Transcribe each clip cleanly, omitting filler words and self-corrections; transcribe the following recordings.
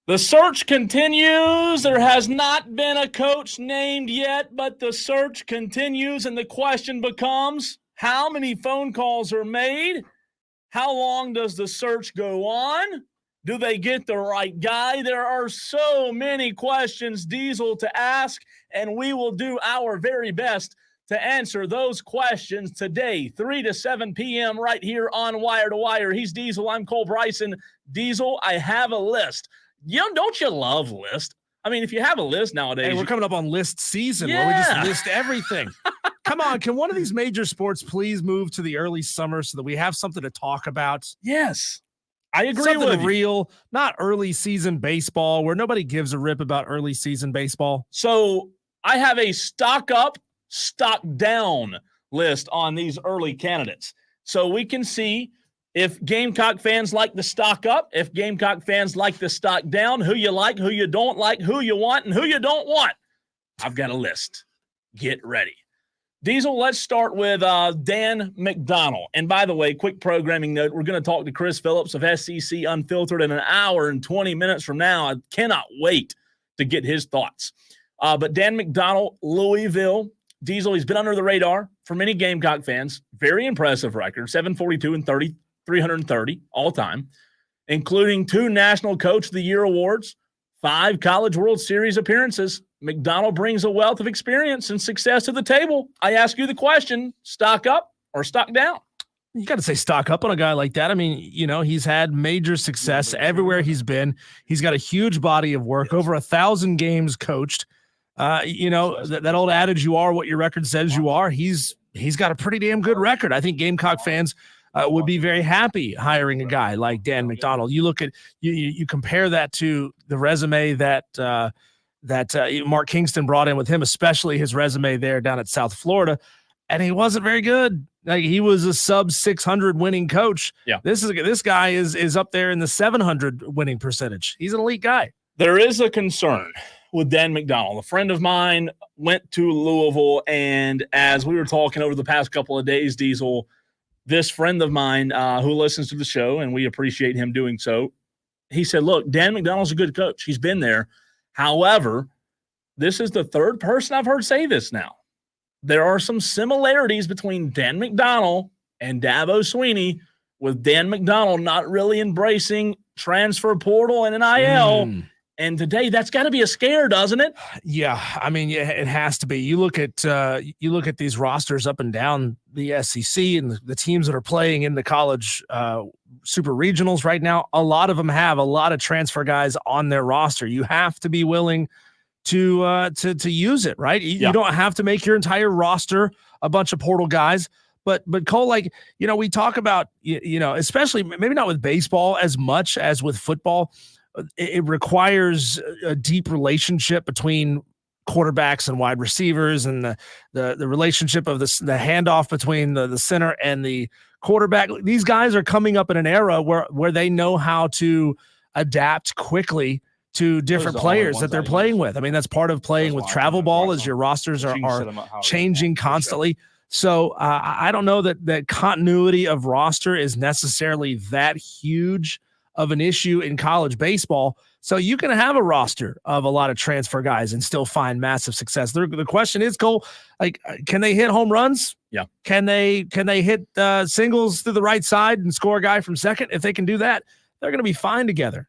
The search continues. There has not been a coach named yet, but the search continues, and the question becomes, how many phone calls are made? How long does the search go on? Do they get the right guy? There are so many questions, Diesel, to ask, and we will do our very best to answer those questions today, 3 to 7 p.m. right here on Wire to Wire. He's Diesel. I'm Cole Bryson. Diesel, I have a list. Don't you love list? I mean, if you have a list nowadays. Hey, we're coming up on list season where we just list everything. Come on, can one of these major sports please move to the early summer so that we have something to talk about? Yes, I agree something with you. Real, not early season baseball where nobody gives a rip about early season baseball. So I have a stock up, stock down list on these early candidates. So we can see if Gamecock fans like the stock up, if Gamecock fans like the stock down, who you like, who you don't like, who you want, and who you don't want. I've got a list. Get ready. Diesel, let's start with Dan McDonnell. And by the way, quick programming note, we're going to talk to Chris Phillips of SEC Unfiltered in an hour and 20 minutes from now. I cannot wait to get his thoughts. But Dan McDonnell, Louisville. Diesel, he's been under the radar for many Gamecock fans. Very impressive record, 742 and 330 all time, including 2 National Coach of the Year awards, 5 College World Series appearances. McDonnell brings a wealth of experience and success to the table. I ask you the question, stock up or stock down? You got to say stock up on a guy like that. I mean, he's had major success everywhere he's been. He's got a huge body of work, over 1,000 games coached. That old adage, you are what your record says you are. He's got a pretty damn good record. I think Gamecock fans would be very happy hiring a guy like Dan McDonnell. You look at you compare that to the resume that Mark Kingston brought in with him, especially his resume there down at South Florida, and he wasn't very good. Like, he was a sub 600 winning coach. Yeah, this guy is up there in the 700 winning percentage. He's an elite guy. There is a concern with Dan McDonnell. A friend of mine went to Louisville, and as we were talking over the past couple of days, Diesel, this friend of mine who listens to the show, and we appreciate him doing so, he said, look, Dan McDonnell's a good coach. He's been there. However, this is the third person I've heard say this now. There are some similarities between Dan McDonnell and Dabo Swinney, with Dan McDonnell not really embracing transfer portal and NIL. And today, that's got to be a scare, doesn't it? Yeah, I mean, it has to be. You look at these rosters up and down the SEC and the teams that are playing in the college super regionals right now. A lot of them have a lot of transfer guys on their roster. You have to be willing to use it, right? You don't have to make your entire roster a bunch of portal guys. But Cole, we talk about, especially maybe not with baseball as much as with football. It requires a deep relationship between quarterbacks and wide receivers, and the relationship of the handoff between the center and the quarterback. These guys are coming up in an era where they know how to adapt quickly to different players that they're playing with. I mean, that's part of playing with travel ball, as your rosters are changing constantly. So I don't know that continuity of roster is necessarily that huge of an issue in college baseball. So you can have a roster of a lot of transfer guys and still find massive success. The question is, Cole, can they hit home runs? Yeah. Can they hit singles through the right side and score a guy from second? If they can do that, they're going to be fine together.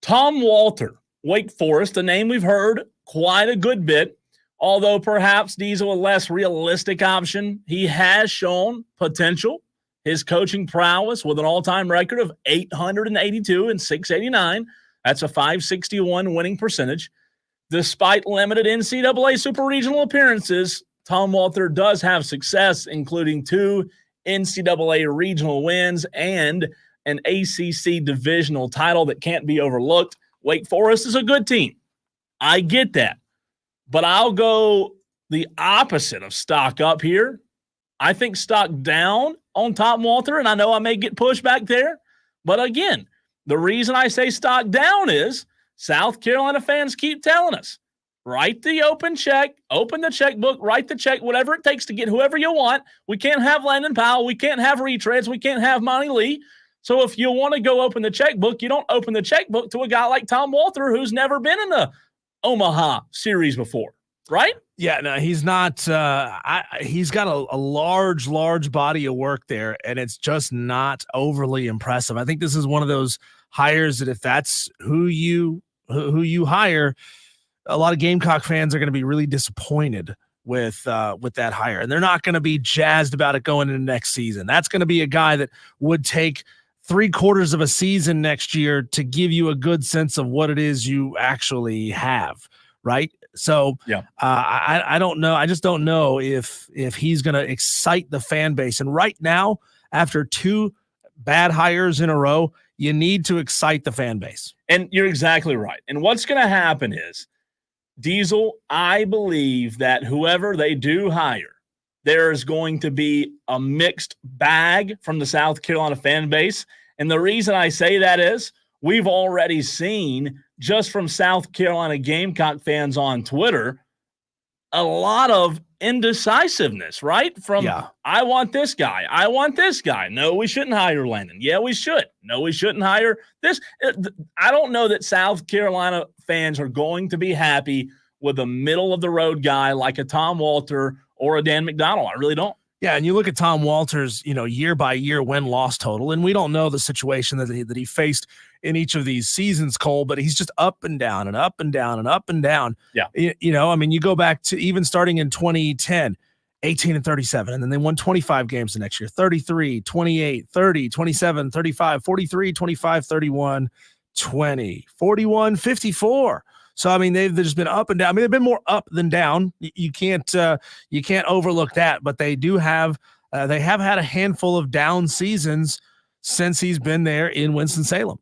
Tom Walter, Wake Forest, a name we've heard quite a good bit, although perhaps Diesel a less realistic option. He has shown potential. His coaching prowess with an all-time record of 882 and 689. That's a 561 winning percentage. Despite limited NCAA Super Regional appearances, Tom Walter does have success, including 2 NCAA regional wins and an ACC divisional title that can't be overlooked. Wake Forest is a good team. I get that. But I'll go the opposite of stock up here. I think stock down on Tom Walter, and I know I may get pushed back there. But again, the reason I say stock down is South Carolina fans keep telling us, write the open check, open the checkbook, write the check, whatever it takes to get whoever you want. We can't have Landon Powell. We can't have retreads. We can't have Monty Lee. So if you want to go open the checkbook, you don't open the checkbook to a guy like Tom Walter, who's never been in the Omaha series before, right? Yeah, no, he's not. He's got a large body of work there, and it's just not overly impressive. I think this is one of those hires that if that's who you hire, a lot of Gamecock fans are going to be really disappointed with that hire, and they're not going to be jazzed about it going into next season. That's going to be a guy that would take 3/4 of a season next year to give you a good sense of what it is you actually have, right? So yeah, I don't know. I just don't know if he's going to excite the fan base. And right now, after 2 bad hires in a row, you need to excite the fan base. And you're exactly right. And what's going to happen is, Diesel, I believe that whoever they do hire, there's going to be a mixed bag from the South Carolina fan base. And the reason I say that is we've already seen just from South Carolina Gamecock fans on Twitter a lot of indecisiveness, right? From I want this guy. I want this guy. No, we shouldn't hire Landon. Yeah, we should. No, we shouldn't hire this. I don't know that South Carolina fans are going to be happy with a middle-of-the-road guy like a Tom Walter or a Dan McDonald. I really don't. Yeah, and you look at Tom Walter's, year-by-year win-loss total, and we don't know the situation that he faced in each of these seasons, Cole, but he's just up and down and up and down and up and down. Yeah. You go back to even starting in 2010, 18-37, and then they won 25 games the next year, 33, 28, 30, 27, 35, 43, 25, 31, 20, 41, 54. So, they've just been up and down. They've been more up than down. You can't overlook that, but they have had a handful of down seasons since he's been there in Winston-Salem.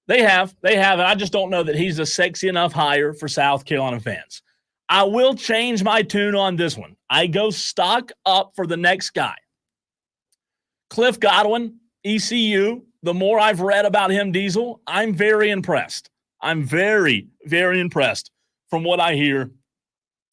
They have, and I just don't know that he's a sexy enough hire for South Carolina fans. I will change my tune on this one. I go stock up for the next guy. Cliff Godwin, ECU. The more I've read about him, Diesel, I'm very impressed. I'm very, very impressed from what I hear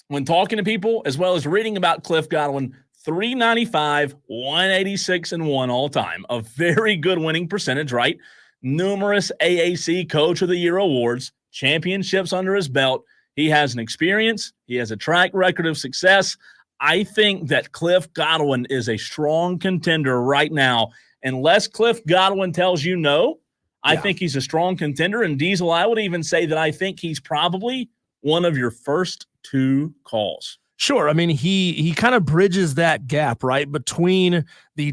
when talking to people, as well as reading about Cliff Godwin. 395, 186, and 1 all time. A very good winning percentage, right? Numerous AAC Coach of the Year awards, championships under his belt. He has an experience. He has a track record of success. I think that Cliff Godwin is a strong contender right now. Unless Cliff Godwin tells you no, I think he's a strong contender. And Diesel, I would even say that I think he's probably one of your first 2 calls. Sure. He kind of bridges that gap, right, between the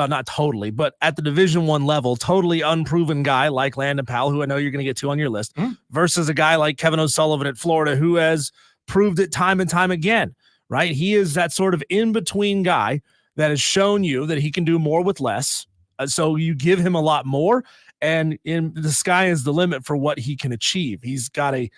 not totally, but at the Division I level, totally unproven guy like Landon Powell, who I know you're going to get to on your list, versus a guy like Kevin O'Sullivan at Florida, who has proved it time and time again, right? He is that sort of in-between guy that has shown you that he can do more with less. So you give him a lot more, and the sky is the limit for what he can achieve. He's got a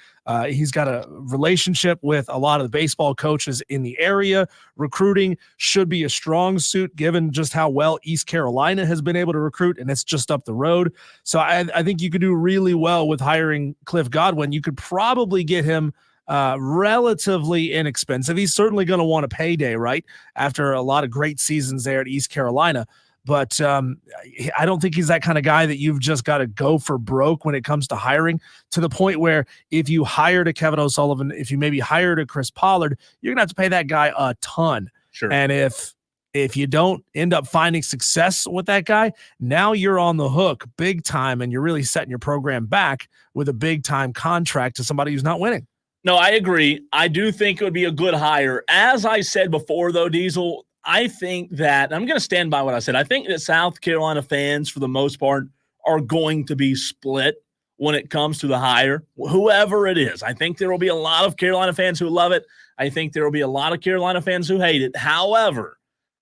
relationship with a lot of the baseball coaches in the area. Recruiting should be a strong suit given just how well East Carolina has been able to recruit, and it's just up the road. So I think you could do really well with hiring Cliff Godwin. You could probably get him relatively inexpensive. He's certainly going to want a payday, right, after a lot of great seasons there at East Carolina. But I don't think he's that kind of guy that you've just got to go for broke when it comes to hiring, to the point where if you hired a Kevin O'Sullivan, if you maybe hired a Chris Pollard, you're going to have to pay that guy a ton. Sure. And if you don't end up finding success with that guy, now you're on the hook big time, and you're really setting your program back with a big time contract to somebody who's not winning. No, I agree. I do think it would be a good hire. As I said before, though, Diesel, I think that, I'm going to stand by what I said, I think that South Carolina fans, for the most part, are going to be split when it comes to the hire, whoever it is. I think there will be a lot of Carolina fans who love it. I think there will be a lot of Carolina fans who hate it. However,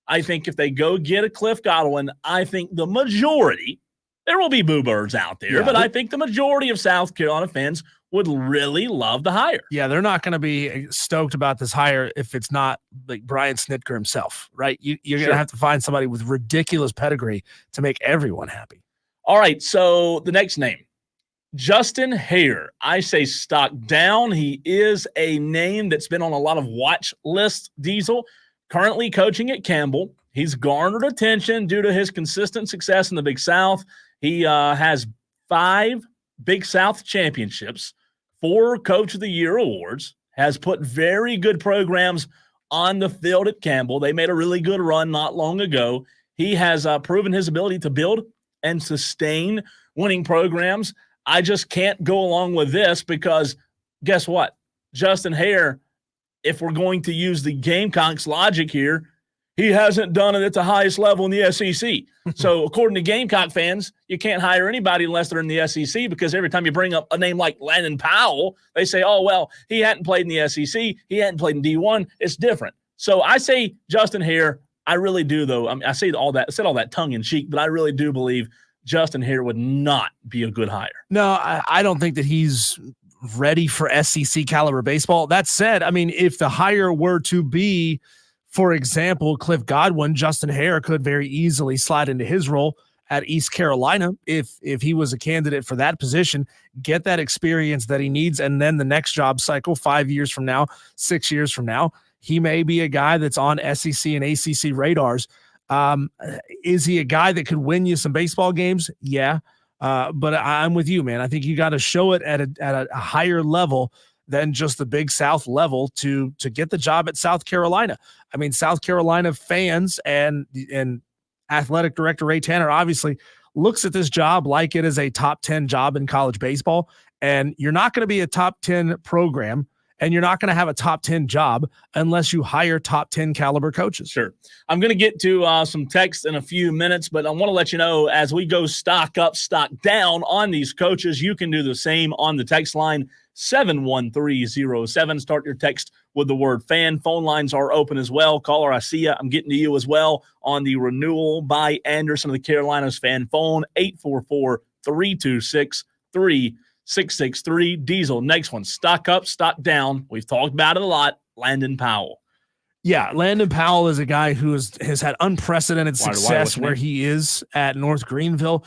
I think if they go get a Cliff Godwin, I think the majority, there will be boo birds out there, but I think the majority of South Carolina fans would really love the hire. Yeah, they're not going to be stoked about this hire if it's not like Brian Snitker himself, right? You're going to have to find somebody with ridiculous pedigree to make everyone happy. All right, so the next name, Justin Hare. I say stock down. He is a name that's been on a lot of watch lists, Diesel. Currently coaching at Campbell. He's garnered attention due to his consistent success in the Big South. He has 5 Big South championships, 4 Coach of the Year awards, has put very good programs on the field at Campbell. They made a really good run not long ago. He has proven his ability to build and sustain winning programs. I just can't go along with this because guess what? Justin Hare, if we're going to use the Gamecocks logic here, he hasn't done it at the highest level in the SEC. So according to Gamecock fans, you can't hire anybody unless they're in the SEC because every time you bring up a name like Landon Powell, they say, oh, well, he hadn't played in the SEC. He hadn't played in D1. It's different. So I say Justin Hare. I really do, though. I mean, I said all that tongue-in-cheek, but I really do believe Justin Hare would not be a good hire. No, I don't think that he's ready for SEC caliber baseball. That said, I mean, if the hire were to be, for example, Cliff Godwin, Justin Hare could very easily slide into his role at East Carolina if he was a candidate for that position, get that experience that he needs, and then the next job cycle 5 years from now, 6 years from now, he may be a guy that's on SEC and ACC radars. Is he a guy that could win you some baseball games? Yeah. But I'm with you, man. I think you got to show it at a higher level than just the Big South level to get the job at South Carolina. I mean, South Carolina fans and athletic director Ray Tanner obviously looks at this job like it is a top 10 job in college baseball. And you're not going to be a top 10 program and you're not going to have a top 10 job unless you hire top 10 caliber coaches. Sure. I'm going to get to some text in a few minutes, but I want to let you know as we go stock up, stock down on these coaches, you can do the same on the text line 71307. Start your text with the word fan. Phone lines are open as well. Caller, I see you. I'm getting to you as well on the renewal by Anderson of the Carolinas fan phone, 844-326-3663. Diesel, next one, stock up, stock down. We've talked about it a lot. Landon Powell. Yeah, Landon Powell is a guy who has had unprecedented success where he is at North Greenville.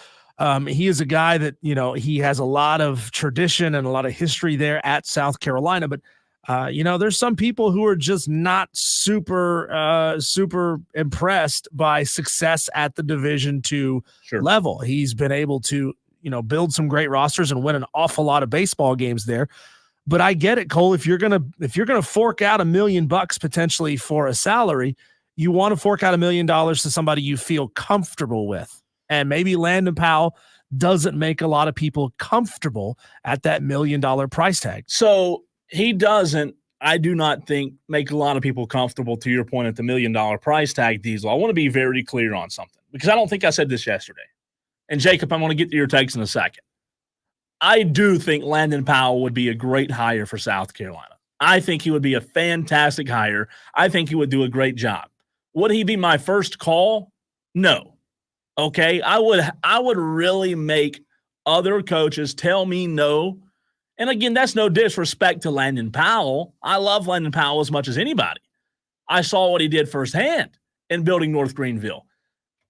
He is a guy that, he has a lot of tradition and a lot of history there at South Carolina, but there's some people who are just not super impressed by success at the Division II level. He's been able to, build some great rosters and win an awful lot of baseball games there. But I get it, Cole. If you're gonna fork out $1 million potentially for a salary, you want to fork out $1 million to somebody you feel comfortable with. And maybe Landon Powell doesn't make a lot of people comfortable at that $1 million price tag. So he doesn't, I do not think, make a lot of people comfortable, to your point, at the $1 million price tag, Diesel. I want to be very clear on something because I don't think I said this yesterday. And Jacob, I'm going to get to your takes in a second. I do think Landon Powell would be a great hire for South Carolina. I think he would be a fantastic hire. I think he would do a great job. Would he be my first call? No. Okay, I would really make other coaches tell me no. And again, that's no disrespect to Landon Powell. I love Landon Powell as much as anybody. I saw what he did firsthand in building North Greenville.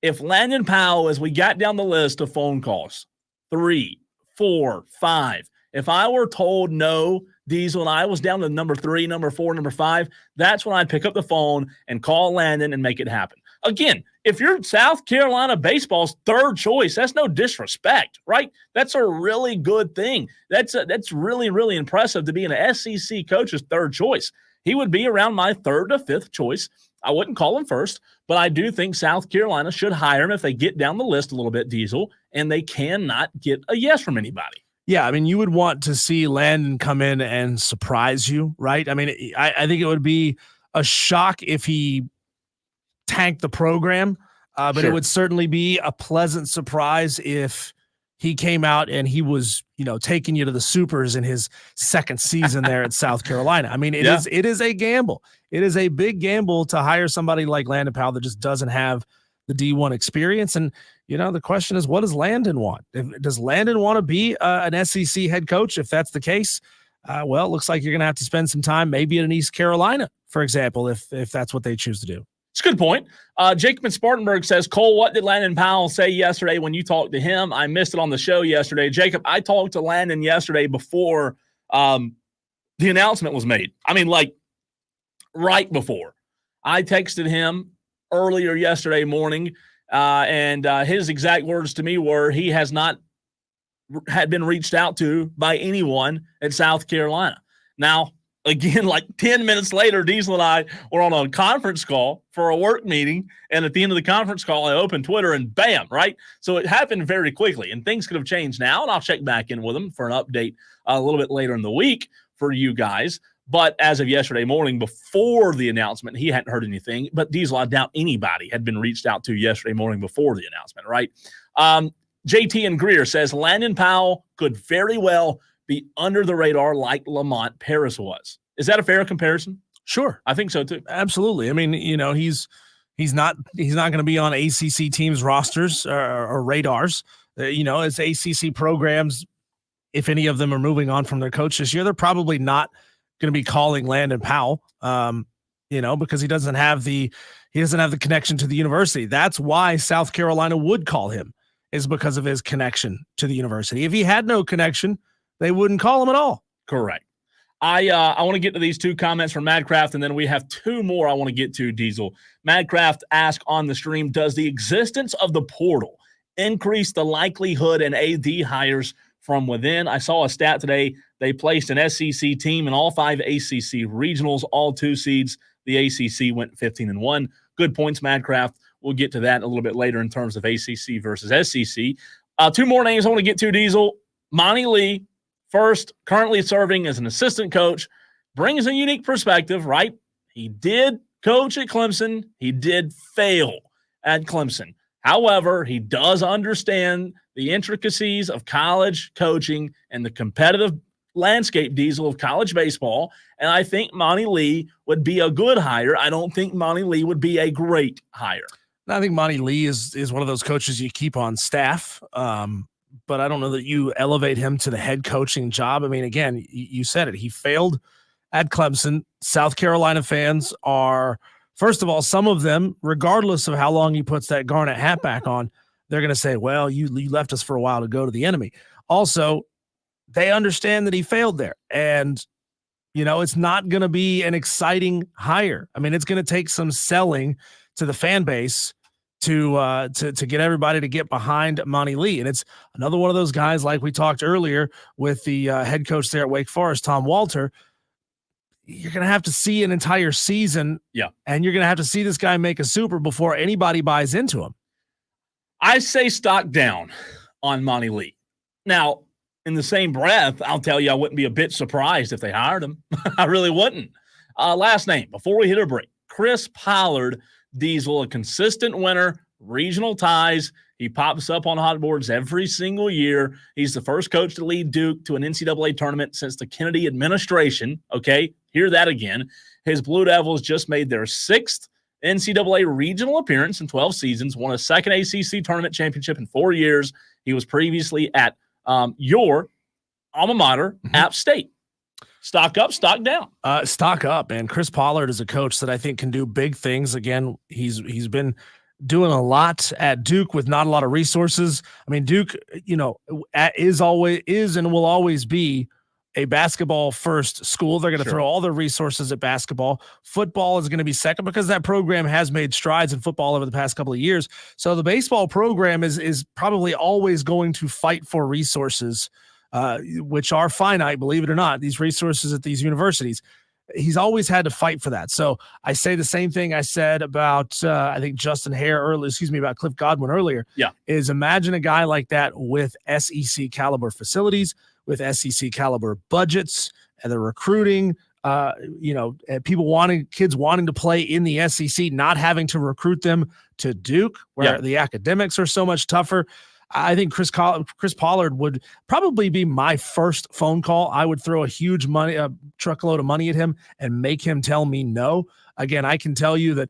If Landon Powell, as we got down the list of phone calls, 3, 4, 5, if I were told no, Diesel, and I was down to number 3, number 4, number 5, that's when I'd pick up the phone and call Landon and make it happen. Again, if you're South Carolina baseball's third choice, that's no disrespect, right? That's a really good thing. That's really, really impressive to be an SEC coach's third choice. He would be around my 3rd to 5th choice. I wouldn't call him first, but I do think South Carolina should hire him if they get down the list a little bit, Diesel, and they cannot get a yes from anybody. Yeah, I mean, you would want to see Landon come in and surprise you, right? I mean, I think it would be a shock if he tanked the program, but it would certainly be a pleasant surprise if he came out and he was, taking you to the supers in his second season there at South Carolina. I mean, it is a gamble. It is a big gamble to hire somebody like Landon Powell that just doesn't have the D1 experience. And, the question is, what does Landon want? Does Landon want to be an SEC head coach? If that's the case, well, it looks like you're going to have to spend some time maybe at an East Carolina, for example, if that's what they choose to do. It's a good point. Jacob in Spartanburg says, Cole, what did Landon Powell say yesterday when you talked to him? I missed it on the show yesterday. Jacob, I talked to Landon yesterday before the announcement was made. I mean, like right before. I texted him earlier yesterday morning, and his exact words to me were he has not had been reached out to by anyone at South Carolina. Now, again, like 10 minutes later, Diesel and I were on a conference call for a work meeting, and at the end of the conference call, I opened Twitter, and bam, right? So it happened very quickly, and things could have changed now, and I'll check back in with him for an update a little bit later in the week for you guys. But as of yesterday morning, before the announcement, he hadn't heard anything. But Diesel, I doubt anybody had been reached out to yesterday morning before the announcement, right? JT and Greer says Landon Powell could very well be under the radar like Lamont Paris was. Is that a fair comparison? Sure. I think so too. Absolutely. I mean, he's not going to be on ACC teams rosters or radars. As ACC programs, if any of them are moving on from their coach this year, they're probably not going to be calling Landon Powell, because he doesn't have the connection to the university. That's why South Carolina would call him, is because of his connection to the university. If he had no connection, they wouldn't call him at all. Correct. I want to get to these two comments from Madcraft, and then we have two more I want to get to, Diesel. Madcraft asked on the stream, does the existence of the portal increase the likelihood in AD hires from within? I saw a stat today. They placed an SEC team in all 5 ACC regionals, all 2 seeds. The ACC went 15-1. Good points, Madcraft. We'll get to that a little bit later in terms of ACC versus SEC. 2 more names I want to get to, Diesel. Monty Lee, first, currently serving as an assistant coach, brings a unique perspective, right? He did coach at Clemson. He did fail at Clemson. However, he does understand the intricacies of college coaching and the competitive landscape, Diesel, of college baseball, and I think Monty Lee would be a good hire. I don't think Monty Lee would be a great hire. I think Monty Lee is one of those coaches you keep on staff, but I don't know that you elevate him to the head coaching job. I mean, again, you said it. He failed at Clemson. South Carolina fans are, first of all, some of them, regardless of how long he puts that Garnet hat back on, they're going to say, well, you left us for a while to go to the enemy. Also, they understand that he failed there. And, it's not going to be an exciting hire. I mean, it's going to take some selling to the fan base to get everybody to get behind Monty Lee. And it's another one of those guys, like we talked earlier with the head coach there at Wake Forest, Tom Walter. You're going to have to see an entire season. Yeah. And you're going to have to see this guy make a super before anybody buys into him. I say stock down on Monty Lee. Now, in the same breath, I'll tell you I wouldn't be a bit surprised if they hired him. I really wouldn't. Last name, before we hit a break, Chris Pollard, Diesel, a consistent winner, regional ties. He pops up on hot boards every single year. He's the first coach to lead Duke to an NCAA tournament since the Kennedy administration. Okay, hear that again. His Blue Devils just made their 6th NCAA regional appearance in 12 seasons, won a 2nd ACC tournament championship in 4 years. He was previously at your alma mater, App State. Stock up, stock down. Stock up, and Chris Pollard is a coach that I think can do big things. Again, he's been doing a lot at Duke with not a lot of resources. I mean, Duke, is and will always be a basketball first school. They're going to throw all their resources at basketball. Football is going to be second because that program has made strides in football over the past couple of years. So the baseball program is probably always going to fight for resources, which are finite, believe it or not, these resources at these universities. He's always had to fight for that. So I say the same thing I said about, I think Justin Hare about Cliff Godwin earlier. Yeah. Is imagine a guy like that with SEC caliber facilities, with SEC caliber budgets, and the recruiting, kids wanting to play in the SEC, not having to recruit them to Duke, where the academics are so much tougher. I think Chris Pollard would probably be my first phone call. I would throw a truckload of money at him and make him tell me no. Again, I can tell you that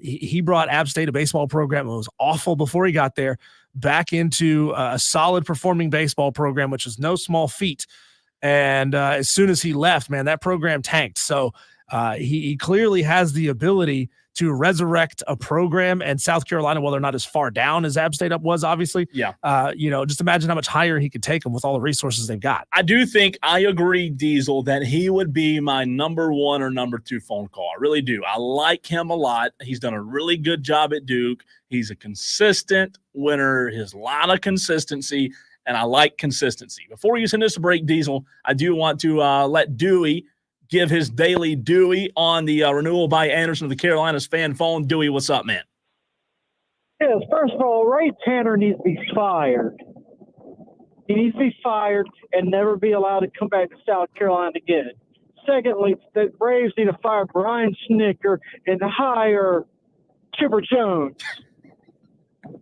he brought App State, a baseball program that was awful before he got there, back into a solid performing baseball program, which is no small feat. And as soon as he left, man, that program tanked. So he clearly has the ability to resurrect a program, and South Carolina, while they're not as far down as App State was, obviously, just imagine how much higher he could take them with all the resources they've got. I do think I agree, Diesel, that he would be my number 1 or number 2 phone call. I really do. I like him a lot. He's done a really good job at Duke. He's a consistent winner. He has a lot of consistency, and I like consistency. Before you send us a break, Diesel, I do want to let Dewey give his daily Dewey on the renewal by Anderson of the Carolinas fan phone. Dewey, what's up, man? Yes, first of all, Ray Tanner needs to be fired. He needs to be fired and never be allowed to come back to South Carolina again. Secondly, the Braves need to fire Brian Snicker and hire Chipper Jones.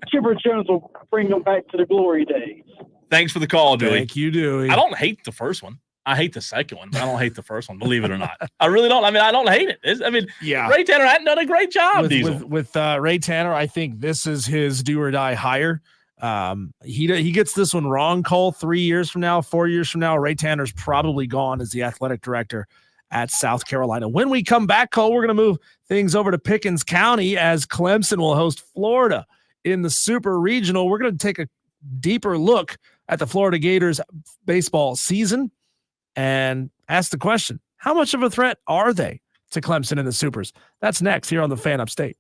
Chipper Jones will bring them back to the glory days. Thanks for the call, Dewey. Thank you, Dewey. I don't hate the first one. I hate the second one, but I don't hate the first one, believe it or not. I really don't. I mean, I don't hate it. Ray Tanner hadn't done a great job, with Ray Tanner. I think this is his do or die hire. He gets this one wrong, Cole. 3 years from now, 4 years from now, Ray Tanner's probably gone as the athletic director at South Carolina. When we come back, Cole, we're going to move things over to Pickens County as Clemson will host Florida in the Super Regional. We're going to take a deeper look at the Florida Gators baseball season and ask the question, how much of a threat are they to Clemson in the Supers? That's next here on the Fan Upstate.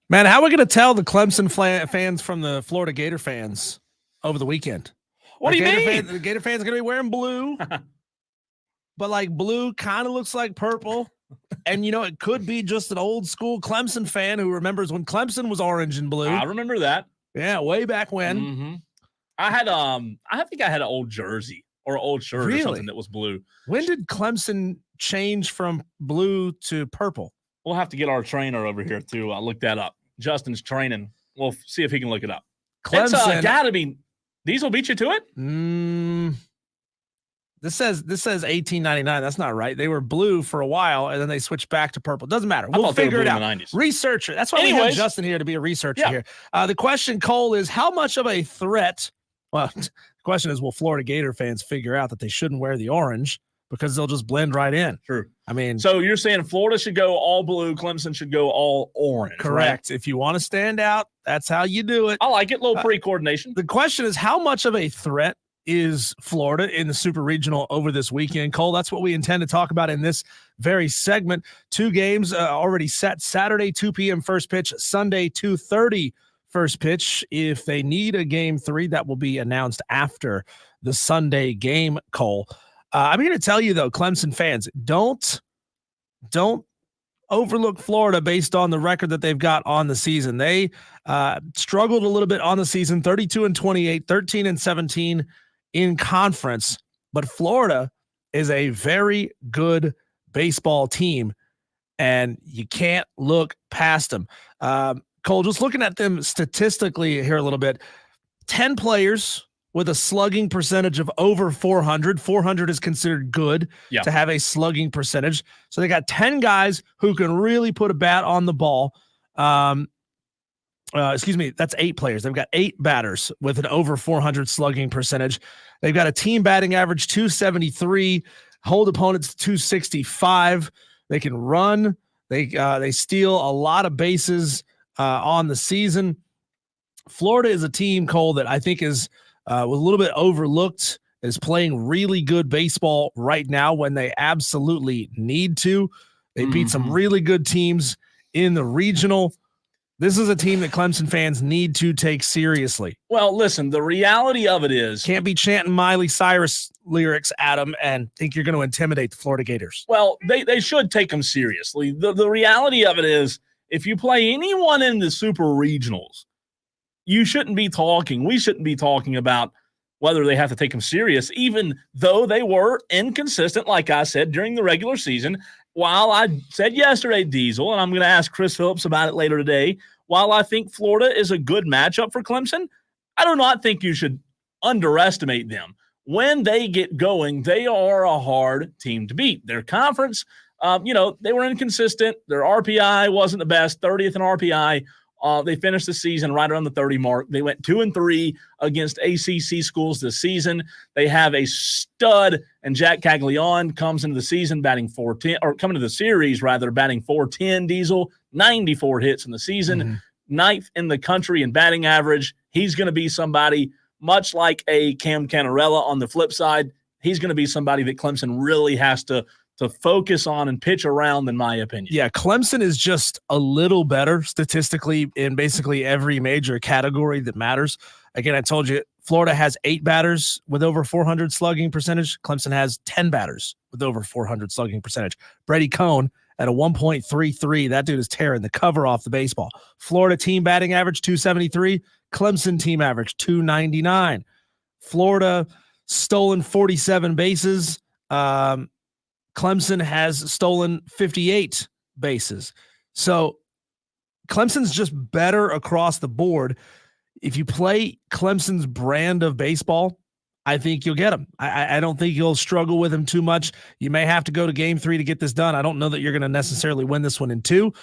Man, how are we going to tell the Clemson fans from the Florida Gator fans over the weekend? What do you mean? The Gator fans are going to be wearing blue, but like blue kind of looks like purple. And, it could be just an old school Clemson fan who remembers when Clemson was orange and blue. I remember that. Yeah, way back when. Mm-hmm. I think I had an old jersey or an old shirt or something that was blue. When did Clemson change from blue to purple? We'll have to get our trainer over here to look that up. Justin's training. We'll see if he can look it up. Clemson. It's got to be. Diesel beat you to it? This says 1899. That's not right. They were blue for a while, and then they switched back to purple. Doesn't matter. We'll figure it out. Researcher. That's why we have Justin here to be a researcher here. The question, Cole, is how much of a threat? Well, the question is, will Florida Gator fans figure out that they shouldn't wear the orange because they'll just blend right in? True. I mean, so you're saying Florida should go all blue, Clemson should go all orange. Correct. Right? If you want to stand out, that's how you do it. I like it. A little pre-coordination. The question is, how much of a threat is Florida in the Super Regional over this weekend? Cole, that's what we intend to talk about in this very segment. 2 games already set. Saturday, 2 p.m. first pitch. Sunday, 2:30 first pitch. If they need a game 3, that will be announced after the Sunday game, Cole. I'm here to tell you, though, Clemson fans, don't overlook Florida based on the record that they've got on the season. They struggled a little bit on the season, 32-28, 13-17 in conference, but Florida is a very good baseball team, and you can't look past them. Cole, just looking at them statistically here a little bit, 10 players with a slugging percentage of over 400. 400 is considered good to have a slugging percentage. So they got 10 guys who can really put a bat on the ball. Excuse me, that's 8 players. They've got 8 batters with an over 400 slugging percentage. They've got a team batting average 273, hold opponents 265. They can run. They steal a lot of bases on the season. Florida is a team, Cole, that I think is was a little bit overlooked, is playing really good baseball right now when they absolutely need to. They beat some really good teams in the regional. This is a team that Clemson fans need to take seriously. Well, listen, the reality of it is, can't be chanting Miley Cyrus lyrics at them and think you're going to intimidate the Florida Gators. Well, they should take them seriously. The reality of it is, if you play anyone in the super regionals, we shouldn't be talking about whether they have to take them serious, even though they were inconsistent, like I said, during the regular season. While I said yesterday, Diesel, and I'm going to ask Chris Phillips about it later today, while I think Florida is a good matchup for Clemson, I do not think you should underestimate them. When they get going, they are a hard team to beat. Their conference, they were inconsistent. Their RPI wasn't the best, 30th in RPI. They finished the season right around the 30 mark. They went 2-3 against ACC schools this season. They have a stud, and Jack Caglione comes into the season batting 410, or coming to the series rather, batting 410. Diesel, 94 hits in the season, 9th in the country in batting average. He's going to be somebody much like a Cam Canarella on the flip side. He's going to be somebody that Clemson really has to focus on and pitch around, in my opinion. Yeah, Clemson is just a little better statistically in basically every major category that matters. Again, I told you, Florida has 8 batters with over 400 slugging percentage. Clemson has 10 batters with over 400 slugging percentage. Brady Cohn at a 1.33. That dude is tearing the cover off the baseball. Florida team batting average 273. Clemson team average 299. Florida stolen 47 bases. Clemson has stolen 58 bases. So Clemson's just better across the board. If you play Clemson's brand of baseball, I think you'll get them. I don't think you'll struggle with them too much. You may have to go to game 3 to get this done. I don't know that you're going to necessarily win this one in 2.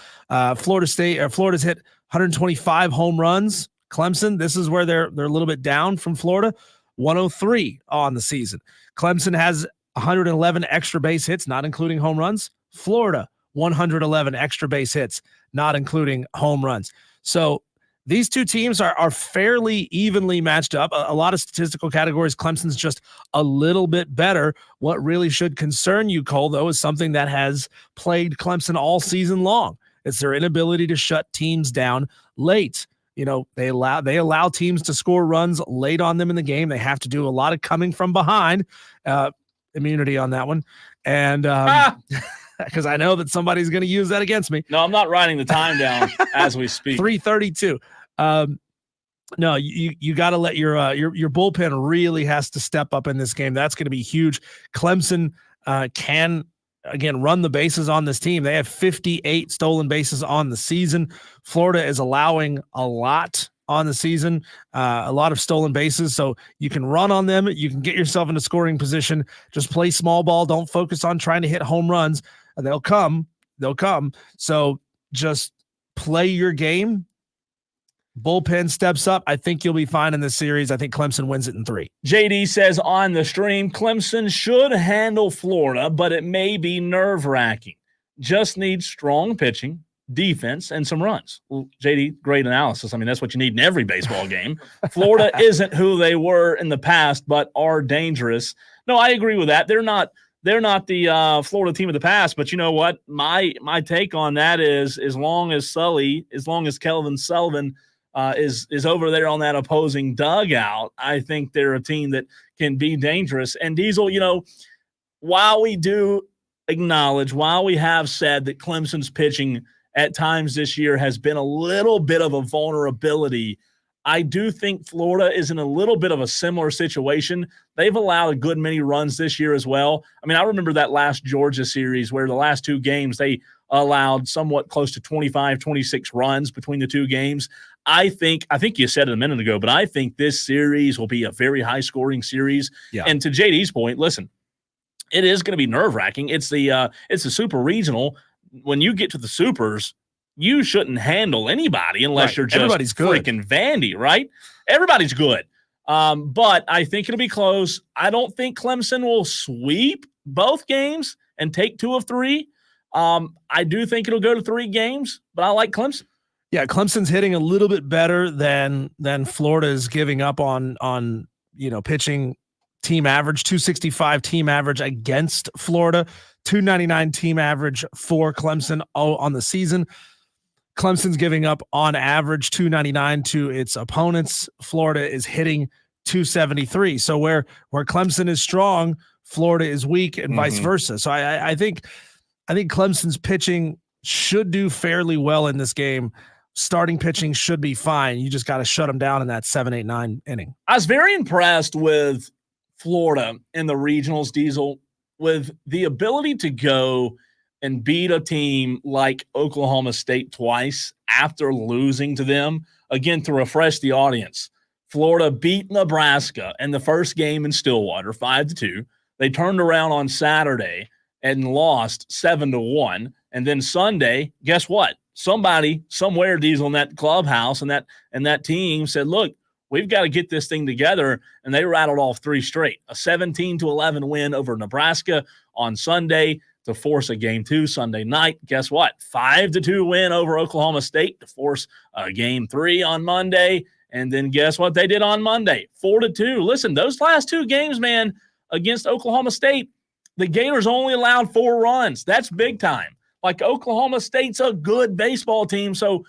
Florida's hit 125 home runs. Clemson, this is where they're a little bit down from Florida, 103 on the season. Clemson has 111 extra base hits, not including home runs. Florida, 111 extra base hits, not including home runs. So these two teams are fairly evenly matched up. A lot of statistical categories, Clemson's just a little bit better. What really should concern you, Cole, though, is something that has plagued Clemson all season long, It's their inability to shut teams down late. They allow teams to score runs late on them in the game. They have to do a lot of coming from behind. Immunity on that one. And because I know that somebody's going to use that against me. No, I'm not writing the time down as we speak. 3:32. No, you got to let your bullpen really has to step up in this game. That's going to be huge. Clemson can again run the bases on this team. They have 58 stolen bases on the season. Florida is allowing a lot on the season, a lot of stolen bases. So you can run on them. You can get yourself into scoring position. Just play small ball. Don't focus on trying to hit home runs. They'll come. So just play your game. Bullpen steps up. I think you'll be fine in this series. I think Clemson wins it in 3. JD says on the stream, Clemson should handle Florida, but it may be nerve-wracking. Just needs strong pitching, defense, and some runs. Well, JD, great analysis. I mean, that's what you need in every baseball game. Florida isn't who they were in the past, but are dangerous. No, I agree with that. They're not the Florida team of the past, but you know what? My take on that is as long as Kelvin Sullivan is over there on that opposing dugout, I think they're a team that can be dangerous. And Diesel, while we have said that Clemson's pitching at times this year has been a little bit of a vulnerability, I do think Florida is in a little bit of a similar situation. They've allowed a good many runs this year as well. I mean, I remember that last Georgia series where the last 2 games they allowed somewhat close to 25, 26 runs between the 2 games. I think you said it a minute ago, but I think this series will be a very high-scoring series. Yeah. And to JD's point, listen, it is going to be nerve-wracking. It's the super regional. When you get to the supers, you shouldn't handle anybody unless you're just freaking Vandy, right? Everybody's good. But I think it'll be close. I don't think Clemson will sweep both games and take 2 of 3. I do think it'll go to 3 games, but I like Clemson. Yeah, Clemson's hitting a little bit better than Florida is giving up on pitching team average. 265 team average against Florida, 299 team average for Clemson on the season. Clemson's giving up on average 299 to its opponents. Florida is hitting 273. So where Clemson is strong, Florida is weak, and vice versa. So I think Clemson's pitching should do fairly well in this game. Starting pitching should be fine. You just got to shut them down in that 7, 8, 9 inning. I was very impressed with Florida in the regionals, Diesel, with the ability to go and beat a team like Oklahoma State twice after losing to them. Again, to refresh the audience, Florida beat Nebraska in the first game in Stillwater, 5-2. They turned around on Saturday and lost 7-1. And then Sunday, guess what? Somebody somewhere, Diesel, in that clubhouse and that team said, look, we've got to get this thing together. And they rattled off 3 straight. A 17-11 win over Nebraska on Sunday to force a game 2 Sunday night. Guess what? 5-2 win over Oklahoma State to force a game 3 on Monday. And then guess what they did on Monday? 4-2. Listen, those last 2 games, man, against Oklahoma State, the Gators only allowed 4 runs. That's big time. Like, Oklahoma State's a good baseball team. So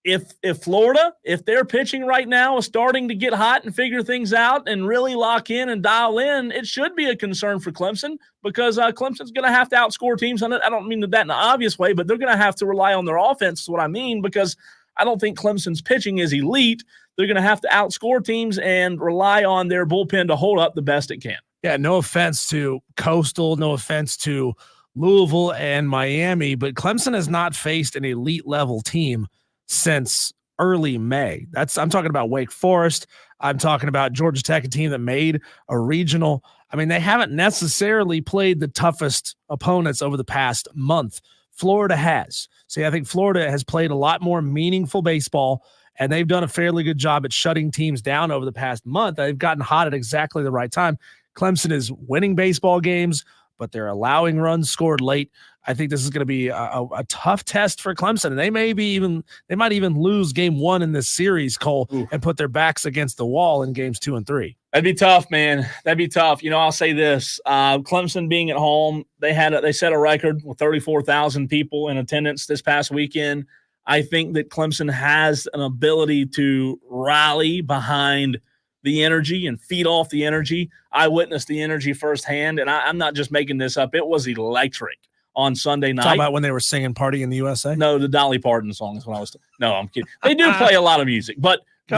if Florida, if their pitching right now is starting to get hot and figure things out and really lock in and dial in, it should be a concern for Clemson because Clemson's going to have to outscore teams on it. I don't mean that in an obvious way, but they're going to have to rely on their offense is what I mean, because I don't think Clemson's pitching is elite. They're going to have to outscore teams and rely on their bullpen to hold up the best it can. Yeah, no offense to Coastal, no offense to Louisville and Miami, but Clemson has not faced an elite level team since early May. I'm talking about Wake Forest. I'm talking about Georgia Tech, a team that made a regional. I mean, they haven't necessarily played the toughest opponents over the past month. Florida has. See, I think Florida has played a lot more meaningful baseball, and they've done a fairly good job at shutting teams down over the past month. They've gotten hot at exactly the right time. Clemson is winning baseball games, but they're allowing runs scored late. I think this is going to be a tough test for Clemson, and they might even lose game 1 in this series, Cole, and put their backs against the wall in games 2 and 3. That'd be tough, man. That'd be tough. I'll say this: Clemson being at home, they set a record with 34,000 people in attendance this past weekend. I think that Clemson has an ability to rally behind the energy and feed off the energy. I witnessed the energy firsthand, and I'm not just making this up. It was electric on Sunday night. Talk about when they were singing "Party in the USA." No, the Dolly Parton song is when I was. No, I'm kidding. They do play a lot of music, but the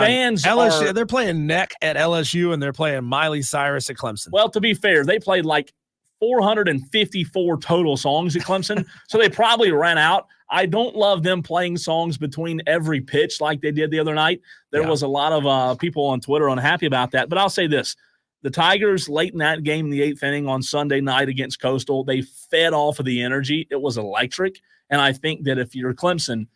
fans LSU, they're playing Neck at LSU, and they're playing Miley Cyrus at Clemson. Well, to be fair, they played like 454 total songs at Clemson, so they probably ran out. I don't love them playing songs between every pitch like they did the other night. There was a lot of people on Twitter unhappy about that. But I'll say this. The Tigers, late in that game in the 8th inning on Sunday night against Coastal, they fed off of the energy. It was electric. And I think that if you're Clemson,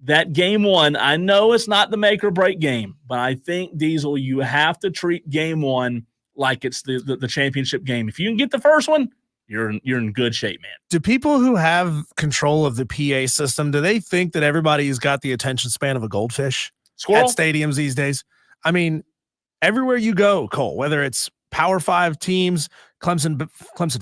that game 1, I know it's not the make or break game, but I think, Diesel, you have to treat game 1 like it's the championship game. If you can get the first one, you're in good shape, man. Do people who have control of the PA system, do they think that everybody's got the attention span of a goldfish Squirrel? At stadiums these days? I mean, everywhere you go, Cole, whether it's Power 5 teams, Clemson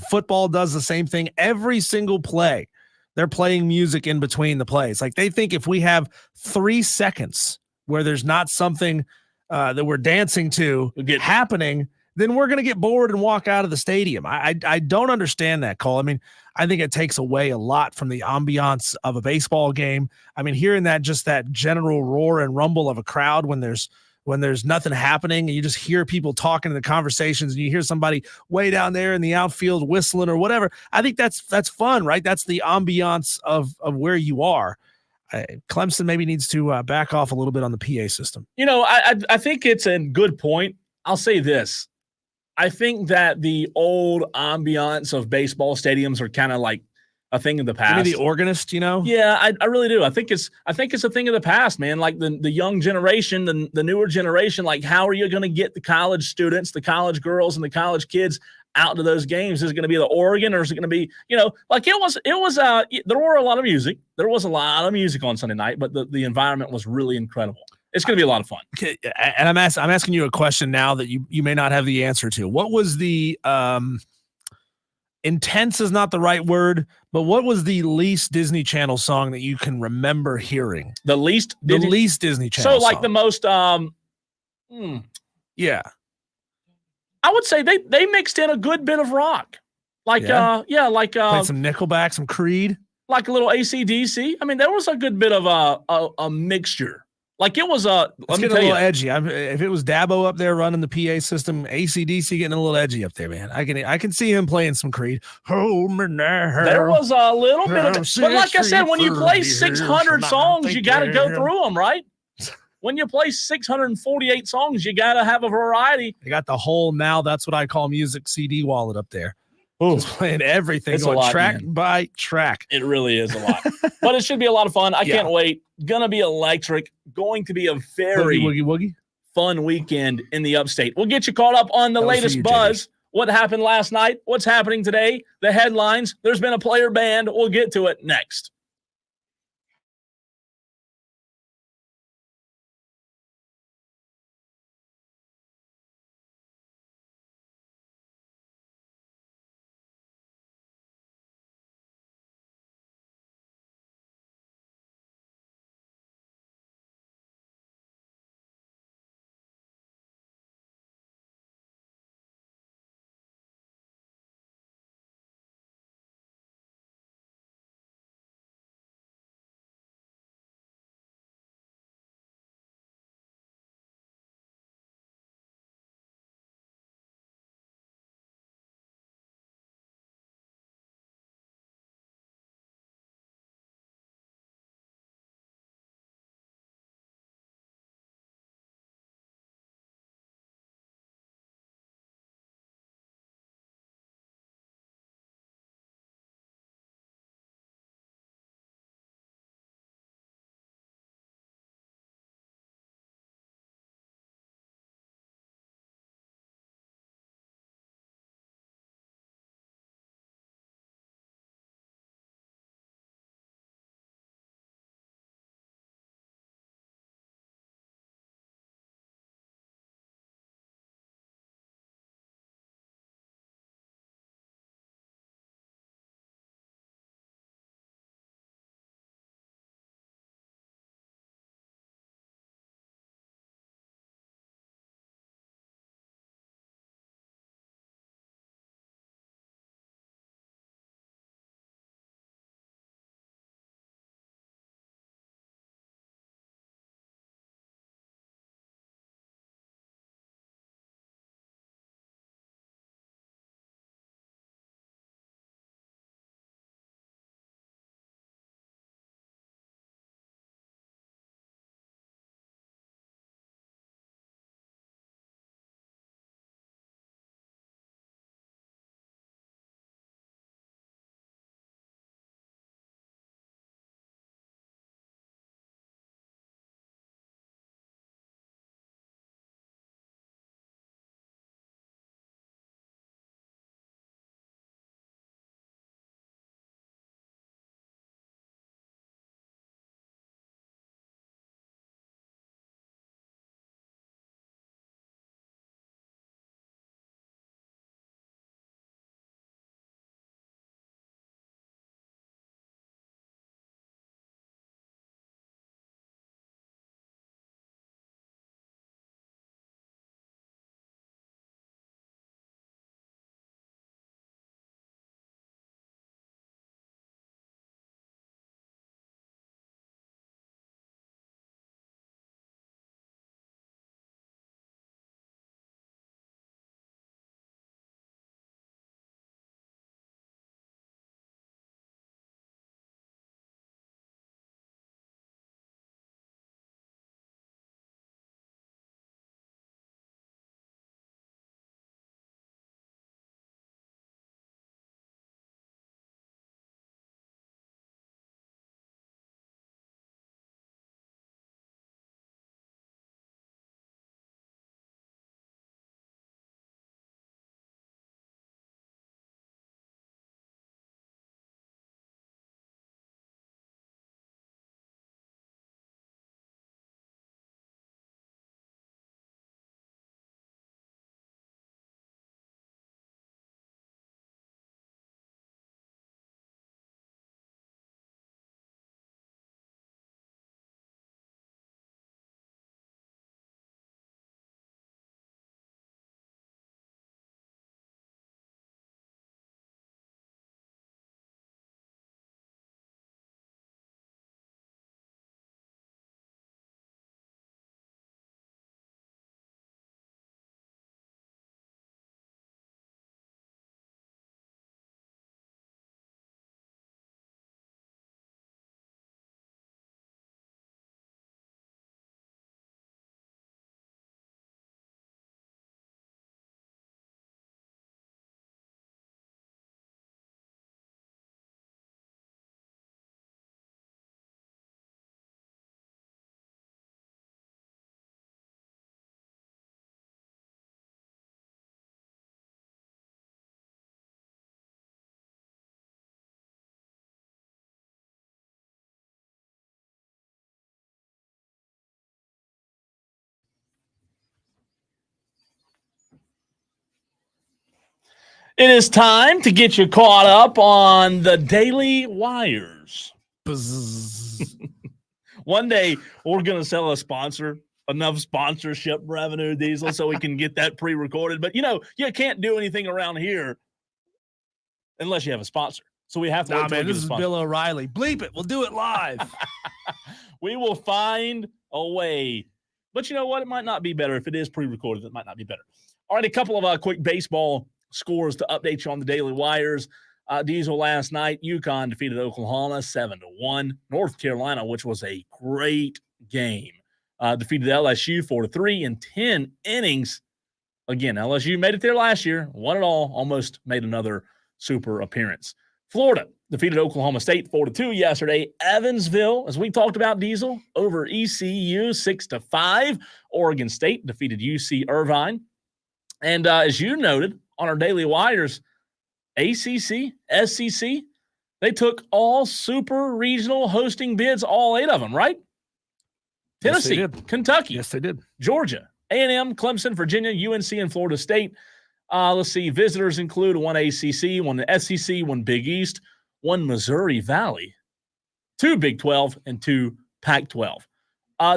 football does the same thing. Every single play, they're playing music in between the plays. Like, they think if we have 3 seconds where there's not something that we're dancing to happening, then we're going to get bored and walk out of the stadium. I don't understand that, Cole. I mean, I think it takes away a lot from the ambiance of a baseball game. I mean, hearing that general roar and rumble of a crowd when there's nothing happening, and you just hear people talking in the conversations, and you hear somebody way down there in the outfield whistling or whatever. I think that's fun, right? That's the ambiance of where you are. Clemson maybe needs to back off a little bit on the PA system. I think it's a good point. I'll say this. I think that the old ambiance of baseball stadiums are kind of like a thing of the past. Maybe the organist, Yeah, I really do. I think it's a thing of the past, man. Like the young generation, the newer generation. Like, how are you going to get the college students, the college girls, and the college kids out to those games? Is it going to be the Oregon, or is it going to be, like it was? There were a lot of music. There was a lot of music on Sunday night, but the environment was really incredible. It's going to be a lot of fun. Okay, and I'm asking you a question now that you may not have the answer to. What was the intense is not the right word, but what was the least Disney Channel song that you can remember hearing? The least Disney Channel. So like song. the most yeah. I would say they mixed in a good bit of rock. Like played some Nickelback, some Creed, like a little AC/DC. I mean, there was a good bit of a mixture. Like it was let me getting tell a little you, edgy. If it was Dabo up there running the PA system, AC/DC getting a little edgy up there, man. I can see him playing some Creed. Hold me now. There was a little bit of it. But like I said, when you play 600 songs, you got to go through them, right? When you play 648 songs, you got to have a variety. They got the whole Now That's What I Call Music CD wallet up there. Just playing everything, it's going a lot, track man. by track. It really is a lot. But it should be a lot of fun. I can't wait. Gonna be electric. Going to be a very Woogie. fun weekend in the upstate. We'll get you caught up on the latest buzz. What happened last night? What's happening today? The headlines. There's been a player banned. We'll get to it next. It is time to get you caught up on the Daily Wires. Buzz. One day, we're going to sell a sponsor enough sponsorship revenue, Diesel, so we can get that pre-recorded. But, you can't do anything around here unless you have a sponsor. So we have to wait till we this get a is sponsor. Bill O'Reilly. Bleep it. We'll do it live. We will find a way. But you know what? It might not be better. If it is pre-recorded, it might not be better. All right, a couple of quick baseball scores to update you on the Daily Wires. Diesel last night, UConn defeated Oklahoma 7-1. North Carolina, which was a great game, defeated LSU 4-3 in 10 innings. Again, LSU made it there last year, won it all, almost made another super appearance. Florida defeated Oklahoma State 4-2 yesterday. Evansville, as we talked about, Diesel, over ECU 6-5. Oregon State defeated UC Irvine. And as you noted on our Daily Wires, ACC, SEC, they took all super regional hosting bids, all 8 of them, right? Tennessee, yes, Kentucky, yes, they did. Georgia, A&M, Clemson, Virginia, UNC, and Florida State. Let's see. Visitors include one ACC, one SEC, one Big East, one Missouri Valley, 2 Big 12, and 2 Pac-12.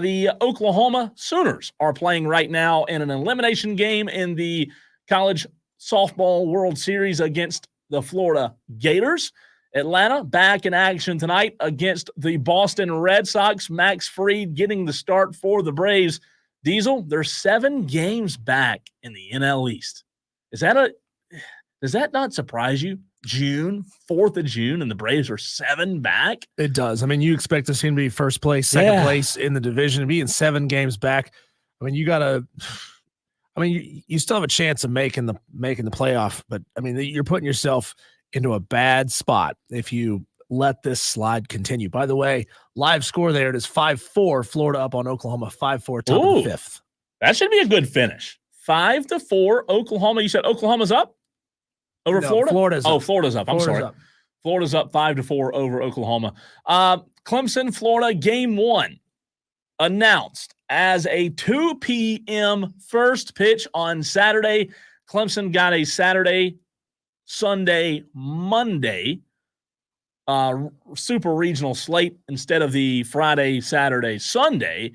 The Oklahoma Sooners are playing right now in an elimination game in the College Softball World Series against the Florida Gators. Atlanta back in action tonight against the Boston Red Sox. Max Fried getting the start for the Braves. Diesel, they're 7 games back in the NL East. Does that not surprise you? 4th of June, and the Braves are 7 back? It does. I mean, you expect this team to be first place, second place in the division, to be in 7 games back. I mean, you still have a chance of making the playoff, but I mean, you're putting yourself into a bad spot if you let this slide continue. By the way, live score there, it is 5-4, Florida up on Oklahoma, 5-4, top of the 5th. That should be a good finish. 5-4, Oklahoma. You said Oklahoma's up over Florida? Florida's up. Florida's up. I'm sorry. Florida's up 5-4 over Oklahoma. Clemson, Florida, game 1 announced as a 2 p.m. first pitch on Saturday. Clemson got a Saturday, Sunday, Monday super regional slate instead of the Friday, Saturday, Sunday.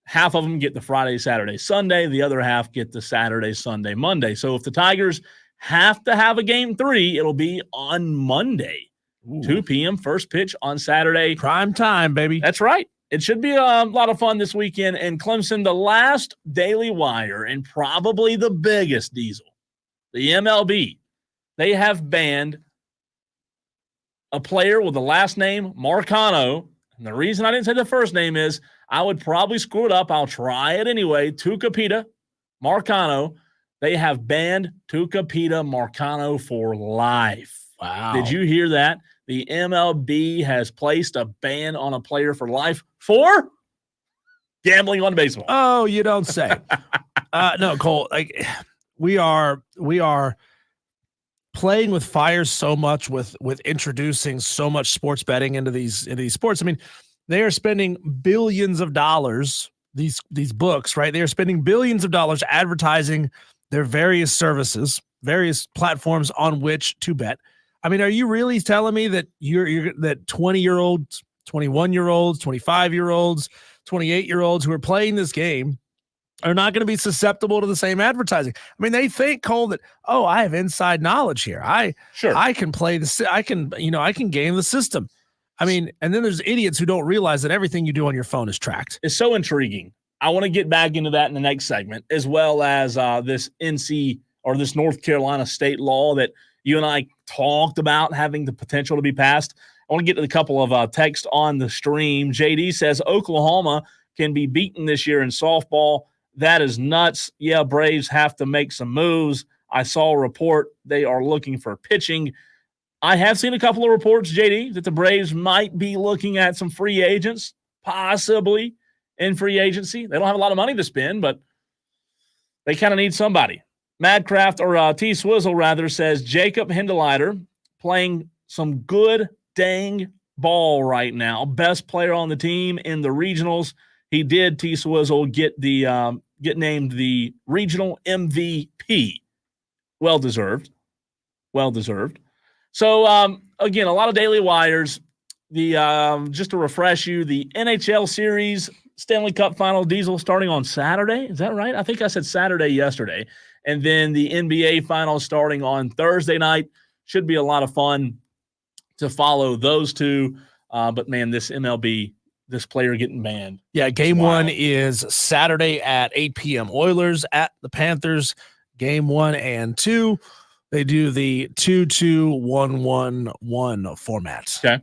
Half of them get the Friday, Saturday, Sunday. The other half get the Saturday, Sunday, Monday. So if the Tigers have to have a game 3, it'll be on Monday. Ooh. 2 p.m. first pitch on Saturday. Prime time, baby. That's right. It should be a lot of fun this weekend. And Clemson, the last Daily Wire, and probably the biggest, Diesel, the MLB, they have banned a player with the last name Marcano. And the reason I didn't say the first name is I would probably screw it up. I'll try it anyway. Tucupita Marcano. They have banned Tucupita Marcano for life. Wow. Did you hear that? The MLB has placed a ban on a player for life for gambling on baseball. Oh, you don't say. No, Cole, like we are playing with fire so much with introducing so much sports betting into these sports. I mean, they are spending billions of dollars, these books, right? They are spending billions of dollars advertising their various services, various platforms on which to bet. I mean, are you really telling me that that 20-year-olds, 21-year-olds, 25-year-olds, 28-year-olds who are playing this game are not going to be susceptible to the same advertising? I mean, they think, Cole, that, oh, I have inside knowledge here. I can play this. I can game the system. I mean, and then there's idiots who don't realize that everything you do on your phone is tracked. It's so intriguing. I want to get back into that in the next segment, as well as this this North Carolina state law that you and I talked about having the potential to be passed. I want to get to a couple of texts on the stream. JD says Oklahoma can be beaten this year in softball. That is nuts. Yeah, Braves have to make some moves. I saw a report they are looking for pitching. I have seen a couple of reports, JD, that the Braves might be looking at some free agents, possibly in free agency. They don't have a lot of money to spend, but they kind of need somebody. Madcraft, or T Swizzle rather, says Jacob Hindeleiter playing some good dang ball right now. Best player on the team in the regionals. He did, T Swizzle, get named the regional MVP. Well deserved. Well deserved. So again, a lot of daily wires. The just to refresh you, the NHL series Stanley Cup Final Diesel starting on Saturday. Is that right? I think I said Saturday yesterday. And then the NBA Finals starting on Thursday night. Should be a lot of fun to follow those two. But man, this MLB, this player getting banned. Yeah, game one is Saturday at 8 p.m. Oilers at the Panthers. Game 1 and 2. They do the 2-2-1-1-1 format. Okay.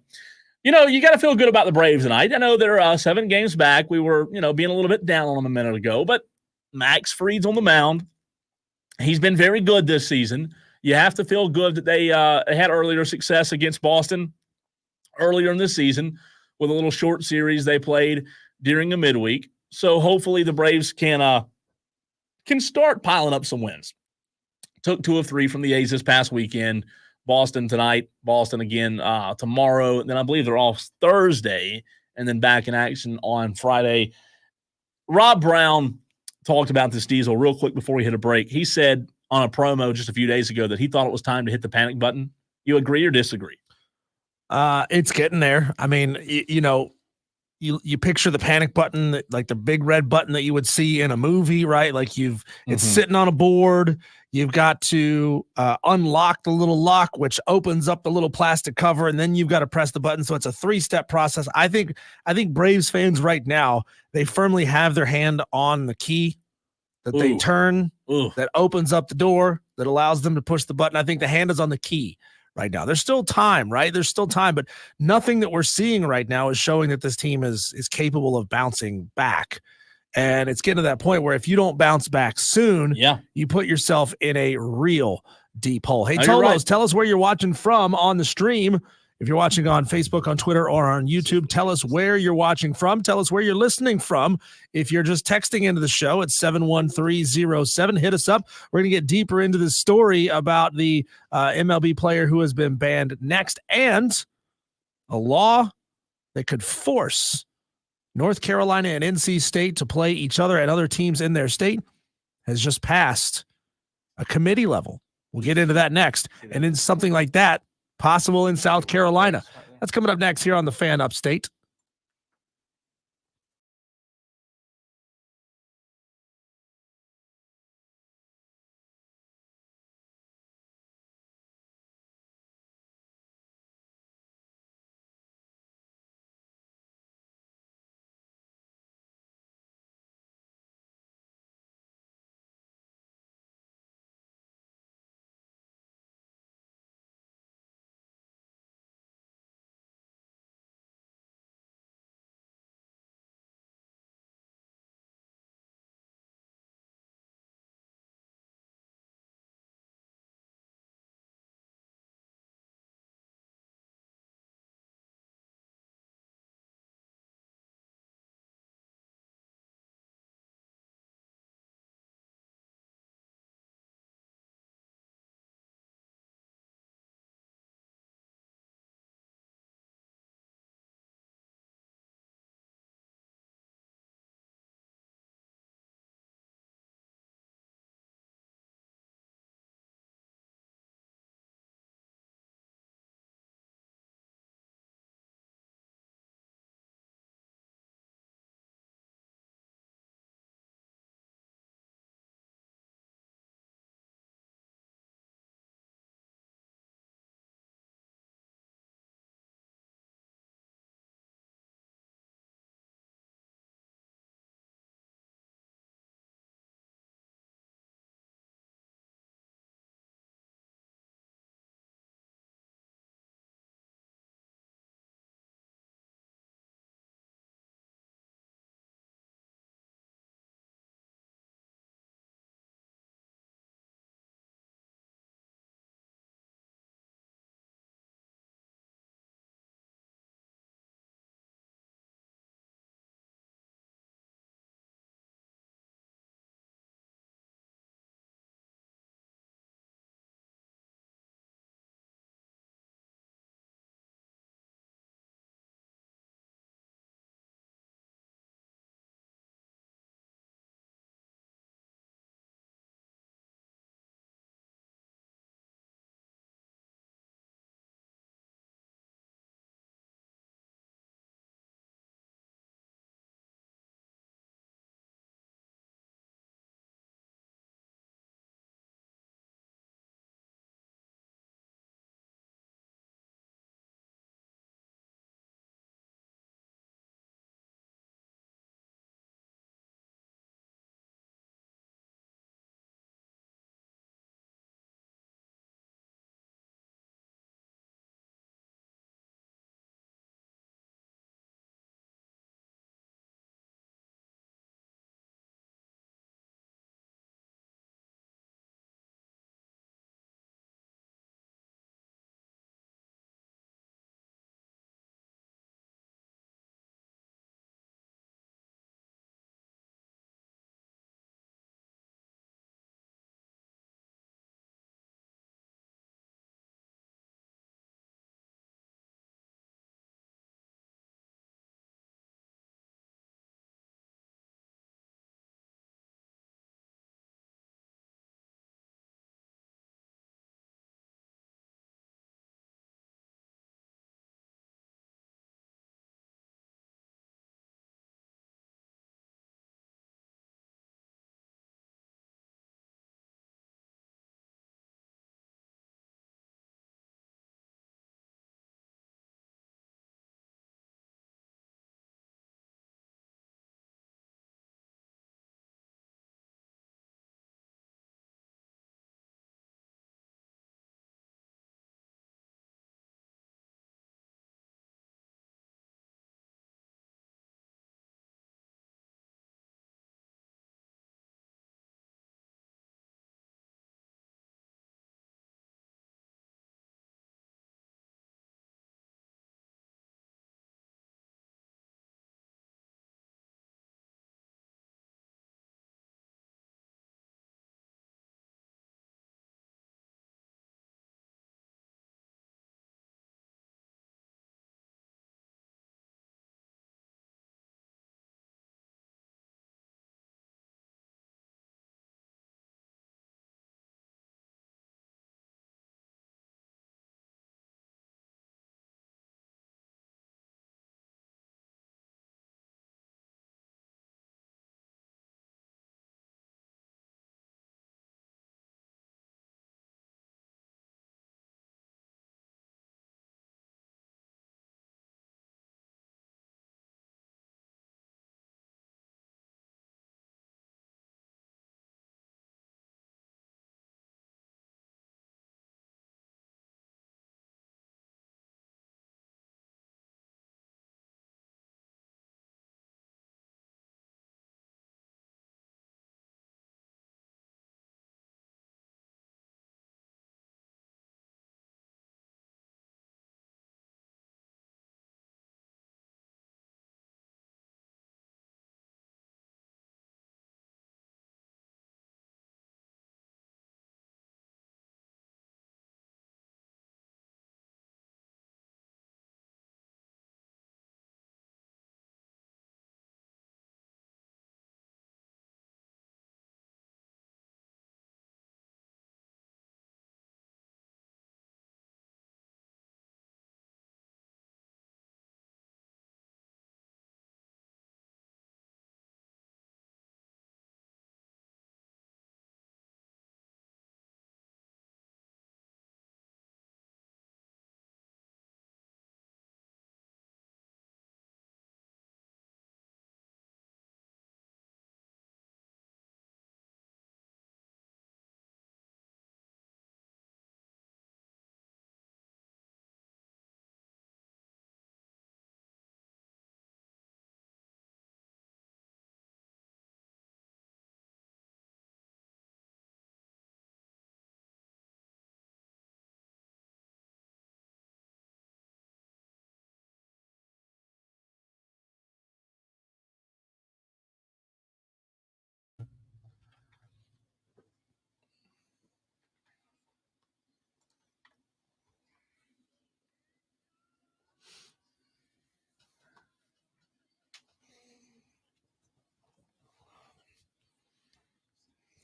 You got to feel good about the Braves tonight. I know they're 7 games back. We were, being a little bit down on them a minute ago, but Max Fried's on the mound. He's been very good this season. You have to feel good that they had earlier success against Boston earlier in the season with a little short series they played during the midweek. So hopefully the Braves can start piling up some wins. Took 2 of 3 from the A's this past weekend. Boston tonight, Boston again tomorrow. And then I believe they're off Thursday and then back in action on Friday. Rob Brown talked about this Diesel real quick before we hit a break. He said on a promo just a few days ago that he thought it was time to hit the panic button. You agree or disagree? It's getting there. I mean, you picture the panic button, like the big red button that you would see in a movie, right? Like it's sitting on a board. You've got to unlock the little lock, which opens up the little plastic cover, and then you've got to press the button. So it's a 3-step process. I think Braves fans right now, they firmly have their hand on the key that they turn, that opens up the door, that allows them to push the button. I think the hand is on the key right now. There's still time, right? There's still time, but nothing that we're seeing right now is showing that this team is capable of bouncing back. And it's getting to that point where if you don't bounce back soon, you put yourself in a real deep hole. Hey, Tolos, tell us where you're watching from on the stream. If you're watching on Facebook, on Twitter, or on YouTube, tell us where you're watching from. Tell us where you're listening from. If you're just texting into the show at 71307, hit us up. We're going to get deeper into this story about the MLB player who has been banned next, and a law that could force North Carolina and NC State to play each other and other teams in their state has just passed a committee level. We'll get into that next. And then something like that possible in South Carolina. That's coming up next here on the Fan Upstate.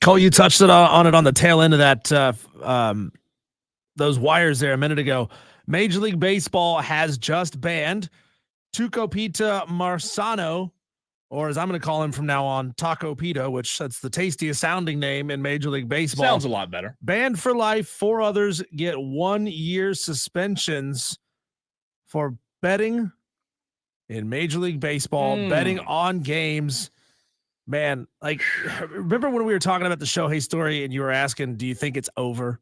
Cole, you touched on it on the tail end of that those wires there a minute ago. Major League Baseball has just banned Tucupita Marzano, or as I'm going to call him from now on, Taco Pito, which that's the tastiest sounding name in Major League Baseball. Sounds a lot better. Banned for life. 4 others get 1-year suspensions for betting in Major League Baseball, betting on games. Man, like, remember when we were talking about the Shohei story and you were asking, do you think it's over?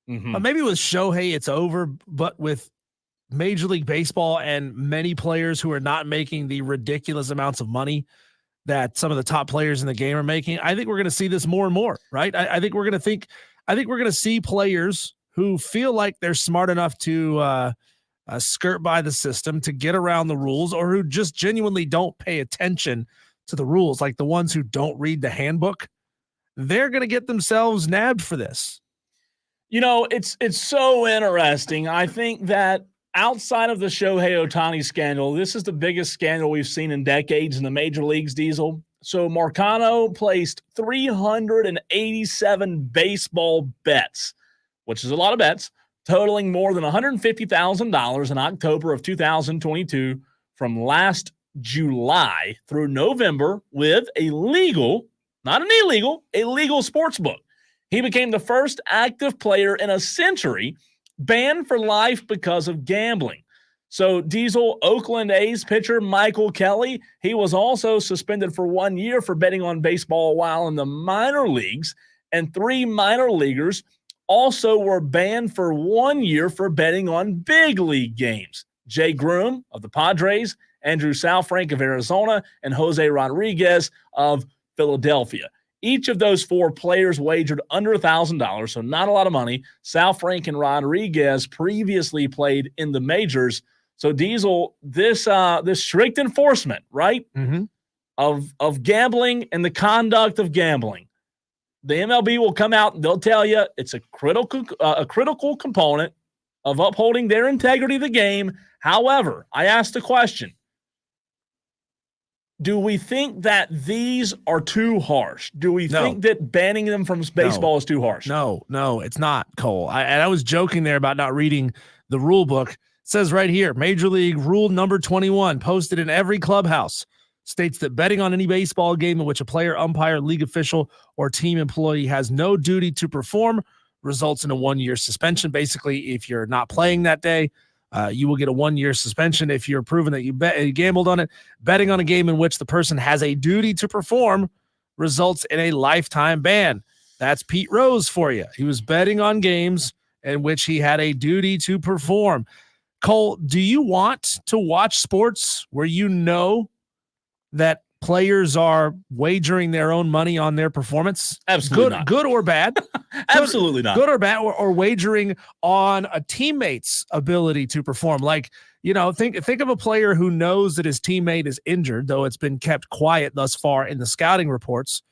Maybe with Shohei, it's over, but with Major League Baseball and many players who are not making the ridiculous amounts of money that some of the top players in the game are making, I think we're going to see this more and more, right? I think we're going to see players who feel like they're smart enough to skirt by the system, to get around the rules, or who just genuinely don't pay attention to the rules, like the ones who don't read the handbook. They're going to get themselves nabbed for this. You know, it's so interesting. I think that outside of the Shohei Ohtani scandal, this is the biggest scandal we've seen in decades in the major leagues, Diesel. So Marcano placed 387 baseball bets, which is a lot of bets, totaling more than $150,000 in October of 2022 from last July through November with a legal, not an illegal, a legal sports book. He became the first active player in a century banned for life because of gambling. So Diesel, Oakland A's pitcher Michael Kelly, he was also suspended for 1 year for betting on baseball while in the minor leagues, and 3 minor leaguers also were banned for 1 year for betting on big league games. Jay Groom of the Padres, Andrew Saalfrank of Arizona, and Jose Rodriguez of Philadelphia. Each of those 4 players wagered under $1,000, so not a lot of money. Saalfrank and Rodriguez previously played in the majors. So Diesel, this strict enforcement, right, of gambling and the conduct of gambling, the MLB will come out and they'll tell you it's a critical component of upholding their integrity of the game. However, I asked the question, do we think that these are too harsh? Do we think that banning them from baseball is too harsh? No, it's not, Cole. I was joking there about not reading the rule book. It says right here, Major League Rule number 21, posted in every clubhouse, states that betting on any baseball game in which a player, umpire, league official, or team employee has no duty to perform results in a 1-year suspension. Basically, if you're not playing that day, you will get a 1-year suspension if you're proven that you gambled on it. Betting on a game in which the person has a duty to perform results in a lifetime ban. That's Pete Rose for you. He was betting on games in which he had a duty to perform. Cole, do you want to watch sports where you know that players are wagering their own money on their performance? Absolutely not. Good or bad? Absolutely not. Good or bad, or wagering on a teammate's ability to perform. Like, you know, think of a player who knows that his teammate is injured, though it's been kept quiet thus far in the scouting reports.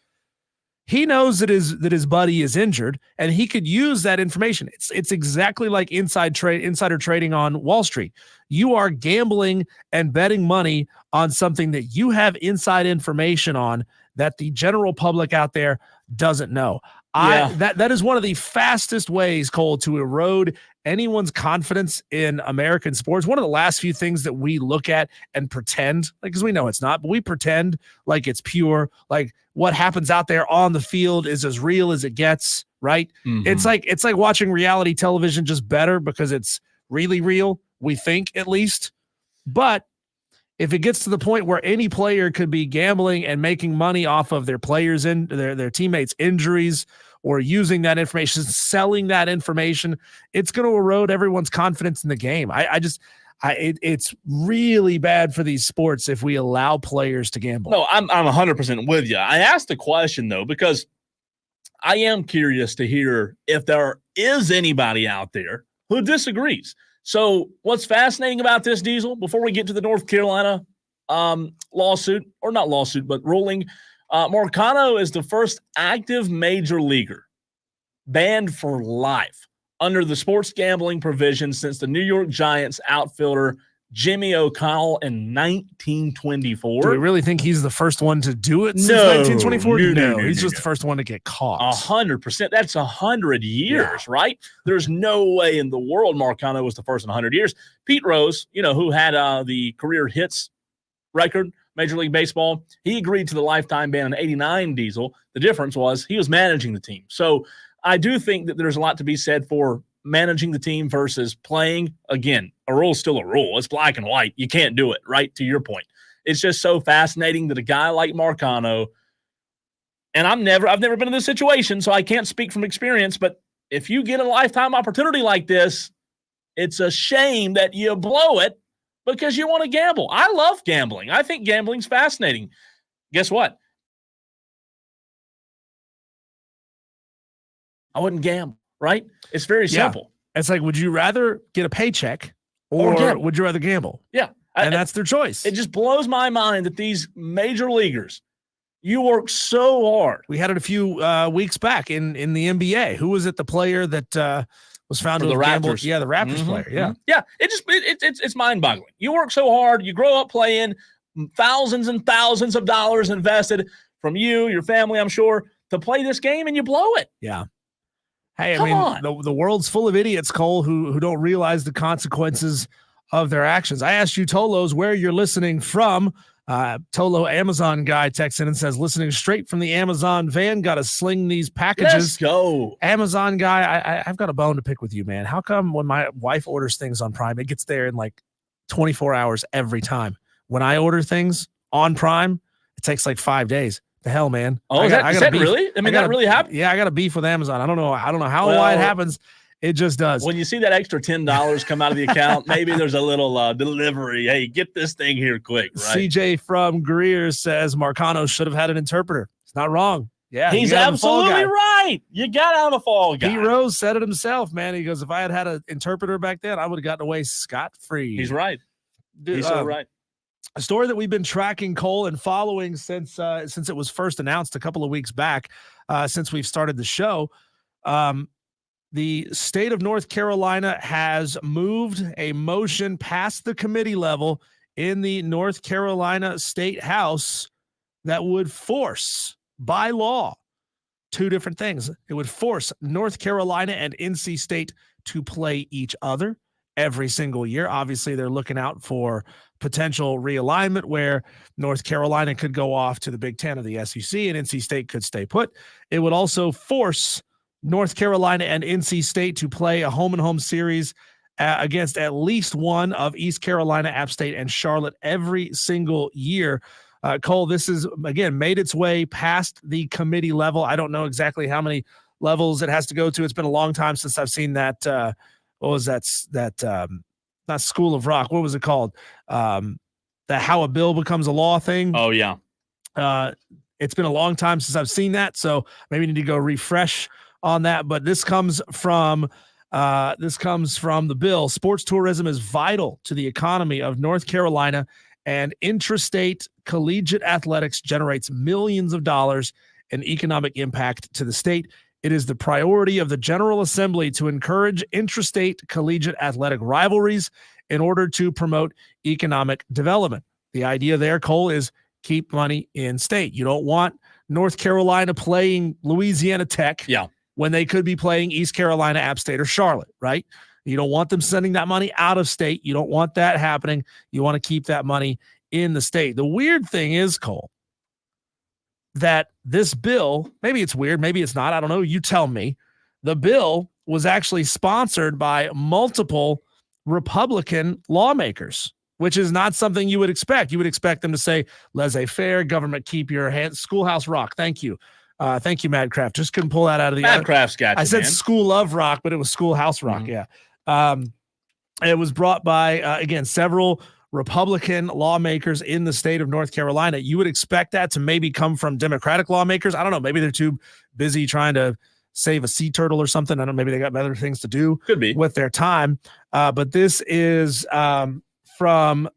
He knows that his buddy is injured, and he could use that information. It's exactly like insider trading on Wall Street. You are gambling and betting money on something that you have inside information on that the general public out there doesn't know. That is one of the fastest ways, Cole, to erode anyone's confidence in American sports. One of the last few things that we look at and pretend, like, because we know it's not, but we pretend like it's pure, like what happens out there on the field is as real as it gets, right? It's like watching reality television, just better because it's really real, we think, at least. But if it gets to the point where any player could be gambling and making money off of their players and their teammates' injuries, or using that information, selling that information, it's going to erode everyone's confidence in the game. It's really bad for these sports if we allow players to gamble. No, I'm 100% with you. I asked the question, though, because I am curious to hear if there is anybody out there who disagrees. So what's fascinating about this, Diesel, before we get to the North Carolina lawsuit, or not lawsuit, but ruling, Marcano is the first active major leaguer banned for life under the sports gambling provision since the New York Giants outfielder Jimmy O'Connell in 1924. Do we really think he's the first one to do it since No. 1924? No, He's just the first one to get caught. 100%. That's 100 years, right? There's no way in the world Marcano was the first in 100 years. Pete Rose, who had the career hits record, Major League Baseball, he agreed to the lifetime ban in 89 Diesel. The difference was he was managing the team. So I do think that there's a lot to be said for managing the team versus playing. Again, a rule's still a rule. It's black and white. You can't do it, right? To your point. It's just so fascinating that a guy like Marcano, and I've never been in this situation, so I can't speak from experience, but if you get a lifetime opportunity like this, it's a shame that you blow it because you want to gamble. I love gambling. I think gambling's fascinating. Guess what? I wouldn't gamble, right? It's very simple. It's like, would you rather get a paycheck or would you rather gamble? Yeah. And that's their choice. It just blows my mind that these major leaguers, you work so hard. We had it a few weeks back in the NBA. Who was it? The player that was found to the have gambled? Raptors. Yeah, the Raptors player. Yeah. Yeah. It's mind-boggling. You work so hard. You grow up playing, thousands and thousands of dollars invested from you, your family, I'm sure, to play this game, and you blow it. Yeah. Hey, Come on. the world's full of idiots, Cole, who don't realize the consequences of their actions. I asked you, Tolos, where you're listening from. Tolo, Amazon guy, texts in and says, listening straight from the Amazon van, got to sling these packages. Let's go. Amazon guy, I've got a bone to pick with you, man. How come when my wife orders things on Prime, it gets there in like 24 hours every time? When I order things on Prime, it takes like 5 days. The hell, man. Oh, is that really? I mean, that really happened? Yeah, I got a beef with Amazon. I don't know how why it happens. It just does. When you see that extra $10 come out of the account, maybe there's a little delivery. Hey, get this thing here quick, right? CJ from Greer says Marcano should have had an interpreter. It's not wrong. Yeah, he's absolutely right. You got to have a fall guy. Pete Rose said it himself, man. He goes, if I had an interpreter back then, I would have gotten away scot-free. He's right. He's so right. A story that we've been tracking, Cole, and following since it was first announced a couple of weeks back, since we've started the show. The state of North Carolina has moved a motion past the committee level in the North Carolina State House that would force, by law, two different things. It would force North Carolina and NC State to play each other every single year. Obviously, they're looking out for potential realignment where North Carolina could go off to the Big Ten of the SEC and NC State could stay put. It would also force North Carolina and NC State to play a home-and-home series against at least one of East Carolina, App State, and Charlotte every single year. Cole, this is, again, made its way past the committee level. I don't know exactly how many levels it has to go to. It's been a long time since I've seen that. What was that? Not School of Rock. What was it called? The How a Bill Becomes a Law thing. Oh, yeah. It's been a long time since I've seen that, so maybe need to go refresh on that. But this comes from the bill. Sports tourism is vital to the economy of North Carolina, and intrastate collegiate athletics generates millions of dollars in economic impact to the state. It is the priority of the General Assembly to encourage intrastate collegiate athletic rivalries in order to promote economic development. The idea there, Cole, is keep money in state. You don't want North Carolina playing Louisiana Tech when they could be playing East Carolina, App State, or Charlotte, right? You don't want them sending that money out of state. You don't want that happening. You want to keep that money in the state. The weird thing is, Cole, that this bill, maybe it's weird, maybe it's not, I don't know, you tell me. The bill was actually sponsored by multiple Republican lawmakers, which is not something you would expect. You would expect them to say, laissez-faire, government, keep your hands, Schoolhouse Rock. Thank you. Thank you, Madcraft. Just couldn't pull that out of the Madcraft's got you, I said man. School of Rock, but it was Schoolhouse Rock. Mm-hmm. Yeah. It was brought by, again, several Republican lawmakers in the state of North Carolina. You would expect that to maybe come from Democratic lawmakers. I don't know. Maybe they're too busy trying to save a sea turtle or something. I don't know. Maybe they got better things to do Could be. with their time. But this is from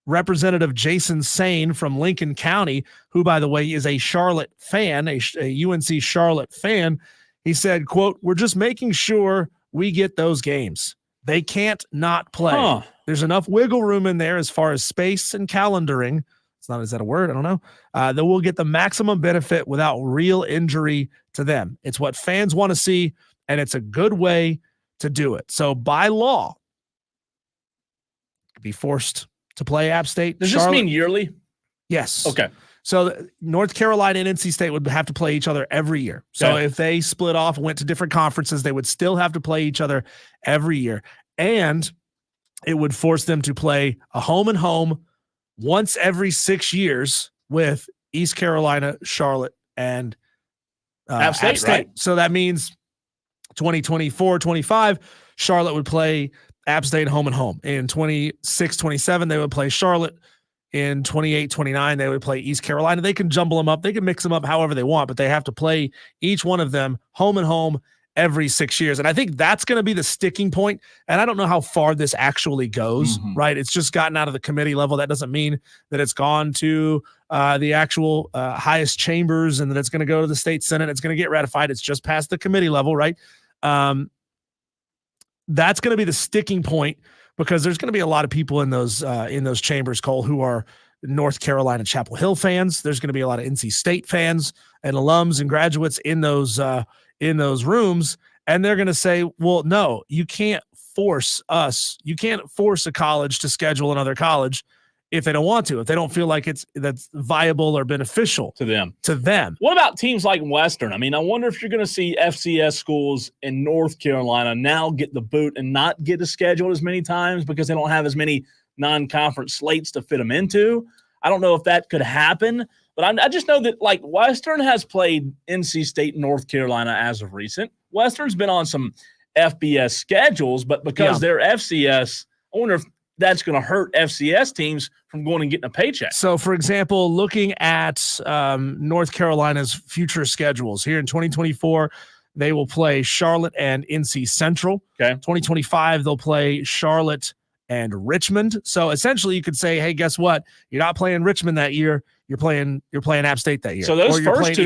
Representative Jason Sain from Lincoln County, who, by the way, is a Charlotte fan, a UNC Charlotte fan. He said, quote, "We're just making sure we get those games. They can't not play. Huh. There's enough wiggle room in there as far as space and calendaring. Is that a word? I don't know. That will get the maximum benefit without real injury to them. It's what fans want to see, and it's a good way to do it. So by law, be forced to play App State. Does this mean yearly? Yes. Okay. So North Carolina and NC State would have to play each other every year. So if they split off and went to different conferences, they would still have to play each other every year. And it would force them to play a home and home once every 6 years with East Carolina, Charlotte, and App State, right? So that means 2024-25, Charlotte would play App State home and home. In 26-27, they would play Charlotte. In 28-29, they would play East Carolina. They can jumble them up. They can mix them up however they want, but they have to play each one of them home and home every 6 years. And I think that's going to be the sticking point. And I don't know how far this actually goes, right? It's just gotten out of the committee level. That doesn't mean that it's gone to the actual highest chambers and that it's going to go to the state Senate. It's going to get ratified. It's just past the committee level, right? That's going to be the sticking point, because there's going to be a lot of people in those chambers, Cole, who are North Carolina Chapel Hill fans. There's going to be a lot of NC State fans and alums and graduates in those rooms, and they're going to say, "Well, no, you can't force us. You can't force a college to schedule another college if they don't want to, if they don't feel like that's viable or beneficial to them." What about teams like Western? I mean, I wonder if you're going to see FCS schools in North Carolina now get the boot and not get a schedule as many times because they don't have as many non-conference slates to fit them into. I don't know if that could happen, but I just know that like Western has played NC State and North Carolina as of recent. Western's been on some FBS schedules, but because they're FCS, I wonder if that's going to hurt FCS teams from going and getting a paycheck. So, for example, looking at North Carolina's future schedules here in 2024, they will play Charlotte and NC Central. Okay. 2025, they'll play Charlotte and Richmond. So essentially, you could say, "Hey, guess what? You're not playing Richmond that year. You're playing App State that year." So those first 2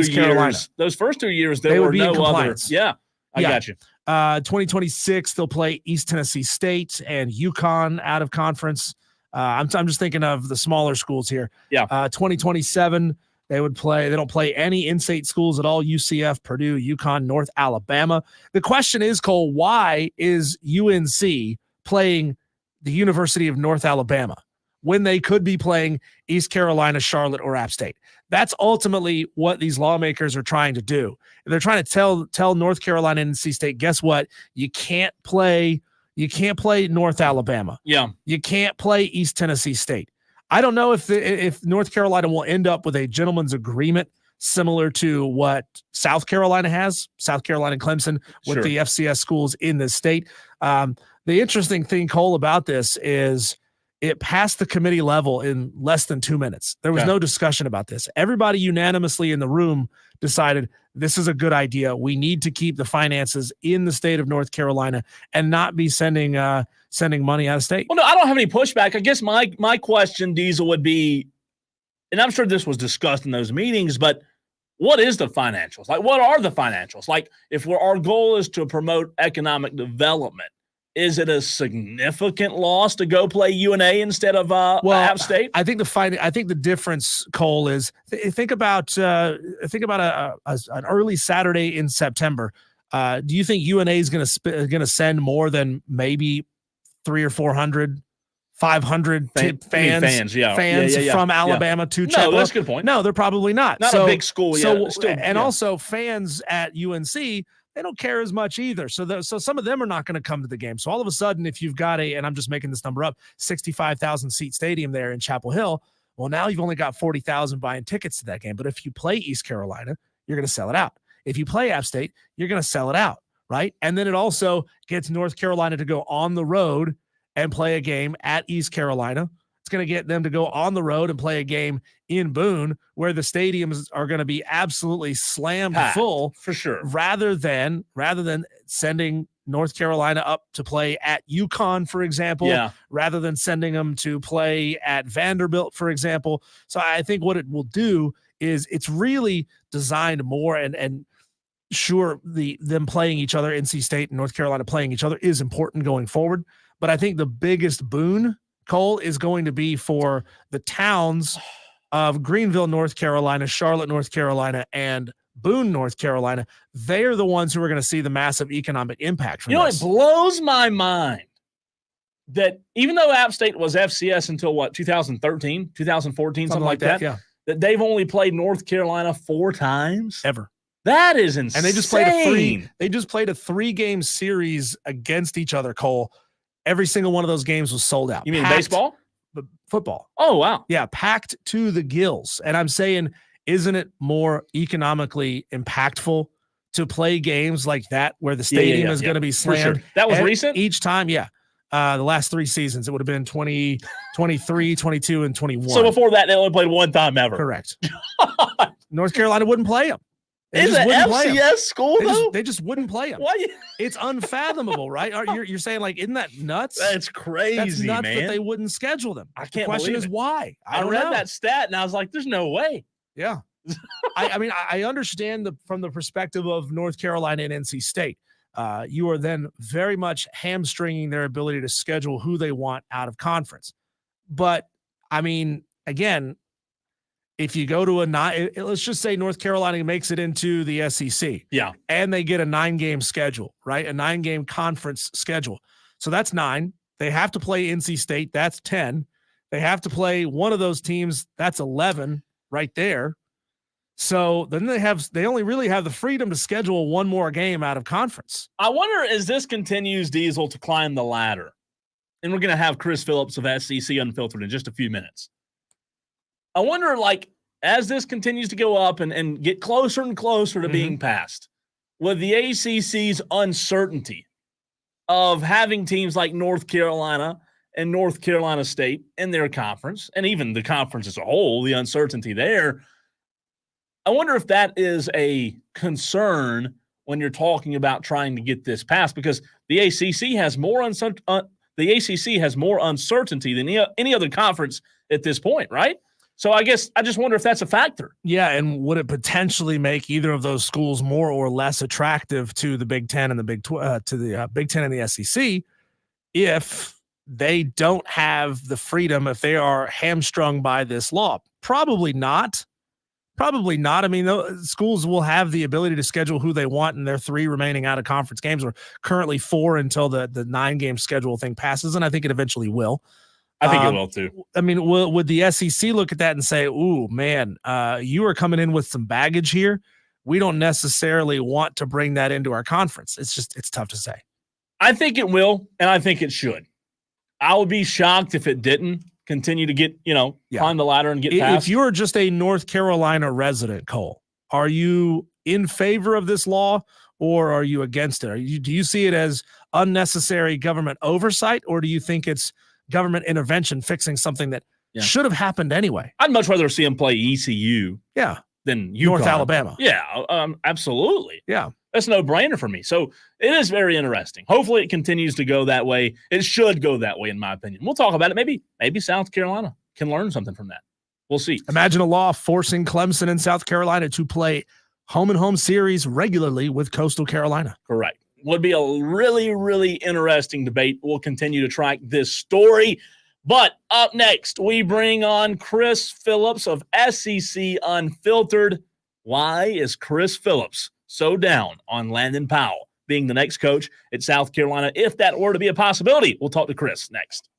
years, there were no others. Yeah, I got you. 2026, they'll play East Tennessee State and UConn out of conference. I'm just thinking of the smaller schools here. Yeah. 2027, they don't play any in-state schools at all. UCF, Purdue, UConn, North Alabama. The question is, Cole, why is UNC playing the University of North Alabama when they could be playing East Carolina, Charlotte, or App State? That's ultimately what these lawmakers are trying to do. They're trying to tell North Carolina and NC State, guess what? You can't play North Alabama. Yeah. You can't play East Tennessee State. I don't know if North Carolina will end up with a gentleman's agreement similar to what South Carolina has, South Carolina and Clemson, with the FCS schools in the state. The interesting thing, Cole, about this is it passed the committee level in less than 2 minutes. There was no discussion about this. Everybody unanimously in the room decided this is a good idea. We need to keep the finances in the state of North Carolina and not be sending money out of state. Well, no, I don't have any pushback. I guess my question, Diesel, would be, and I'm sure this was discussed in those meetings, but what is the financials? Like, what are the financials? Like, if our goal is to promote economic development, is it a significant loss to go play UNA instead of App State? I think the difference, Cole, is think about an early Saturday in September. Do you think UNA is going to send more than maybe 300 or 400, 500 fans from Alabama to Chapel? No, that's a good point. No, they're probably not. Not a big school yet. Also fans at UNC, they don't care as much either. So some of them are not going to come to the game. So all of a sudden, if you've got and I'm just making this number up, 65,000 seat stadium there in Chapel Hill, well, now you've only got 40,000 buying tickets to that game. But if you play East Carolina, you're going to sell it out. If you play App State, you're going to sell it out, right? And then it also gets North Carolina to go on the road and play a game at East Carolina. It's going to get them to go on the road and play a game in Boone where the stadiums are going to be absolutely slammed full, for sure. Rather than sending North Carolina up to play at UConn, for example, rather than sending them to play at Vanderbilt, for example. So I think what it will do is it's really designed more and sure, them playing each other, NC State and North Carolina playing each other is important going forward. But I think the biggest boon, Cole, is going to be for the towns of Greenville, North Carolina, Charlotte, North Carolina, and Boone, North Carolina. They are the ones who are going to see the massive economic impact from this. It blows my mind that even though App State was FCS until 2013, 2014, something like that, yeah. that they've only played North Carolina 4 times Ever. That is insane. And they just played a 3-game series against each other, Cole. Every single one of those games was sold out. You mean baseball? Football. Oh, wow. Yeah, packed to the gills. And I'm saying, isn't it more economically impactful to play games like that where the stadium is going to be slammed? Sure. That was recent? Each time, yeah. The last 3 seasons, it would have been 20, 23, 22, and 21. So before that, they only played 1 time ever. Correct. North Carolina wouldn't play them. Is it FCS school, though? They just wouldn't play them. Why? It's unfathomable, right? You're saying, like, isn't that nuts? That's crazy, That's nuts, man. that they wouldn't schedule them. I can't The question believe is it. why? I read that stat, and I was like, there's no way. Yeah. I mean, I understand from the perspective of North Carolina and NC State. You are then very much hamstringing their ability to schedule who they want out of conference. But, I mean, again, if you go to let's just say North Carolina makes it into the SEC. Yeah. And they get a 9-game schedule, right? A 9-game conference schedule. So that's 9. They have to play NC State. That's 10. They have to play one of those teams. That's 11 right there. So then they only really have the freedom to schedule one more game out of conference. I wonder, as this continues, Diesel, to climb the ladder, and we're going to have Chris Phillips of SEC Unfiltered in just a few minutes. I wonder, like, as this continues to go up and get closer and closer to being passed, with the ACC's uncertainty of having teams like North Carolina and North Carolina State in their conference, and even the conference as a whole, the uncertainty there, I wonder if that is a concern when you're talking about trying to get this passed, because the ACC has more uncertainty than any other conference at this point, right? So I guess I just wonder if that's a factor. Yeah, and would it potentially make either of those schools more or less attractive to the Big Ten and the Big Ten and the SEC if they don't have the freedom, if they are hamstrung by this law? Probably not. Probably not. I mean, schools will have the ability to schedule who they want in their 3 remaining out of conference games, or currently 4 until the 9-game schedule thing passes, and I think it eventually will. I think it will too. I mean, would the SEC look at that and say, ooh, man, you are coming in with some baggage here. We don't necessarily want to bring that into our conference. It's tough to say. I think it will, and I think it should. I would be shocked if it didn't continue to get, climb the ladder and get past. If you're just a North Carolina resident, Cole, are you in favor of this law or are you against it? Do you see it as unnecessary government oversight, or do you think it's government intervention fixing something that should have happened anyway? I'd much rather see him play ECU than UConn. North Alabama. Yeah, absolutely. Yeah. That's a no-brainer for me. So it is very interesting. Hopefully it continues to go that way. It should go that way, in my opinion. We'll talk about it. Maybe South Carolina can learn something from that. We'll see. Imagine a law forcing Clemson and South Carolina to play home-and-home series regularly with Coastal Carolina. Correct. Would be a really, really interesting debate. We'll continue to track this story. But up next, we bring on Chris Phillips of SEC Unfiltered. Why is Chris Phillips so down on Landon Powell being the next coach at South Carolina, if that were to be a possibility? We'll talk to Chris next.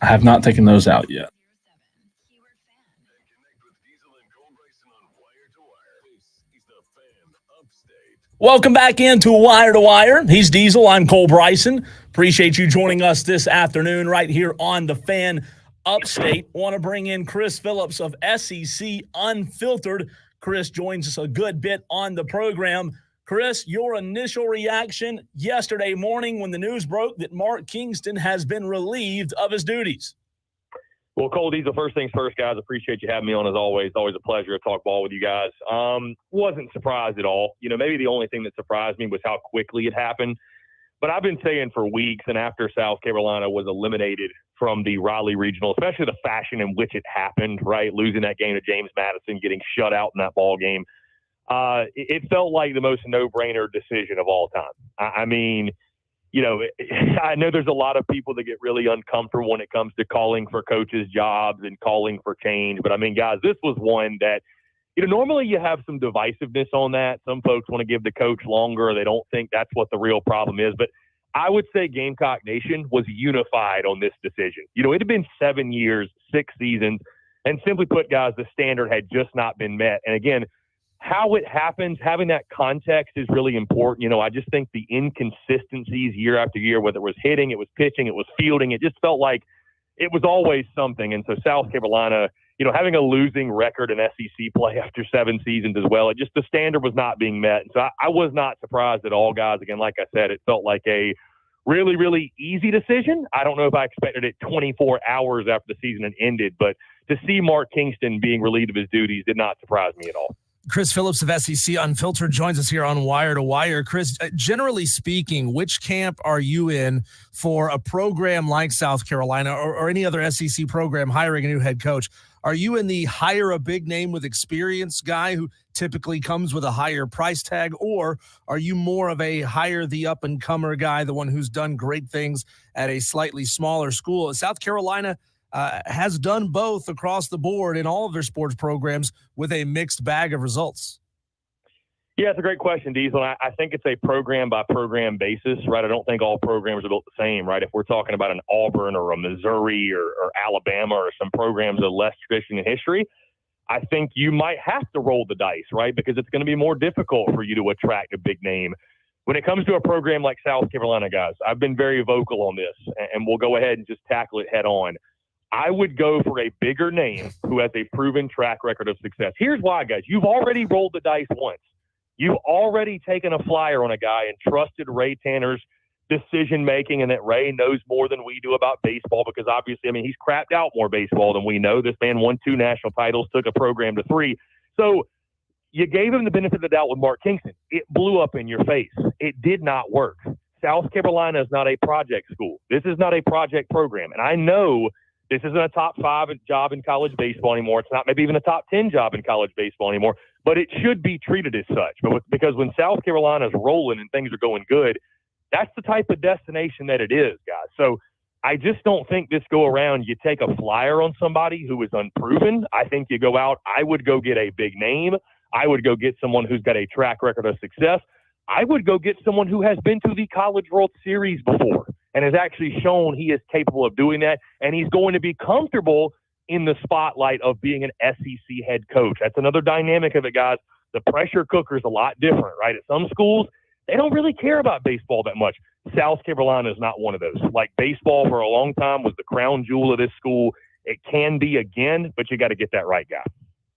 I have not taken those out yet. Welcome back into Wire to Wire. He's Diesel. I'm Cole Bryson. Appreciate you joining us this afternoon right here on the Fan Upstate. Want to bring in Chris Phillips of SEC Unfiltered. Chris joins us a good bit on the program. Chris, your initial reaction yesterday morning when the news broke that Mark Kingston has been relieved of his duties. Well, Cole, Diesel, first things first, guys. Appreciate you having me on as always. Always a pleasure to talk ball with you guys. Wasn't surprised at all. Maybe the only thing that surprised me was how quickly it happened. But I've been saying for weeks, and after South Carolina was eliminated from the Raleigh Regional, especially the fashion in which it happened, right? Losing that game to James Madison, getting shut out in that ball game. It felt like the most no-brainer decision of all time. I mean, I know there's a lot of people that get really uncomfortable when it comes to calling for coaches' jobs and calling for change. But, I mean, guys, this was one that, normally you have some divisiveness on that. Some folks want to give the coach longer. They don't think that's what the real problem is. But I would say Gamecock Nation was unified on this decision. It had been 7 years, 6 seasons, and simply put, guys, the standard had just not been met. And, again, how it happens, having that context is really important. I just think the inconsistencies year after year, whether it was hitting, it was pitching, it was fielding, it just felt like it was always something. And so South Carolina, having a losing record in SEC play after 7 seasons as well, the standard was not being met. And so I was not surprised at all, guys. Again, like I said, it felt like a really, really easy decision. I don't know if I expected it 24 hours after the season had ended, but to see Mark Kingston being relieved of his duties did not surprise me at all. Chris Phillips of SEC Unfiltered joins us here on Wire to Wire. Chris, generally speaking, which camp are you in for a program like South Carolina or any other SEC program hiring a new head coach? Are you in the hire a big name with experience guy who typically comes with a higher price tag, or are you more of a hire the up-and-comer guy, the one who's done great things at a slightly smaller school? South Carolina has done both across the board in all of their sports programs with a mixed bag of results. Yeah, it's a great question, Diesel. I think it's a program-by-program basis, right? I don't think all programs are built the same, right? If we're talking about an Auburn or a Missouri or Alabama or some programs of less tradition in history, I think you might have to roll the dice, right? Because it's going to be more difficult for you to attract a big name. When it comes to a program like South Carolina, guys, I've been very vocal on this, and we'll go ahead and just tackle it head on. I would go for a bigger name who has a proven track record of success. Here's why, guys. You've already rolled the dice once. You've already taken a flyer on a guy and trusted Ray Tanner's decision-making, and that Ray knows more than we do about baseball because obviously, he's crapped out more baseball than we know. This man won 2 national titles, took a program to 3. So you gave him the benefit of the doubt with Mark Kingston. It blew up in your face. It did not work. South Carolina is not a project school. This is not a project program. And I know this isn't a top 5 job in college baseball anymore. It's not maybe even a top 10 job in college baseball anymore, but it should be treated as such. Because when South Carolina is rolling and things are going good, that's the type of destination that it is, guys. So I just don't think this go around you take a flyer on somebody who is unproven. I think you go out. I would go get a big name. I would go get someone who's got a track record of success. I would go get someone who has been to the College World Series before and has actually shown he is capable of doing that, and he's going to be comfortable in the spotlight of being an SEC head coach. That's another dynamic of it, guys. The pressure cooker is a lot different, right? At some schools, they don't really care about baseball that much. South Carolina is not one of those. Like, baseball for a long time was the crown jewel of this school. It can be again, but you got to get that right guy.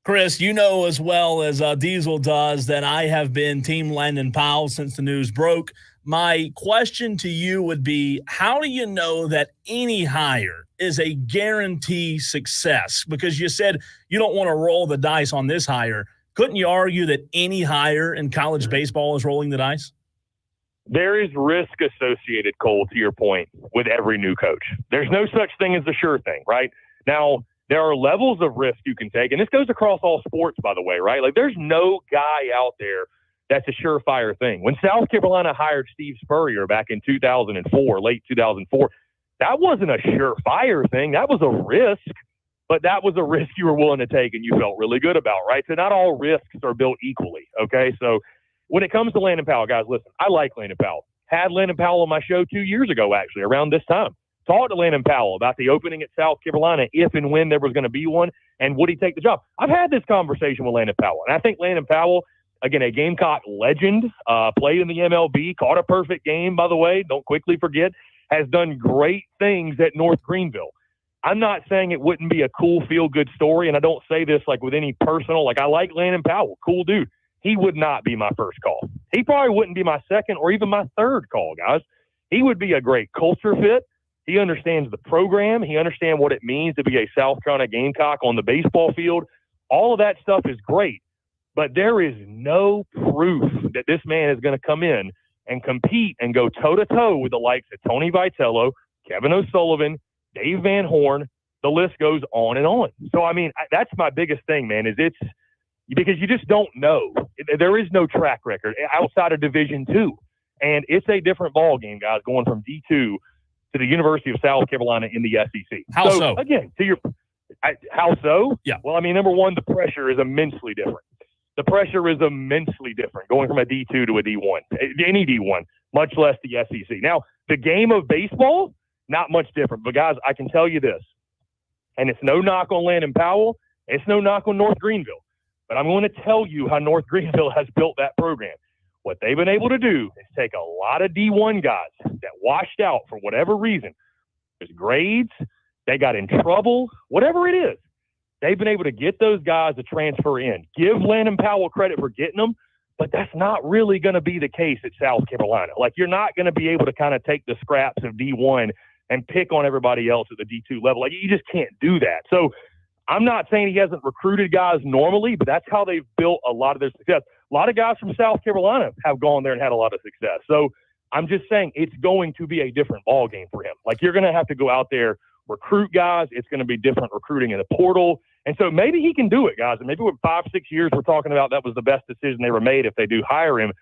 Chris, you know as well as Diesel does that I have been Team Landon Powell since the news broke. My question to you would be, how do you know that any hire is a guarantee success? Because you said you don't want to roll the dice on this hire. Couldn't you argue that any hire in college baseball is rolling the dice? There is risk associated, Cole, to your point, with every new coach. There's no such thing as a sure thing, right? Now, there are levels of risk you can take, and this goes across all sports, by the way, right? Like, there's no guy out there that's a surefire thing. When South Carolina hired Steve Spurrier back in 2004, late 2004, that wasn't a surefire thing. That was a risk, but that was a risk you were willing to take and you felt really good about, right? So not all risks are built equally, okay? So when it comes to Landon Powell, guys, listen, I like Landon Powell. had Landon Powell on my show 2 years ago, actually, around this time. Talked to Landon Powell about the opening at South Carolina, if and when there was going to be one, and would he take the job? I've had this conversation with Landon Powell, and I think Landon Powell, again, a Gamecock legend, played in the MLB, caught a perfect game, by the way, don't quickly forget, has done great things at North Greenville. I'm not saying it wouldn't be a cool, feel-good story, and I don't say this like with any personal, like I like Landon Powell, cool dude. He would not be my first call. He probably wouldn't be my second or even my third call, guys. He would be a great culture fit. He understands the program. He understands what it means to be a South Carolina Gamecock on the baseball field. All of that stuff is great, but there is no proof that this man is going to come in and compete and go toe-to-toe with the likes of Tony Vitello, Kevin O'Sullivan, Dave Van Horn. The list goes on and on. So, I mean, that's my biggest thing, man, is it's because you just don't know. There is no track record outside of Division II, and it's a different ball game, guys, going from D2 to the University of South Carolina in the SEC. How so? Again, how so? Yeah. Well, I mean, number one, the pressure is immensely different. The pressure is immensely different going from a D2 to a D1, any D1, much less the SEC. Now, the game of baseball, not much different. But, guys, I can tell you this, and it's no knock on Landon Powell. It's no knock on North Greenville. But I'm going to tell you how North Greenville has built that program. What they've been able to do is take a lot of D1 guys that washed out for whatever reason. There's grades, they got in trouble, whatever it is. They've been able to get those guys to transfer in. Give Landon Powell credit for getting them, but that's not really going to be the case at South Carolina. Like, you're not going to be able to kind of take the scraps of D1 and pick on everybody else at the D2 level. Like, you just can't do that. So I'm not saying he hasn't recruited guys normally, but that's how they've built a lot of their success. A lot of guys from South Carolina have gone there and had a lot of success. So I'm just saying it's going to be a different ball game for him. Like, you're going to have to go out there, recruit guys. It's going to be different recruiting in the portal. And so maybe he can do it, guys. And maybe with 5-6 years, we're talking about that was the best decision they ever made if they do hire him.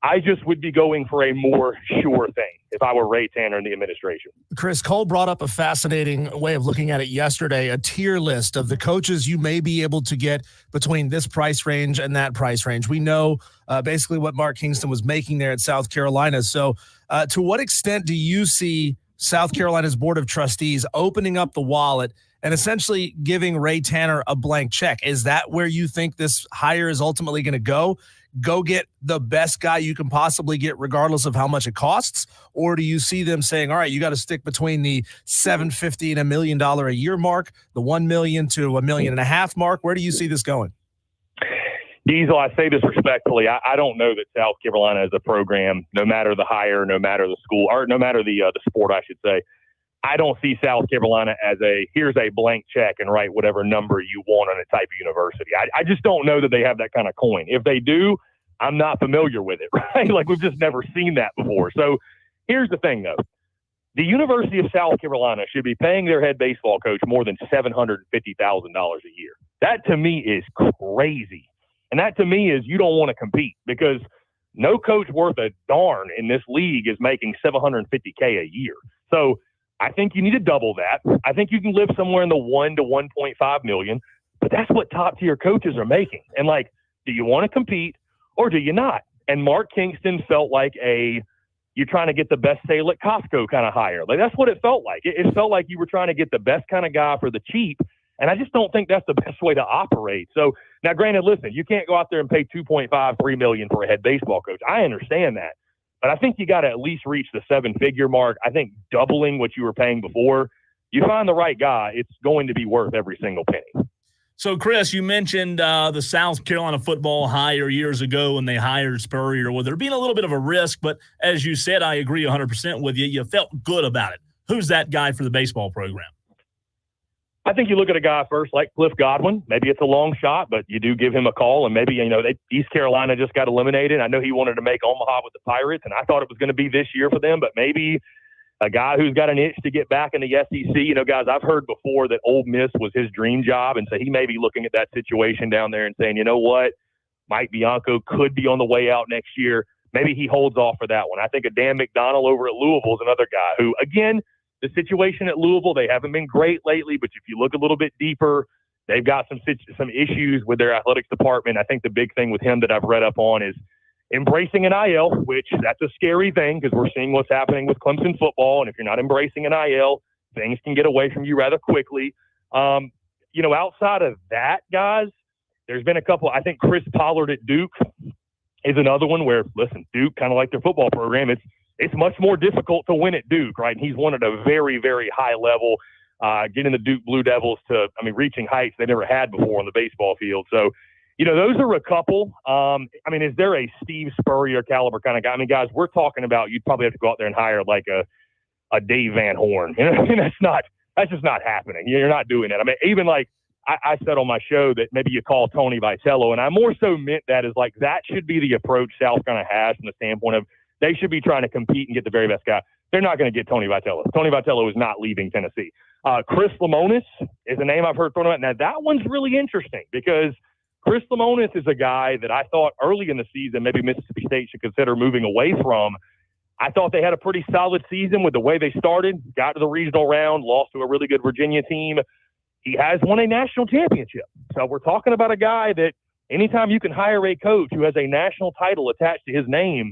I just would be going for a more sure thing if I were Ray Tanner in the administration. Chris, Cole brought up a fascinating way of looking at it yesterday, a tier list of the coaches you may be able to get between this price range and that price range. We know basically what Mark Kingston was making there at South Carolina. So to what extent do you see South Carolina's Board of Trustees opening up the wallet and essentially giving Ray Tanner a blank check? Is that where you think this hire is ultimately going to go? Go get the best guy you can possibly get regardless of how much it costs? Or do you see them saying, all right, you got to stick between the $750,000 and $1 million a year mark, the $1 million to $1.5 million mark? Where do you see this going? Diesel, I say this respectfully. I don't know that South Carolina as a program, no matter the hire, no matter the school, or no matter the sport, I should say, I don't see South Carolina as here's a blank check and write whatever number you want on a type of university. I just don't know that they have that kind of coin. If they do, I'm not familiar with it, right? Like, we've just never seen that before. So here's the thing, though. The University of South Carolina should be paying their head baseball coach more than $750,000 a year. That, to me, is crazy. And that, to me, is you don't want to compete because no coach worth a darn in this league is making $750K a year. So I think you need to double that. I think you can live somewhere in the 1 to 1.5 million, but that's what top tier coaches are making. And, like, do you want to compete or do you not? And Mark Kingston felt like you're trying to get the best sale at Costco kind of hire. Like, that's what it felt like. It felt like you were trying to get the best kind of guy for the cheap. And I just don't think that's the best way to operate. So now, granted, listen, you can't go out there and pay $2.5, $3 million for a head baseball coach. I understand that. But I think you got to at least reach the 7-figure mark. I think doubling what you were paying before, you find the right guy, it's going to be worth every single penny. So, Chris, you mentioned the South Carolina football hire years ago when they hired Spurrier. Well, there being a little bit of a risk, but as you said, I agree 100% with you. You felt good about it. Who's that guy for the baseball program? I think you look at a guy first like Cliff Godwin. Maybe it's a long shot, but you do give him a call. And maybe, East Carolina just got eliminated. I know he wanted to make Omaha with the Pirates, and I thought it was going to be this year for them, but maybe a guy who's got an itch to get back in the SEC. Guys, I've heard before that Ole Miss was his dream job, and so he may be looking at that situation down there and saying, you know what, Mike Bianco could be on the way out next year. Maybe he holds off for that one. I think a Dan McDonald over at Louisville is another guy who, again, the situation at Louisville, they haven't been great lately, but if you look a little bit deeper, they've got some issues with their athletics department. I think the big thing with him that I've read up on is embracing NIL, which that's a scary thing because we're seeing what's happening with Clemson football. And if you're not embracing NIL, things can get away from you rather quickly. Outside of that, guys, there's been a couple. I think Chris Pollard at Duke is another one where, listen, Duke, kind of like their football program, it's much more difficult to win at Duke, right? And he's won at a very, very high level, getting the Duke Blue Devils to, reaching heights they never had before on the baseball field. So, those are a couple. Is there a Steve Spurrier caliber kind of guy? Guys, we're talking about you'd probably have to go out there and hire like a Dave Van Horn. That's just not happening. You're not doing it. Even like I said on my show that maybe you call Tony Vitello, and I more so meant that as like that should be the approach South kind of has from the standpoint of they should be trying to compete and get the very best guy. They're not going to get Tony Vitello. Tony Vitello is not leaving Tennessee. Chris Lemonis is a name I've heard thrown about. Now, that one's really interesting because Chris Lemonis is a guy that I thought early in the season maybe Mississippi State should consider moving away from. I thought they had a pretty solid season with the way they started, got to the regional round, lost to a really good Virginia team. He has won a national championship. So we're talking about a guy that anytime you can hire a coach who has a national title attached to his name,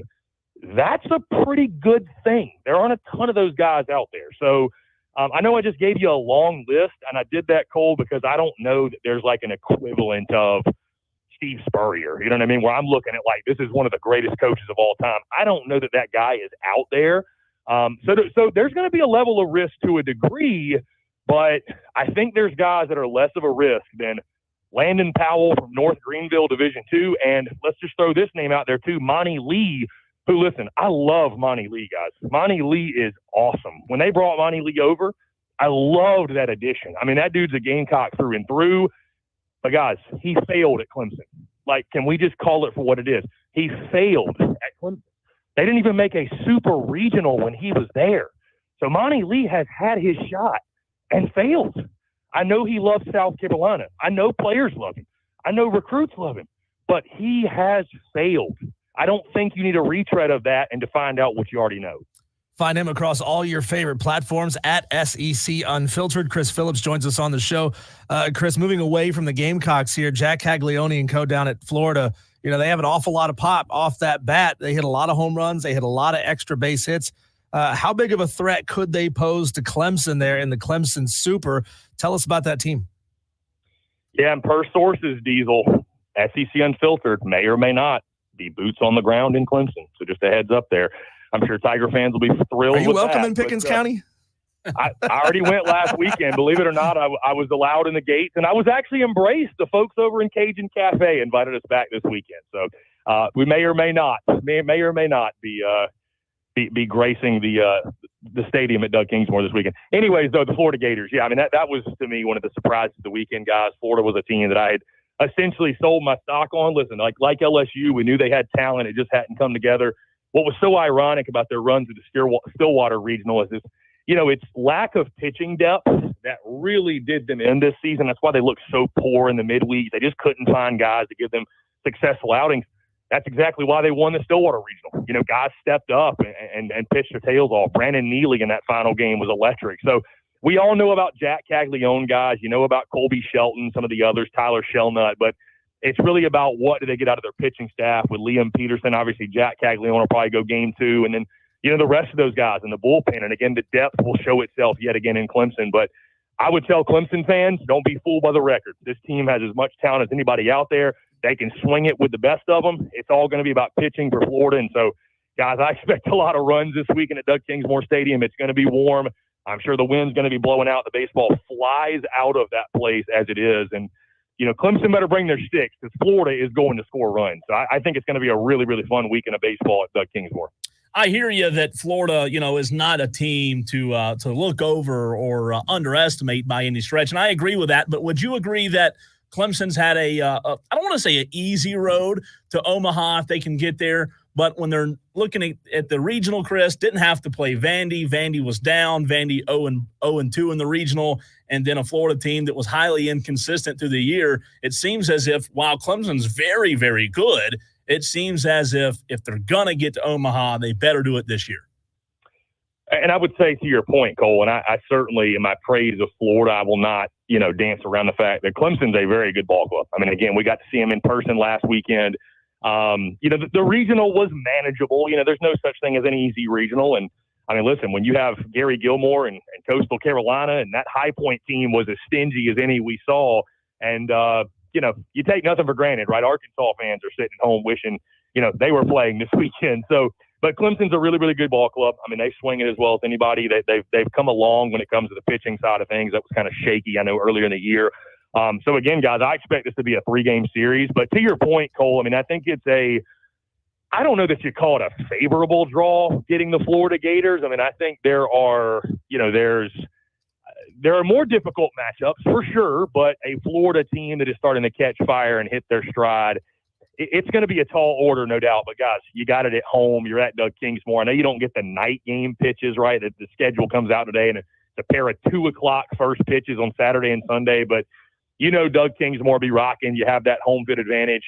that's a pretty good thing. There aren't a ton of those guys out there. So I know I just gave you a long list, and I did that, Cole, because I don't know that there's like an equivalent of Steve Spurrier, you know what I mean? Where I'm looking at like, this is one of the greatest coaches of all time. I don't know that that guy is out there. So there's going to be a level of risk to a degree, but I think there's guys that are less of a risk than Landon Powell from North Greenville Division II. And let's just throw this name out there too, Monty Lee, who, listen, I love Monty Lee, guys. Monty Lee is awesome. When they brought Monty Lee over, I loved that addition. That dude's a Gamecock through and through. But, guys, he failed at Clemson. Like, can we just call it for what it is? He failed at Clemson. They didn't even make a super regional when he was there. So Monty Lee has had his shot and failed. I know he loves South Carolina. I know players love him. I know recruits love him. But he has failed. I don't think you need a retread of that and to find out what you already know. Find him across all your favorite platforms at SEC Unfiltered. Chris Phillips joins us on the show. Chris, moving away from the Gamecocks here, Jack Caglione and co down at Florida, they have an awful lot of pop off that bat. They hit a lot of home runs. They hit a lot of extra base hits. How big of a threat could they pose to Clemson there in the Clemson Super? Tell us about that team. Yeah, and per sources, Diesel, SEC Unfiltered may or may not be boots on the ground in Clemson. So just a heads up there. I'm sure Tiger fans will be thrilled. Are you with welcome that, in Pickens County? I already went last weekend. Believe it or not, I was allowed in the gates, and I was actually embraced. The folks over in Cajun Cafe invited us back this weekend. So we may or may not be gracing the stadium at Doug Kingsmore this weekend. Anyways, though, the Florida Gators, that was to me one of the surprises of the weekend, guys. Florida was a team that I had essentially sold my stock on. Listen, like LSU, we knew they had talent. It just hadn't come together. What was so ironic about their runs at the Stillwater Regional is this, it's lack of pitching depth that really did them in this season. That's why they looked so poor in the midweek. They just couldn't find guys to give them successful outings. That's exactly why they won the Stillwater Regional. Guys stepped up and pitched their tails off. Brandon Neely in that final game was electric. So we all know about Jack Caglione, guys. You know about Colby Shelton, some of the others, Tyler Shellnut, but it's really about what do they get out of their pitching staff with Liam Peterson. Obviously, Jack Caglione will probably go game 2. And then, the rest of those guys in the bullpen. And again, the depth will show itself yet again in Clemson. But I would tell Clemson fans, don't be fooled by the record. This team has as much talent as anybody out there. They can swing it with the best of them. It's all going to be about pitching for Florida. And so, guys, I expect a lot of runs this weekend at Doug Kingsmore Stadium. It's going to be warm. I'm sure the wind's going to be blowing out. The baseball flies out of that place as it is. And, Clemson better bring their sticks because Florida is going to score runs. So I think it's going to be a really, really fun weekend of baseball at Doug Kingsmore. I hear you that Florida, is not a team to look over or underestimate by any stretch. And I agree with that. But would you agree that Clemson's had I don't want to say an easy road to Omaha if they can get there, but when they're looking at the regional, Chris, didn't have to play Vandy. Vandy was down. Vandy 0-2 in the regional, and then a Florida team that was highly inconsistent through the year. It seems as if, while Clemson's very, very good, it seems as if they're going to get to Omaha, they better do it this year. And I would say to your point, Cole, and I certainly, in my praise of Florida, I will not, dance around the fact that Clemson's a very good ball club. Again, we got to see them in person last weekend. The regional was manageable. There's no such thing as an easy regional. And I mean, listen, when you have Gary Gilmore and Coastal Carolina, and that High Point team was as stingy as any we saw. And, you take nothing for granted, right? Arkansas fans are sitting at home wishing, they were playing this weekend. So, but Clemson's a really, really good ball club. I mean, they swing it as well as anybody. They've come along when it comes to the pitching side of things. That was kind of shaky, I know, earlier in the year. So again, guys, I expect this to be a 3-game series. But to your point, Cole, I mean, I think I don't know that you call it a favorable draw getting the Florida Gators. I mean, I think there are more difficult matchups for sure, but a Florida team that is starting to catch fire and hit their stride, it's going to be a tall order, no doubt. But guys, you got it at home. You're at Doug Kingsmore. I know you don't get the night game pitches, right? The schedule comes out today, and it's a pair of 2:00 first pitches on Saturday and Sunday. But Doug Kingsmore be rocking. You have that home field advantage.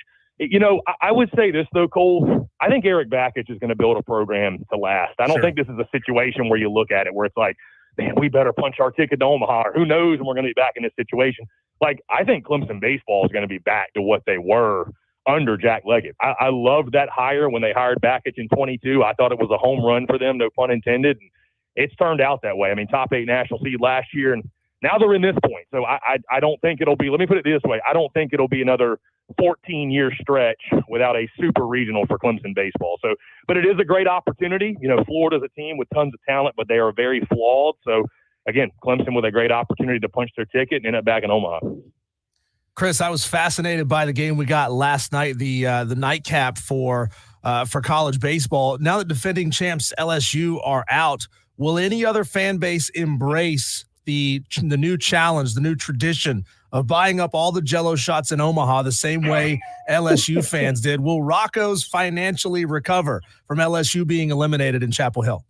I would say this, though, Cole. I think Eric Bakich is going to build a program to last. I don't think this is a situation where you look at it where it's like, man, we better punch our ticket to Omaha, or who knows when we're going to be back in this situation. Like, I think Clemson baseball is going to be back to what they were under Jack Leggett. I loved that hire when they hired Bakich in 22. I thought it was a home run for them, no pun intended. And it's turned out that way. I mean, top 8 national seed last year, and now they're in this point. So I don't think it'll be, let me put it this way, I don't think it'll be another 14-year stretch without a super regional for Clemson baseball. So, but it is a great opportunity. Florida's a team with tons of talent, but they are very flawed. So, again, Clemson with a great opportunity to punch their ticket and end up back in Omaha. Chris, I was fascinated by the game we got last night, the nightcap for college baseball. Now that defending champs LSU are out, will any other fan base embrace the new challenge, the new tradition of buying up all the Jell-O shots in Omaha the same way LSU fans did? Will Rocco's financially recover from LSU being eliminated in Chapel Hill?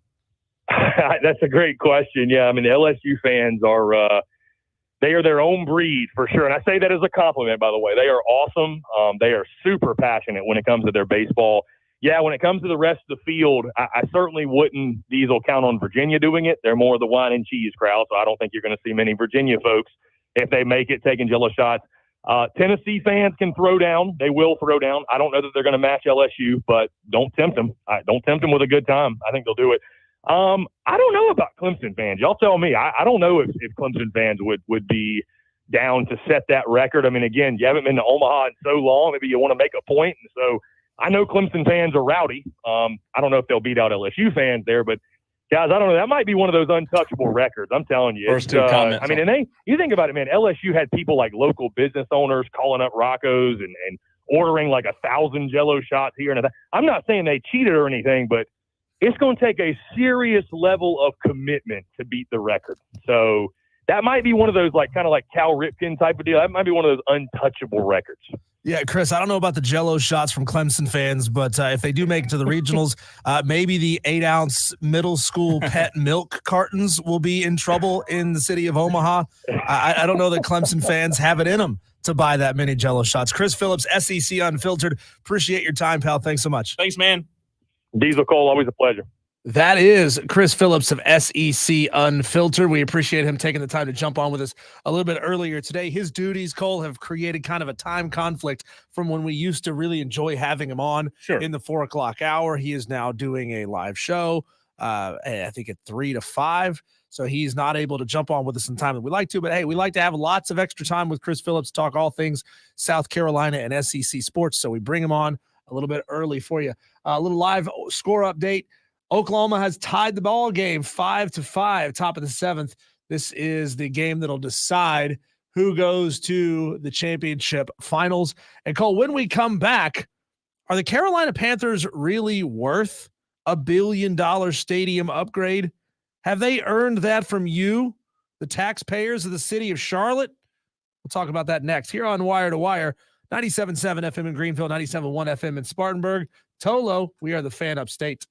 That's a great question. Yeah, I mean, the LSU fans are they are their own breed for sure. And I say that as a compliment, by the way. They are awesome. They are super passionate when it comes to their baseball. Yeah, when it comes to the rest of the field, I certainly wouldn't Diesel count on Virginia doing it. They're more the wine and cheese crowd, so I don't think you're going to see many Virginia folks, if they make it, taking Jell-O shots. Tennessee fans can throw down. They will throw down. I don't know that they're going to match LSU, but don't tempt them. Don't tempt them with a good time. I think they'll do it. I don't know about Clemson fans. Y'all tell me. I don't know if Clemson fans would be down to set that record. I mean, again, you haven't been to Omaha in so long. Maybe you want to make a point. And so I know Clemson fans are rowdy. I don't know if they'll beat out LSU fans there, but guys, I don't know. That might be one of those untouchable records. I'm telling you. First 2 comments. I mean, you think about it, man. LSU had people like local business owners calling up Rocco's and ordering like 1,000 Jell-O shots here and there. I'm not saying they cheated or anything, but it's going to take a serious level of commitment to beat the record. So that might be one of those kind of like Cal Ripken type of deal. That might be one of those untouchable records. Yeah, Chris, I don't know about the Jell-O shots from Clemson fans, but if they do make it to the regionals, maybe the 8-ounce middle school pet milk cartons will be in trouble in the city of Omaha. I don't know that Clemson fans have it in them to buy that many Jell-O shots. Chris Phillips, SEC Unfiltered. Appreciate your time, pal. Thanks so much. Thanks, man. Diesel Cole, always a pleasure. That is Chris Phillips of SEC Unfiltered. We appreciate him taking the time to jump on with us a little bit earlier today. His duties, Cole, have created kind of a time conflict from when we used to really enjoy having him on in the 4 o'clock hour. He is now doing a live show, I think at 3 to 5. So he's not able to jump on with us in time that we like to. But, hey, we like to have lots of extra time with Chris Phillips, talk all things South Carolina and SEC sports. So we bring him on a little bit early for you. A little live score update. Oklahoma has tied the ball game 5-5, top of the 7th. This is the game that'll decide who goes to the championship finals. And Cole, when we come back, are the Carolina Panthers really worth $1 billion stadium upgrade? Have they earned that from you, the taxpayers of the city of Charlotte? We'll talk about that next here on Wire to Wire, 97.7 FM in Greenville, 97.1 FM in Spartanburg. Tolo, we are the fan upstate.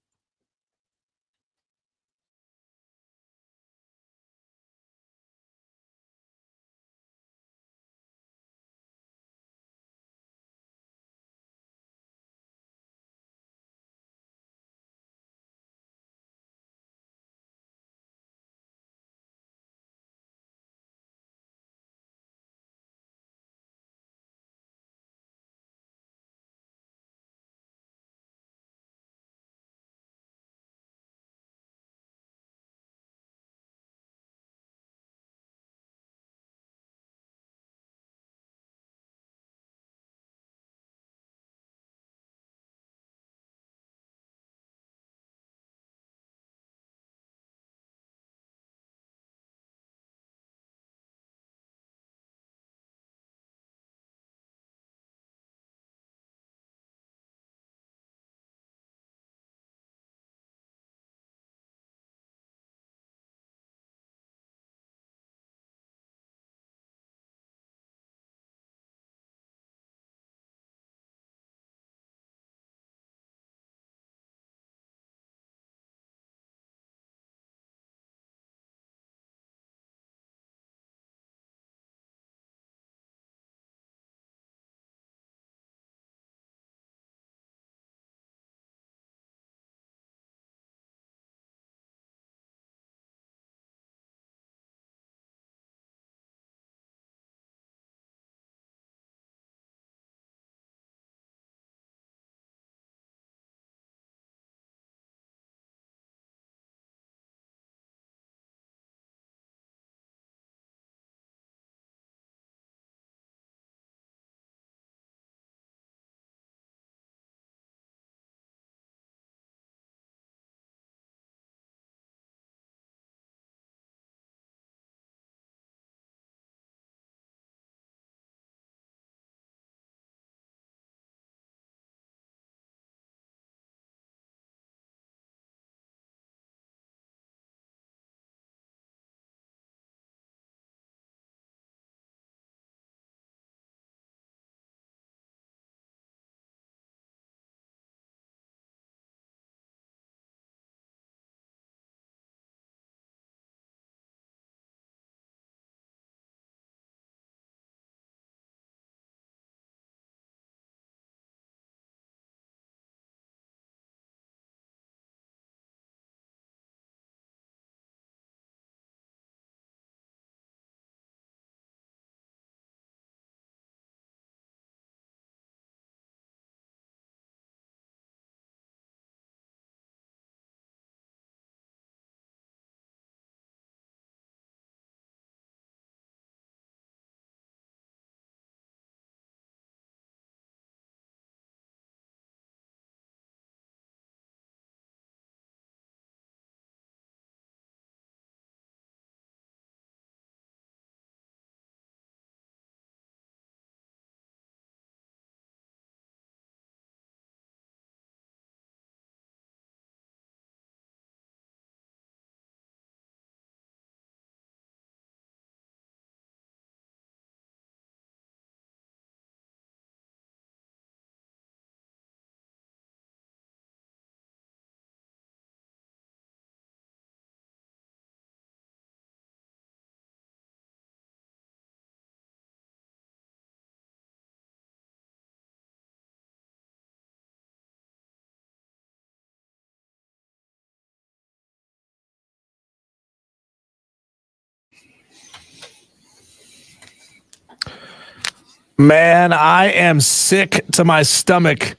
Man, I am sick to my stomach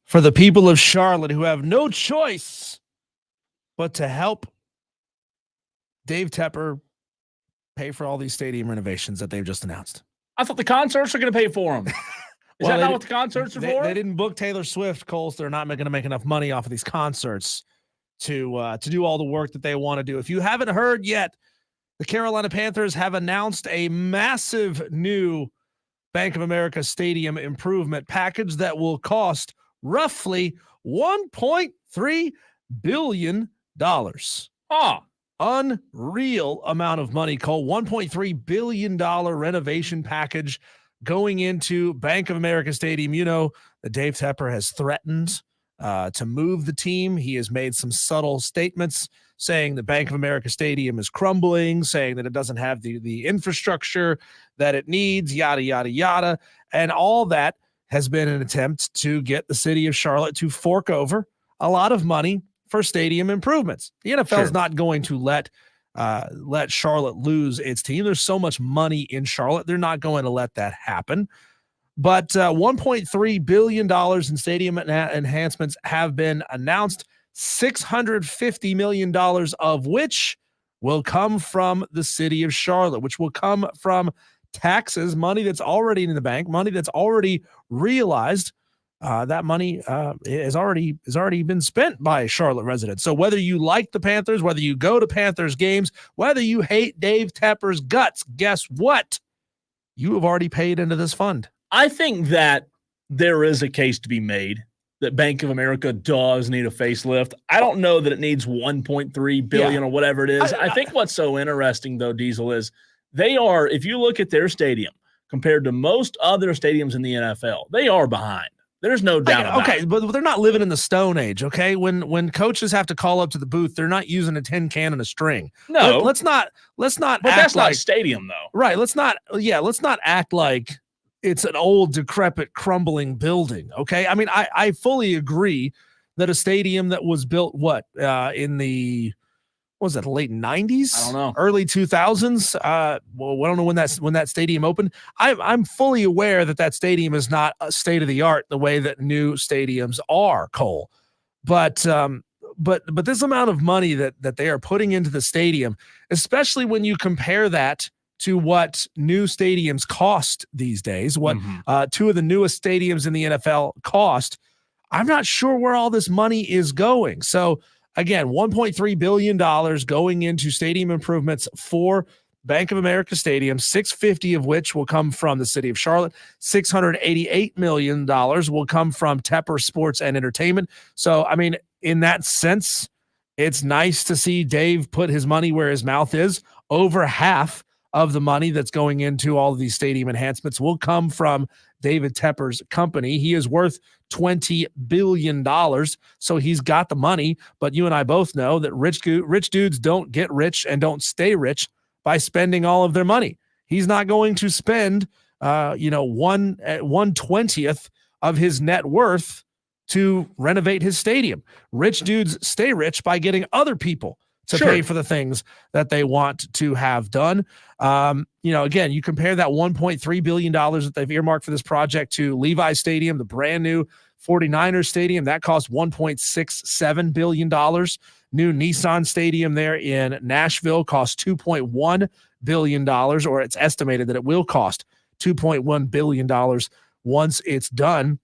for the people of Charlotte who have no choice but to help Dave Tepper pay for all these stadium renovations that they've just announced. I thought the concerts were going to pay for them. Is that not what the concerts are for? They didn't book Taylor Swift, Cole, so they're not going to make enough money off of these concerts to do all the work that they want to do. If you haven't heard yet, the Carolina Panthers have announced a massive new Bank of America Stadium improvement package that will cost roughly $1.3 billion. Unreal amount of money, Cole. $1.3 billion renovation package going into Bank of America Stadium. You know that Dave Tepper has threatened to move the team. He has made some subtle statements saying the Bank of America Stadium is crumbling, saying that it doesn't have the infrastructure that it needs, yada, yada, yada. And all that has been an attempt to get the city of Charlotte to fork over a lot of money for stadium improvements. The NFL is not going to let Charlotte lose its team. There's so much money in Charlotte. They're not going to let that happen. But $1.3 billion in stadium enhancements have been announced, $650 million of which will come from the city of Charlotte, which will come from taxes, money that's already in the bank, money that's already realized. That money has already been spent by Charlotte residents. So whether you like the Panthers, whether you go to Panthers games, whether you hate Dave Tepper's guts, guess what? You have already paid into this fund. I think that there is a case to be made that Bank of America does need a facelift. I don't know that it needs 1.3 billion or whatever it is. I think what's so interesting though, Diesel, is they are, if you look at their stadium compared to most other stadiums in the NFL, they are behind. There's no doubt about it. But they're not living in the Stone Age, okay? When coaches have to call up to the booth, they're not using a tin can and a string. No. Let's not But that's not a stadium though. Right, let's not act like it's an old, decrepit, crumbling building, okay? I mean, I fully agree that a stadium that was built, in the, what was that, late 90s? I don't know. Early 2000s? Well, I don't know when that stadium opened. I'm fully aware that stadium is not a state-of-the-art the way that new stadiums are, Cole. But this amount of money that they are putting into the stadium, especially when you compare that to what new stadiums cost these days, what two of the newest stadiums in the NFL cost, I'm not sure where all this money is going. So again, $1.3 billion going into stadium improvements for Bank of America Stadium, $650 of which will come from the city of Charlotte. $688 million will come from Tepper Sports and Entertainment. So, I mean, in that sense, it's nice to see Dave put his money where his mouth is. Over half of the money that's going into all of these stadium enhancements will come from David Tepper's company. He is worth $20 billion, so he's got the money. But you and I both know that rich dudes don't get rich and don't stay rich by spending all of their money. He's not going to spend 1/20th of his net worth to renovate his stadium. Rich dudes stay rich by getting other people to pay for the things that they want to have done. Again, you compare that $1.3 billion that they've earmarked for this project to Levi Stadium, the brand new 49ers stadium, that cost $1.67 billion. New Nissan Stadium there in Nashville cost $2.1 billion, or it's estimated that it will cost $2.1 billion once it's done.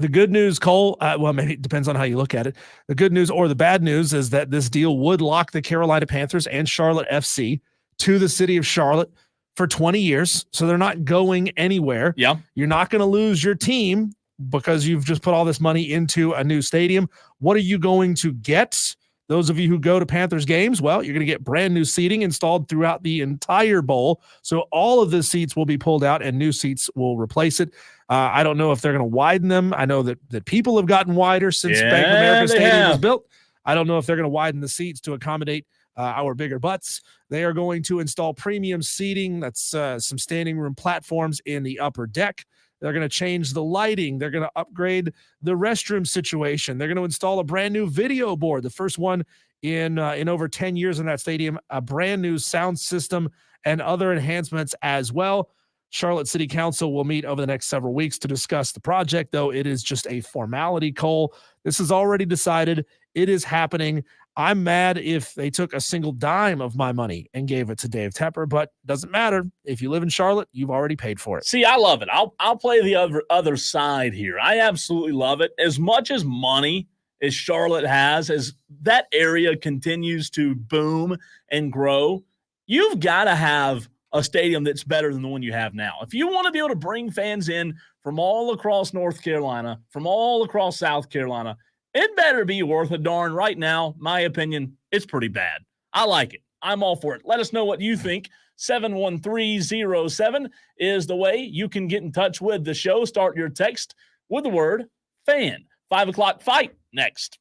The good news, Cole, maybe it depends on how you look at it. The good news or the bad news is that this deal would lock the Carolina Panthers and Charlotte FC to the city of Charlotte for 20 years. So they're not going anywhere. Yeah. You're not going to lose your team because you've just put all this money into a new stadium. What are you going to get? Those of you who go to Panthers games, well, you're going to get brand new seating installed throughout the entire bowl. So all of the seats will be pulled out and new seats will replace it. I don't know if they're going to widen them. I know that people have gotten wider since Bank of America Stadium was built. I don't know if they're going to widen the seats to accommodate our bigger butts. They are going to install premium seating. That's some standing room platforms in the upper deck. They're going to change the lighting. They're going to upgrade the restroom situation. They're going to install a brand new video board, the first one in over 10 years in that stadium, a brand new sound system and other enhancements as well. Charlotte City Council will meet over the next several weeks to discuss the project, though it is just a formality, Cole. This is already decided. It is happening. I'm mad if they took a single dime of my money and gave it to Dave Tepper, but doesn't matter. If you live in Charlotte, you've already paid for it. See, I love it. I'll play the other side here. I absolutely love it. As much as money as Charlotte has, as that area continues to boom and grow, you've got to have a stadium that's better than the one you have now. If you want to be able to bring fans in from all across North Carolina, from all across South Carolina, it better be worth a darn. Right now, my opinion, it's pretty bad. I like it. I'm all for it. Let us know what you think. 71307 is the way you can get in touch with the show. Start your text with the word fan. 5 o'clock fight next.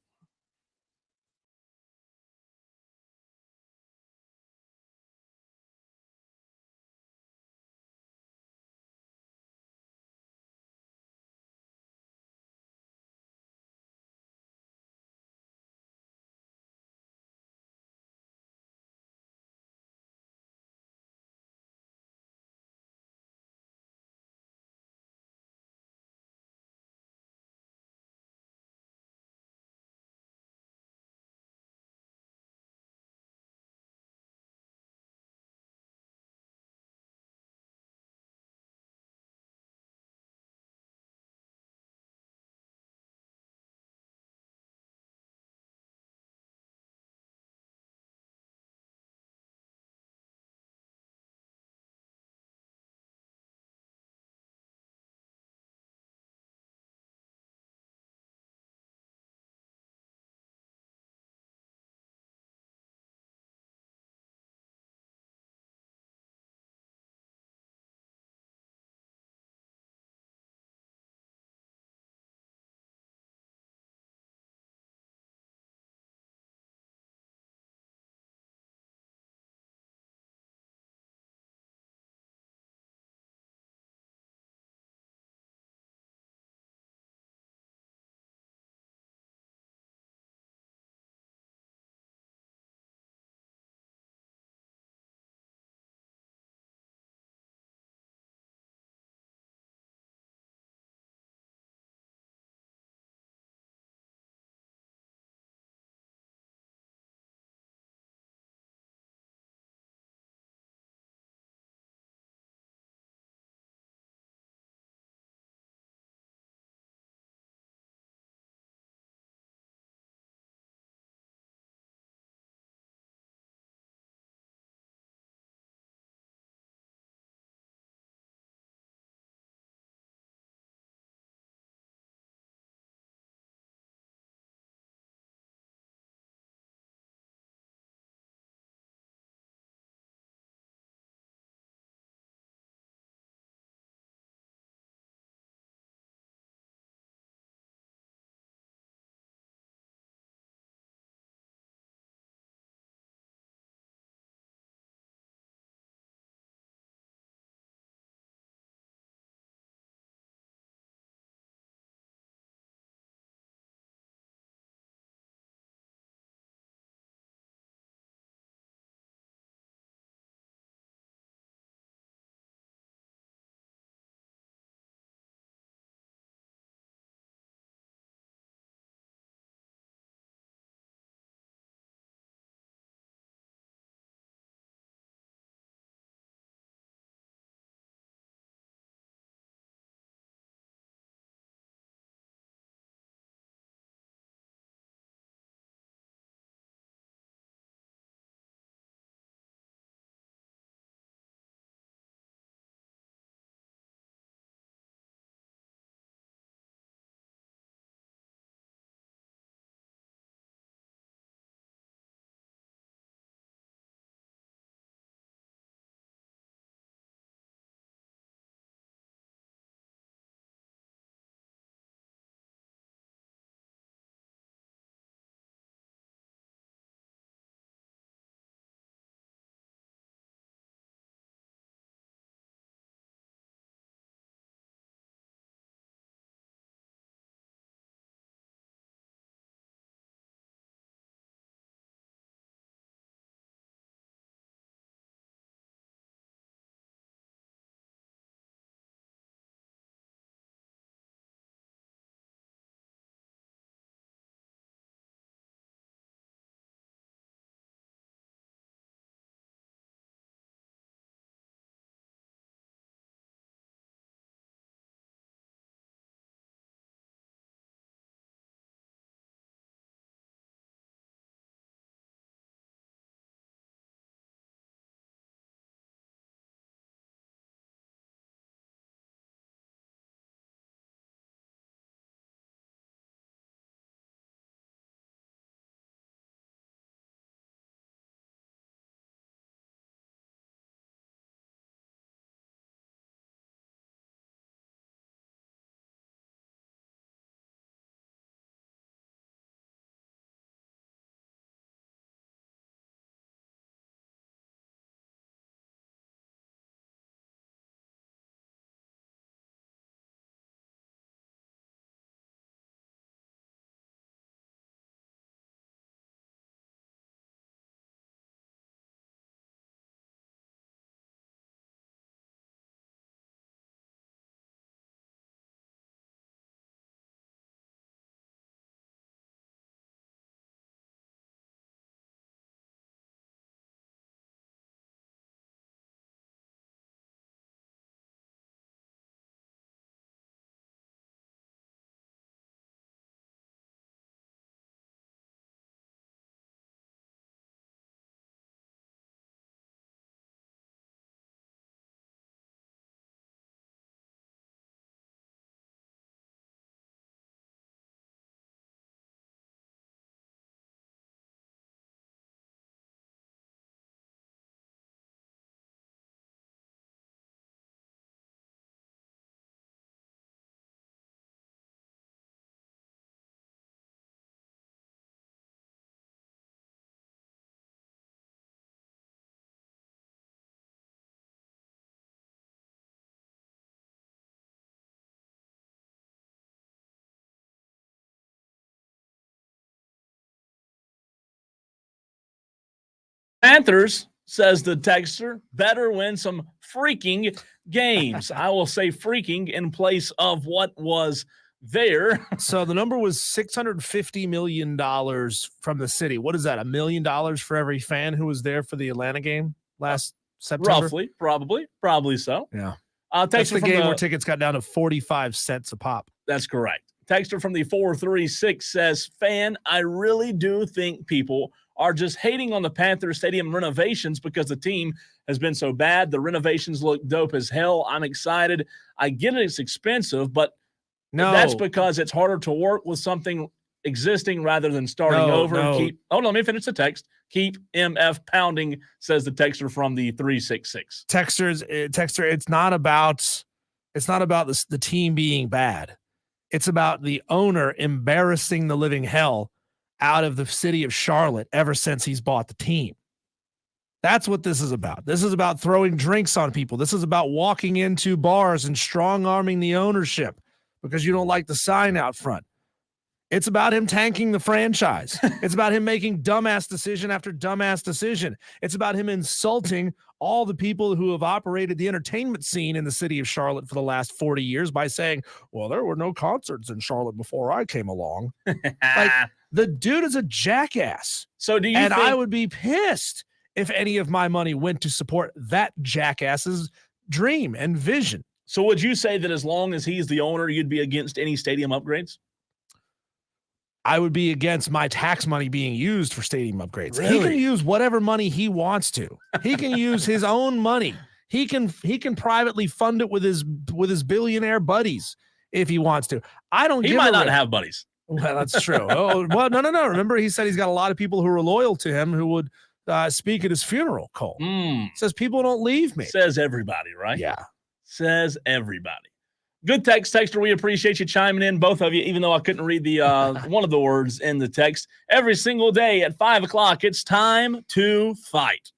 Panthers, says the texter, better win some freaking games. I will say freaking in place of what was there. So the number was $650 million from the city. What is that? $1 million for every fan who was there for the Atlanta game last September? Roughly, probably so. Yeah. Texter That's the from game where tickets got down to 45 cents a pop. That's correct. Texter from the 436 says, fan, I really do think people are just hating on the Panthers Stadium renovations because the team has been so bad. The renovations look dope as hell. I'm excited. I get it, it's expensive, but No, that's because it's harder to work with something existing rather than starting over. No. And let me finish the text. Keep MF pounding, says the texter from the 366. Texter, it's not about the team being bad. It's about the owner embarrassing the living hell out of the city of Charlotte ever since he's bought the team. That's what this is about. This is about throwing drinks on people. This is about walking into bars and strong-arming the ownership because you don't like the sign out front. It's about him tanking the franchise. It's about him making dumbass decision after dumbass decision. It's about him insulting all the people who have operated the entertainment scene in the city of Charlotte for the last 40 years by saying, well, there were no concerts in Charlotte before I came along. Like, the dude is a jackass. So do you and think- I would be pissed if any of my money went to support that jackass's dream and vision. So would you say that as long as he's the owner, you'd be against any stadium upgrades? I would be against my tax money being used for stadium upgrades. Really? He can use whatever money he wants to. He can use his own money. He can privately fund it with his billionaire buddies if he wants to. I don't. He might not have buddies. Well, that's true. Oh, well, no. Remember, he said he's got a lot of people who are loyal to him who would speak at his funeral. Cole says people don't leave me. Says everybody, right? Yeah. Says everybody. Good texter. We appreciate you chiming in, both of you, even though I couldn't read the one of the words in the text. Every single day at 5 o'clock, it's time to fight.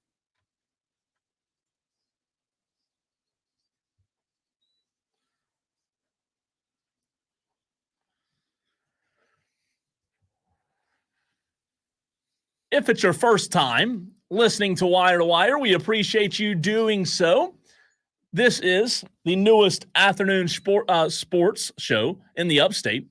If it's your first time listening to Wire, we appreciate you doing so. This is the newest afternoon sports show in the upstate.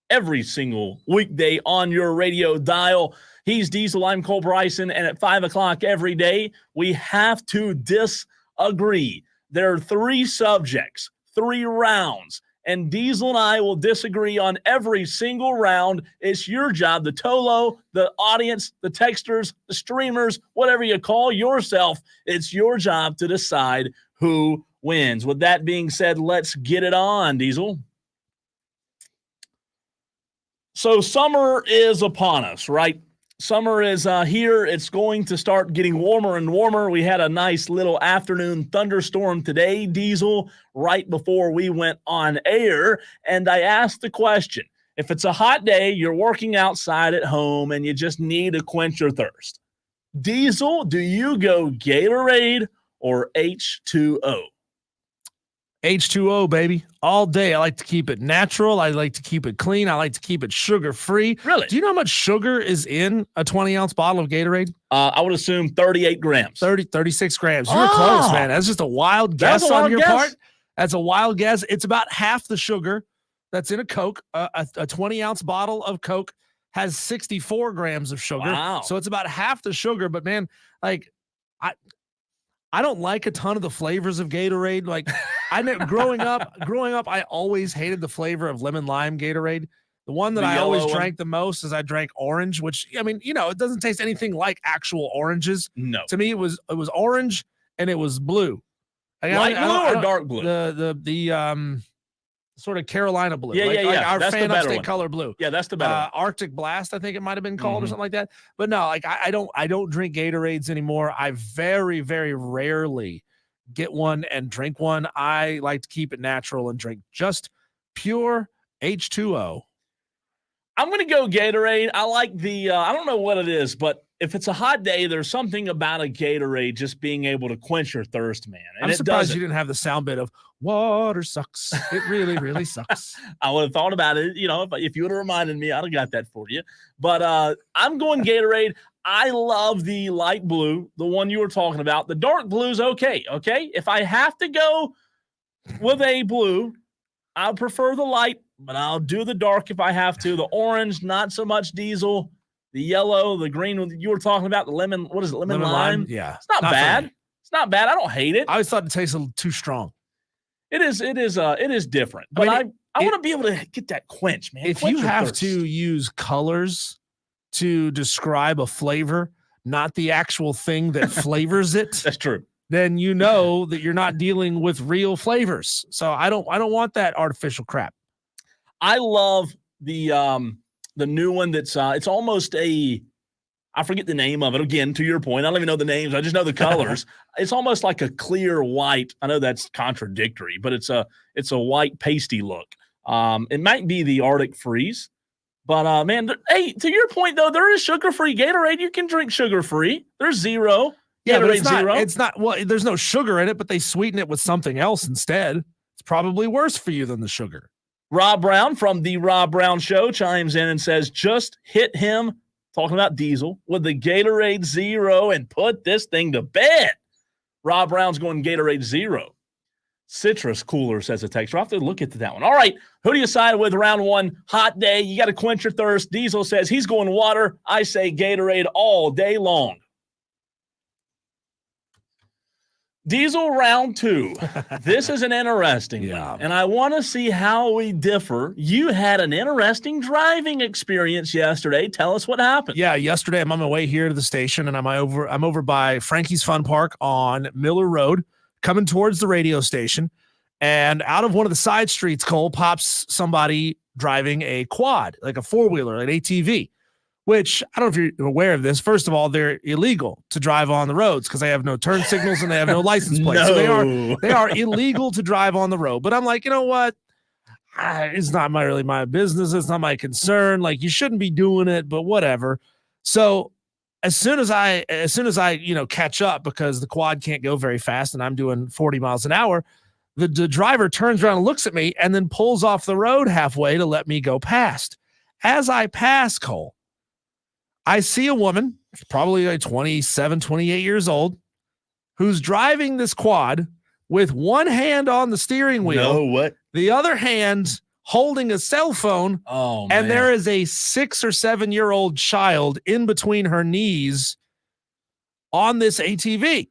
Every single weekday on your radio dial. He's Diesel, I'm Cole Bryson, and at 5 o'clock every day, we have to disagree. There are 3 subjects, 3 rounds, and Diesel and I will disagree on every single round. It's your job, the Tolo, the audience, the texters, the streamers, whatever you call yourself, it's your job to decide who wins. With that being said, let's get it on, Diesel. So summer is upon us, right? Summer is here. It's going to start getting warmer and warmer. We had a nice little afternoon thunderstorm today, Diesel, right before we went on air. And I asked the question, if it's a hot day, you're working outside at home, and you just need to quench your thirst. Diesel, do you go Gatorade or H2O? H2O, baby, all day. I like to keep it natural. I like to keep it clean. I like to keep it sugar-free. Really? Do you know how much sugar is in a 20-ounce bottle of Gatorade? I would assume 38 grams. 36 grams. You were close, man. That's just a wild guess on your part. That's a wild guess. It's about half the sugar that's in a Coke. A 20-ounce bottle of Coke has 64 grams of sugar. Wow. So it's about half the sugar. But, man, like, I don't like a ton of the flavors of Gatorade. Like, growing up, I always hated the flavor of lemon lime Gatorade. The one that I always drank the most is I drank orange, which, I mean, you know, it doesn't taste anything like actual oranges. No. To me, it was orange and it was blue. Light blue or dark blue? The sort of Carolina blue. Yeah. Like our that's fan the better upstate one. color blue. Yeah, that's the better one. Arctic Blast, I think it might have been called or something like that. But no, like I don't drink Gatorades anymore. I very, very rarely get one and drink one. I like to keep it natural and drink just pure H2O. I'm going to go Gatorade. I like the, I don't know what it is, but if it's a hot day, there's something about a Gatorade just being able to quench your thirst, man. And I'm surprised you didn't have the sound bit of water sucks. It really, really sucks. I would have thought about it. You know, if you would have reminded me, I'd have got that for you. But I'm going Gatorade. I love the light blue, the one you were talking about. The dark blue's okay. If I have to go with a blue, I prefer the light, but I'll do the dark if I have to. The orange, not so much Diesel. The yellow, the green you were talking about, the lemon, what is it, lemon lime? Yeah. It's not bad. It's not bad. I don't hate it. I always thought it tasted a little too strong. It is different. But I want to be able to get that quench, man. If you have to use colors to describe a flavor, not the actual thing that flavors it, that's true. Then you know that you're not dealing with real flavors. So I don't want that artificial crap. I love the new one that's it's almost I forget the name of it. Again, to your point, I don't even know the names. I just know the colors. It's almost like a clear white. I know that's contradictory, but it's a white pasty look. It might be the Arctic Freeze, but man, hey, to your point though, there is sugar-free Gatorade. You can drink sugar-free. There's zero. Yeah, but Zero. It's not. Well, there's no sugar in it, but they sweeten it with something else instead. It's probably worse for you than the sugar. Rob Brown from the Rob Brown Show chimes in and says, "Just hit him." Talking about Diesel with the Gatorade Zero and put this thing to bed. Rob Brown's going Gatorade Zero. Citrus Cooler, says a texter. I'll have to look at that one. All right, who do you side with round one? Hot day. You got to quench your thirst. Diesel says he's going water. I say Gatorade all day long. Diesel round two. This is an interesting one, and I want to see how we differ. You had an interesting driving experience yesterday. Tell us what happened. Yeah, yesterday I'm on my way here to the station, and I'm over by Frankie's Fun Park on Miller Road, coming towards the radio station, and out of one of the side streets, Cole, pops somebody driving a quad, like a four-wheeler, like an ATV. Which, I don't know if you're aware of this. First of all, they're illegal to drive on the roads because they have no turn signals and they have no license plates. No. So they are illegal to drive on the road. But I'm like, you know what? It's not really my business. It's not my concern. Like, you shouldn't be doing it, but whatever. So as soon as I catch up, because the quad can't go very fast and I'm doing 40 miles an hour, the driver turns around and looks at me and then pulls off the road halfway to let me go past. As I pass, Cole, I see a woman, probably like 27, 28 years old, who's driving this quad with one hand on the steering wheel. No, what? The other hand holding a cell phone. Oh, and man. there is a 6 or 7 year old child in between her knees on this ATV.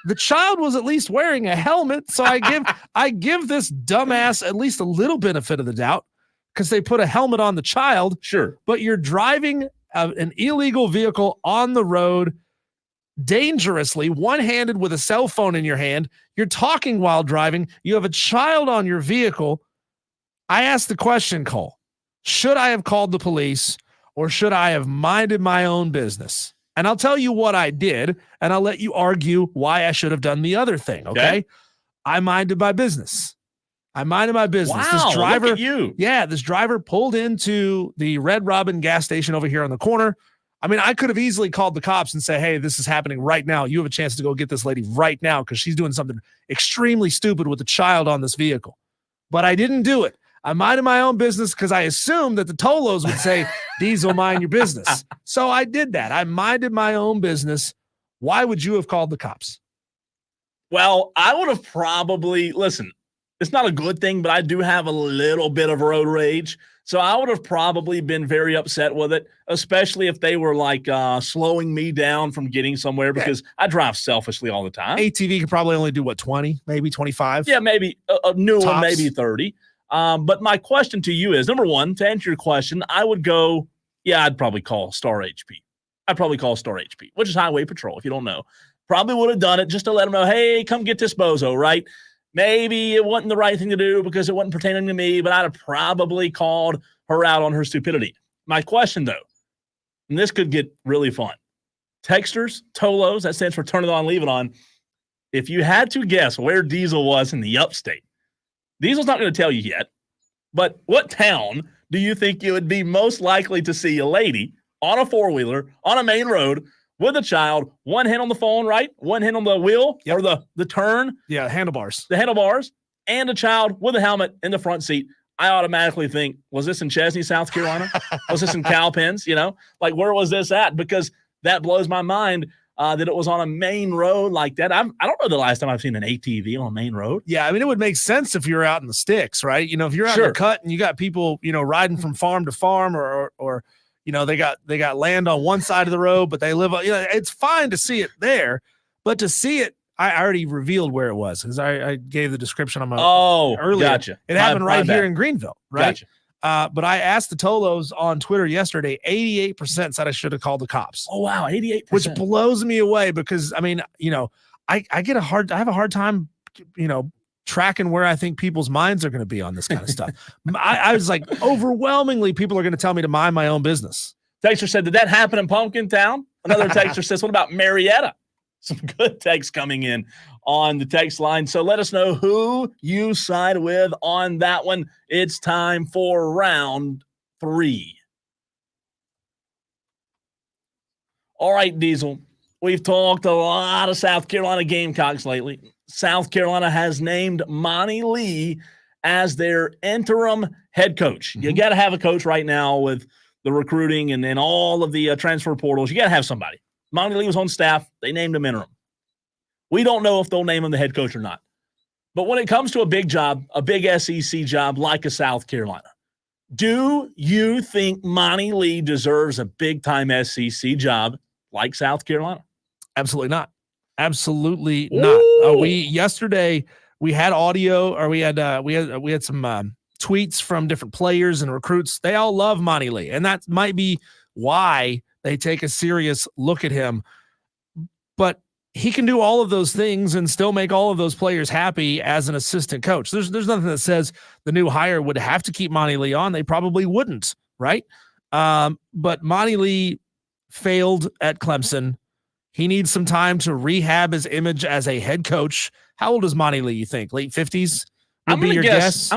The child was at least wearing a helmet. So I give this dumbass at least a little benefit of the doubt because they put a helmet on the child. Sure. But you're driving an illegal vehicle on the road dangerously, one-handed with a cell phone in your hand. You're talking while driving. You have a child on your vehicle. I asked the question, Cole, should I have called the police or should I have minded my own business? And I'll tell you what I did, and I'll let you argue why I should have done the other thing, okay? I minded my business. Wow, This driver, look at you. Yeah, this driver pulled into the Red Robin gas station over here on the corner. I mean, I could have easily called the cops and say, hey, this is happening right now. You have a chance to go get this lady right now because she's doing something extremely stupid with a child on this vehicle. But I didn't do it. I minded my own business because I assumed that the Tolos would say, Diesel, mind your business. So I did that. I minded my own business. Why would you have called the cops? Well, I would have probably, listen, it's not a good thing, but I do have a little bit of road rage. So I would have probably been very upset with it, especially if they were like slowing me down from getting somewhere because I drive selfishly all the time. ATV could probably only do, 20, maybe 25? Yeah, maybe a new one, Tops. maybe 30. But my question to you is, number one, to answer your question, I would go, I'd probably call Star HP. Which is Highway Patrol, if you don't know. Probably would have done it just to let them know, hey, come get this bozo, right? Maybe it wasn't the right thing to do because it wasn't pertaining to me, but I'd have probably called her out on her stupidity. My question, though, and this could get really fun. Texters, Tolos, that stands for turn it on, leave it on. If you had to guess where Diesel was in the upstate, Diesel's not going to tell you yet, but what town do you think you would be most likely to see a lady on a four-wheeler on a main road with a child, one hand on the phone, right? One hand on the wheel or the turn. Yeah, handlebars. The handlebars, and a child with a helmet in the front seat. I automatically think, was this in Chesney, South Carolina? Was this in Cowpens? Like, where was this at? Because that blows my mind that it was on a main road like that. I don't know the last time I've seen an ATV on a main road. Yeah, I mean, it would make sense if you're out in the sticks, right? You know, if you're out in the cut and you got people, you know, riding from farm to farm, or you know, they got land on one side of the road, but they live on, you know, it's fine to see it there, but to see it, I already revealed where it was because I gave the description on my earlier. Gotcha. It happened right here in Greenville, right? Gotcha. But I asked the Tolos on Twitter yesterday, 88% said I should have called the cops. Oh, wow, 88%. Which blows me away because, I mean, you know, I have a hard time, you know, tracking where I think people's minds are going to be on this kind of stuff. I was like, overwhelmingly, people are going to tell me to mind my own business. Texter said, did that happen in Pumpkin Town? Another texter says, what about Marietta? Some good texts coming in on the text line. So let us know who you side with on that one. It's time for round 3. All right, Diesel. We've talked a lot of South Carolina Gamecocks lately. South Carolina has named Monty Lee as their interim head coach. You got to have a coach right now with the recruiting and all of the transfer portals. You got to have somebody. Monty Lee was on staff. They named him interim. We don't know if they'll name him the head coach or not. But when it comes to a big job, a big SEC job like a South Carolina, do you think Monty Lee deserves a big-time SEC job like South Carolina? Absolutely not. Absolutely not. Yesterday we had audio, or we had some tweets from different players and recruits. They all love Monty Lee, and that might be why they take a serious look at him. But he can do all of those things and still make all of those players happy as an assistant coach. There's nothing that says the new hire would have to keep Monty Lee on. They probably wouldn't, right? But Monty Lee failed at Clemson. He needs some time to rehab his image as a head coach. How old is Monty Lee, you think? Late 50s? I'm going to guess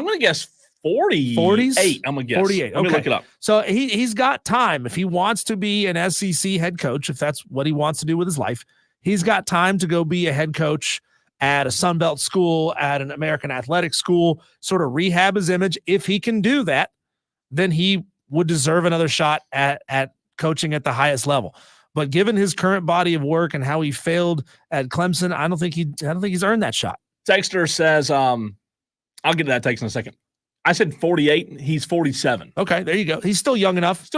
40. 40s? I'm going to guess. 48. Let me look it up. So he's got time. If he wants to be an SEC head coach, if that's what he wants to do with his life, he's got time to go be a head coach at a Sunbelt school, at an American athletic school, sort of rehab his image. If he can do that, then he would deserve another shot at coaching at the highest level. But given his current body of work and how he failed at Clemson, I don't think he's earned that shot. Texter says, I'll get to that text in a second. I said 48. He's 47. Okay, there you go. He's still young enough.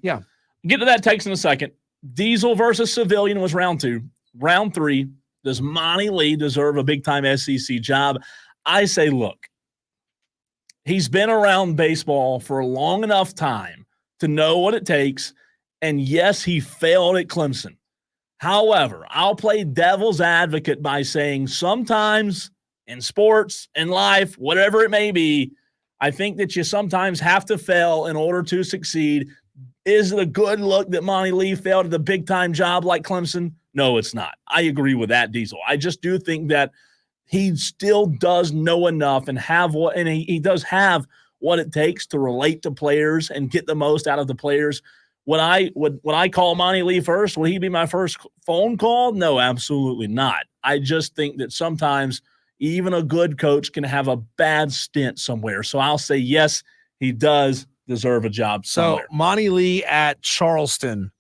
Yeah. Get to that text in a second. Diesel versus Civilian was round 2. Round 3, does Monty Lee deserve a big-time SEC job? I say, look, he's been around baseball for a long enough time to know what it takes, and yes, he failed at Clemson. However, I'll play devil's advocate by saying sometimes in sports, in life, whatever it may be, I think that you sometimes have to fail in order to succeed. Is it a good look that Monty Lee failed at a big-time job like Clemson? No, it's not. I agree with that, Diesel. I just do think that he still does know enough and he does have what it takes to relate to players and get the most out of the players. Would I call Monty Lee first? Would he be my first phone call? No, absolutely not. I just think that sometimes even a good coach can have a bad stint somewhere. So I'll say yes, he does deserve a job somewhere. So Monty Lee at Charleston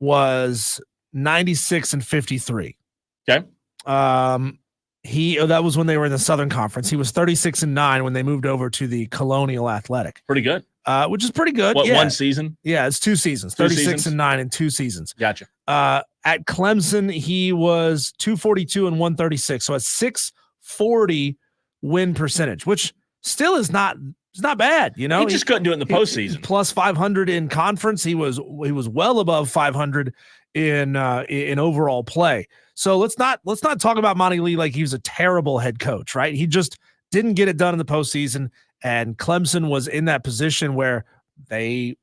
was 96 and 53. Okay. That was when they were in the Southern Conference. He was 36 and 9 when they moved over to the Colonial Athletic. Pretty good. Which is pretty good. One season? Yeah, it's 2 seasons. 36 and 9 in 2 seasons. Gotcha. At Clemson, he was 242 and 136. So a 640 win percentage, which still is not bad. You know, he just couldn't do it in the postseason. Plus 500 in conference. He was well above 500 in overall play. So let's not talk about Monty Lee like he was a terrible head coach, right? He just didn't get it done in the postseason, and Clemson was in that position where they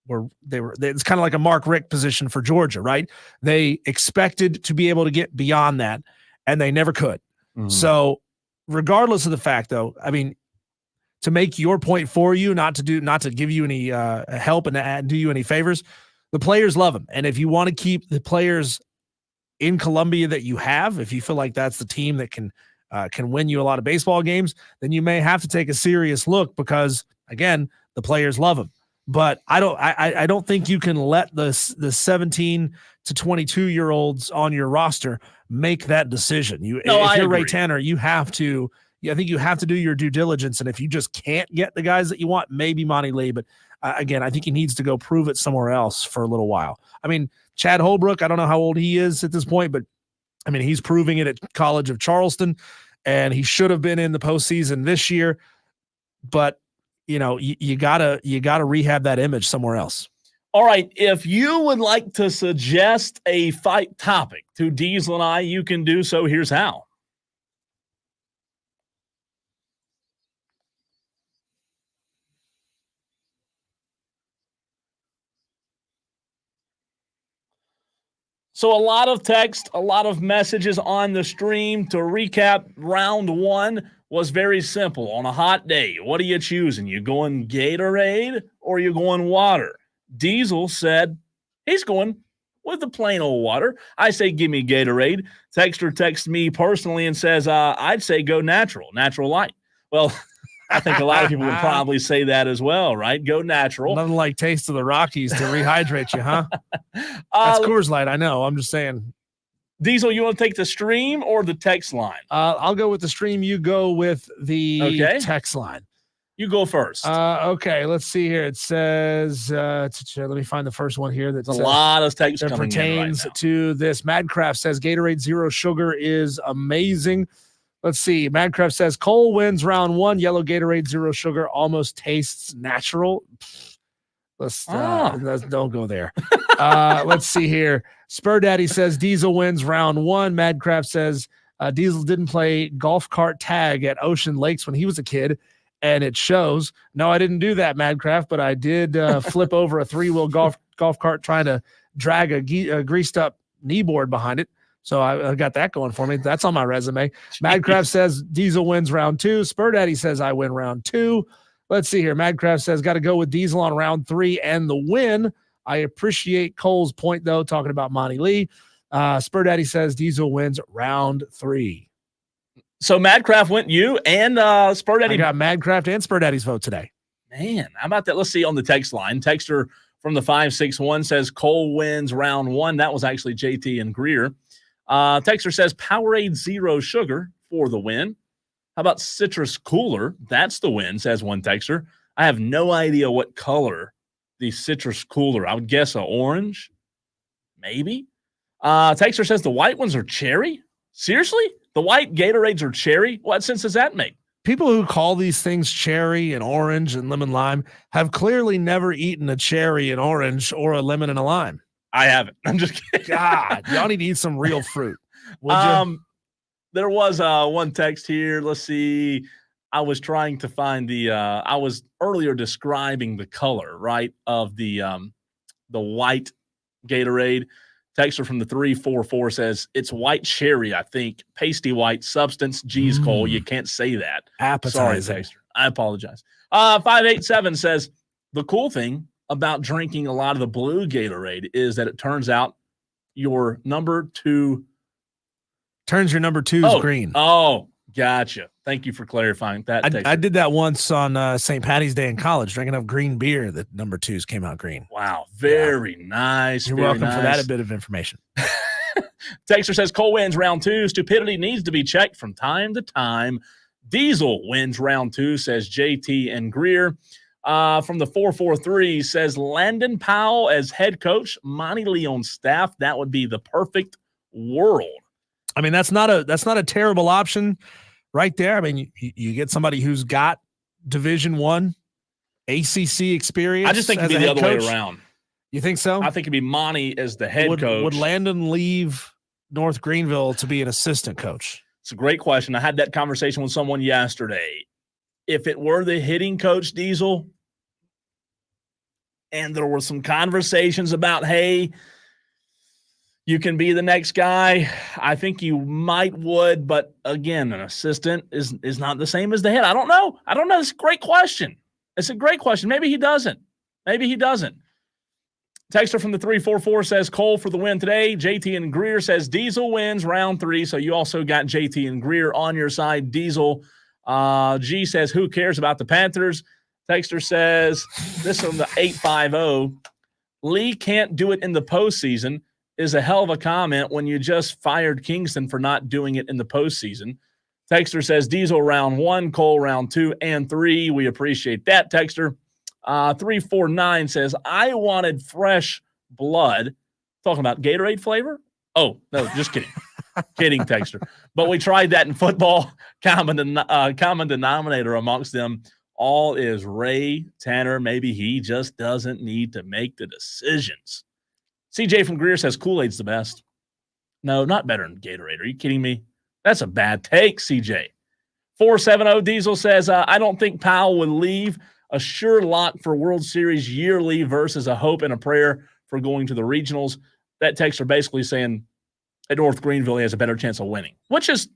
were. It's kind of like a Mark Richt position for Georgia, right? They expected to be able to get beyond that, and they never could. Mm-hmm. So, regardless of the fact, though, I mean, to make your point for you, not to give you any help and do you any favors, the players love him, and if you want to keep the players in Columbia that you have, if you feel like that's the team that can win you a lot of baseball games, then you may have to take a serious look because, again, the players love him. But I don't think you can let the 17 to 22-year-olds on your roster make that decision. If you're Ray Tanner, you have to. I think you have to do your due diligence, and if you just can't get the guys that you want, maybe Monty Lee. But again, I think he needs to go prove it somewhere else for a little while. I mean, Chad Holbrook, I don't know how old he is at this point, but I mean, he's proving it at College of Charleston, and he should have been in the postseason this year. But you gotta rehab that image somewhere else. All right, if you would like to suggest a fight topic to Diesel and I, you can do so. Here's how. So a lot of text, a lot of messages on the stream. To recap, round one was very simple. On a hot day, what are you choosing? You going Gatorade or you going water? Diesel said he's going with the plain old water. I say give me Gatorade. Texter texts me personally and says I'd say go natural light. Well, I think a lot of people would probably say that as well, right? Go natural. Nothing like Taste of the Rockies to rehydrate you, huh? That's Coors Light, I know. I'm just saying. Diesel, you want to take the stream or the text line? I'll go with the stream. You go with the text line. You go first. Okay, let's see here. It says, let me find the first one here. That's a lot of text that coming pertains in right to this. Madcraft says Gatorade Zero Sugar is amazing. Let's see. Madcraft says Cole wins round one. Yellow Gatorade Zero Sugar almost tastes natural. Let's don't go there. Let's see here. Spur Daddy says Diesel wins round one. Madcraft says Diesel didn't play golf cart tag at Ocean Lakes when he was a kid, and it shows. No, I didn't do that, Madcraft, but I did flip over a 3-wheel golf cart trying to drag a greased up knee board behind it. So I got that going for me. That's on my resume. Madcraft says Diesel wins round two. Spur Daddy says I win round two. Let's see here. Madcraft says got to go with Diesel on round three and the win. I appreciate Cole's point, though, talking about Monty Lee. Spur Daddy says Diesel wins round three. So Madcraft went you and Spur Daddy. I got Madcraft and Spur Daddy's vote today. Man, how about that? Let's see on the text line. Texter from the 561 says Cole wins round one. That was actually JT and Greer. Texter says Powerade Zero Sugar for the win. How about Citrus Cooler? That's the win, says one texter. I have no idea what color the Citrus Cooler. I would guess a orange, maybe. Texter says the white ones are cherry. Seriously? The white Gatorades are cherry? What sense does that make? People who call these things cherry and orange and lemon lime have clearly never eaten a cherry and orange or a lemon and a lime. I haven't. I'm just kidding. God, y'all need to eat some real fruit. Would you? There was one text here. Let's see. I was trying to find I was earlier describing the color, right, of the white Gatorade. Texter from the 344 says it's white cherry, I think. Pasty white substance. Geez, Cole, you can't say that. Appetizing. Sorry, Texter. I apologize. 587 says the cool thing about drinking a lot of the blue Gatorade is that it turns out your number two turns your number twos green. Oh, gotcha. Thank you for clarifying that. I did that once on St. Patty's Day in college, drinking up green beer. The number twos came out green. Wow, very nice. You're welcome for that bit of information. Texter says Cole wins round two. Stupidity needs to be checked from time to time. Diesel wins round two, says JT and Greer. From the 443 says Landon Powell as head coach, Monty Lee on staff. That would be the perfect world. I mean, that's not a terrible option right there. I mean, you get somebody who's got Division I ACC experience. I just think it'd be the other way around. You think so? I think it'd be Monty as the head coach. Would Landon leave North Greenville to be an assistant coach? It's a great question. I had that conversation with someone yesterday. If it were the hitting coach, Diesel, and there were some conversations about, hey, you can be the next guy, I think you would, but again, an assistant is not the same as the head. I don't know. It's a great question. Maybe he doesn't. Texter from the 344 says Cole for the win today. JT and Greer says Diesel wins round three. So you also got JT and Greer on your side. Diesel. G says, who cares about the Panthers? Texter says, this from the 850, Lee can't do it in the postseason is a hell of a comment when you just fired Kingston for not doing it in the postseason. Texter says, Diesel round 1, Cole round 2 and 3. We appreciate that, Texter. 349 says, I wanted fresh blood. Talking about Gatorade flavor? Oh, no, just kidding. Kidding, Texter. But we tried that in football. Common denominator amongst them all is Ray Tanner. Maybe he just doesn't need to make the decisions. CJ from Greer says Kool-Aid's the best. No, not better than Gatorade. Are you kidding me? That's a bad take, CJ. 470 Diesel says, I don't think Powell would leave. A sure lock for World Series yearly versus a hope and a prayer for going to the regionals. That texter basically saying at North Greenville he has a better chance of winning, which is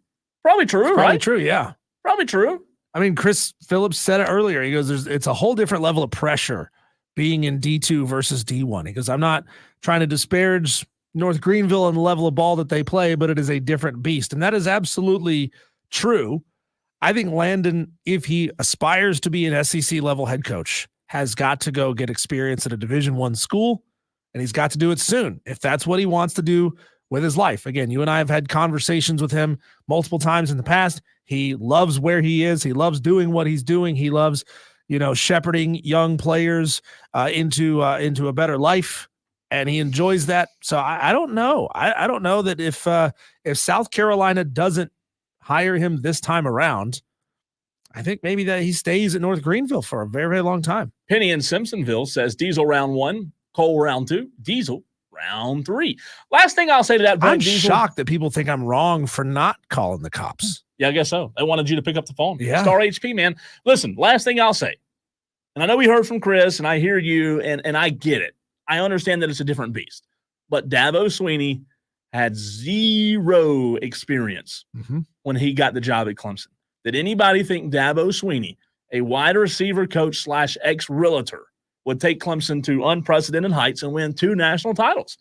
probably true, right? Probably true, yeah. Probably true. I mean, Chris Phillips said it earlier. He goes, it's a whole different level of pressure being in D2 versus D1. He goes, I'm not trying to disparage North Greenville and the level of ball that they play, but it is a different beast. And that is absolutely true. I think Landon, if he aspires to be an SEC level head coach, has got to go get experience at a Division I school, and he's got to do it soon if that's what he wants to do with his life. Again, you and I have had conversations with him multiple times in the past. He loves where he is. He loves doing what he's doing. He loves, shepherding young players into a better life, and he enjoys that. So I don't know. I don't know that if South Carolina doesn't hire him this time around, I think maybe that he stays at North Greenville for a very, very long time. Penny in Simpsonville says Diesel round 1, Cole round 2, Diesel round 3. Last thing I'll say to that point, I'm Diesel, shocked that people think I'm wrong for not calling the cops. Yeah, I guess so. They wanted you to pick up the phone. Yeah. Star HP, man. Listen, last thing I'll say, and I know we heard from Chris, and I hear you, and I get it. I understand that it's a different beast. But Dabo Swinney had zero experience when he got the job at Clemson. Did anybody think Dabo Swinney, a wide receiver coach / ex-realtor, would take Clemson to unprecedented heights and win 2 national titles?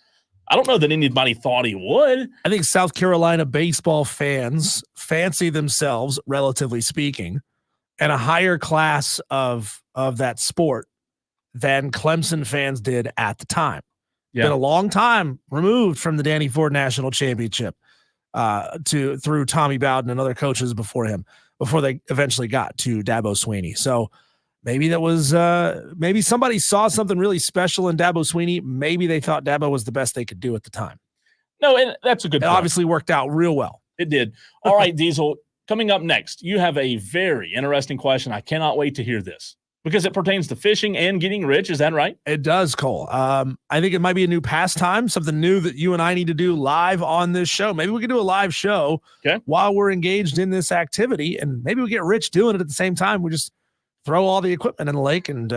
I don't know that anybody thought he would. I think South Carolina baseball fans fancy themselves, relatively speaking, and a higher class of that sport than Clemson fans did at the time. Yeah. Been a long time removed from the Danny Ford National Championship through Tommy Bowden and other coaches before him, before they eventually got to Dabo Swinney. So maybe that was maybe somebody saw something really special in Dabo Swinney. Maybe they thought Dabo was the best they could do at the time. No, and that's a good point. It obviously worked out real well. It did. All right, Diesel, coming up next, you have a very interesting question. I cannot wait to hear this because it pertains to fishing and getting rich. Is that right? It does, Cole. I think it might be a new pastime, something new that you and I need to do live on this show. Maybe we can do a live show while we're engaged in this activity, and maybe we get rich doing it at the same time. We just throw all the equipment in the lake and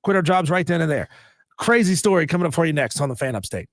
quit our jobs right then and there. Crazy story coming up for you next on the Fan Upstate.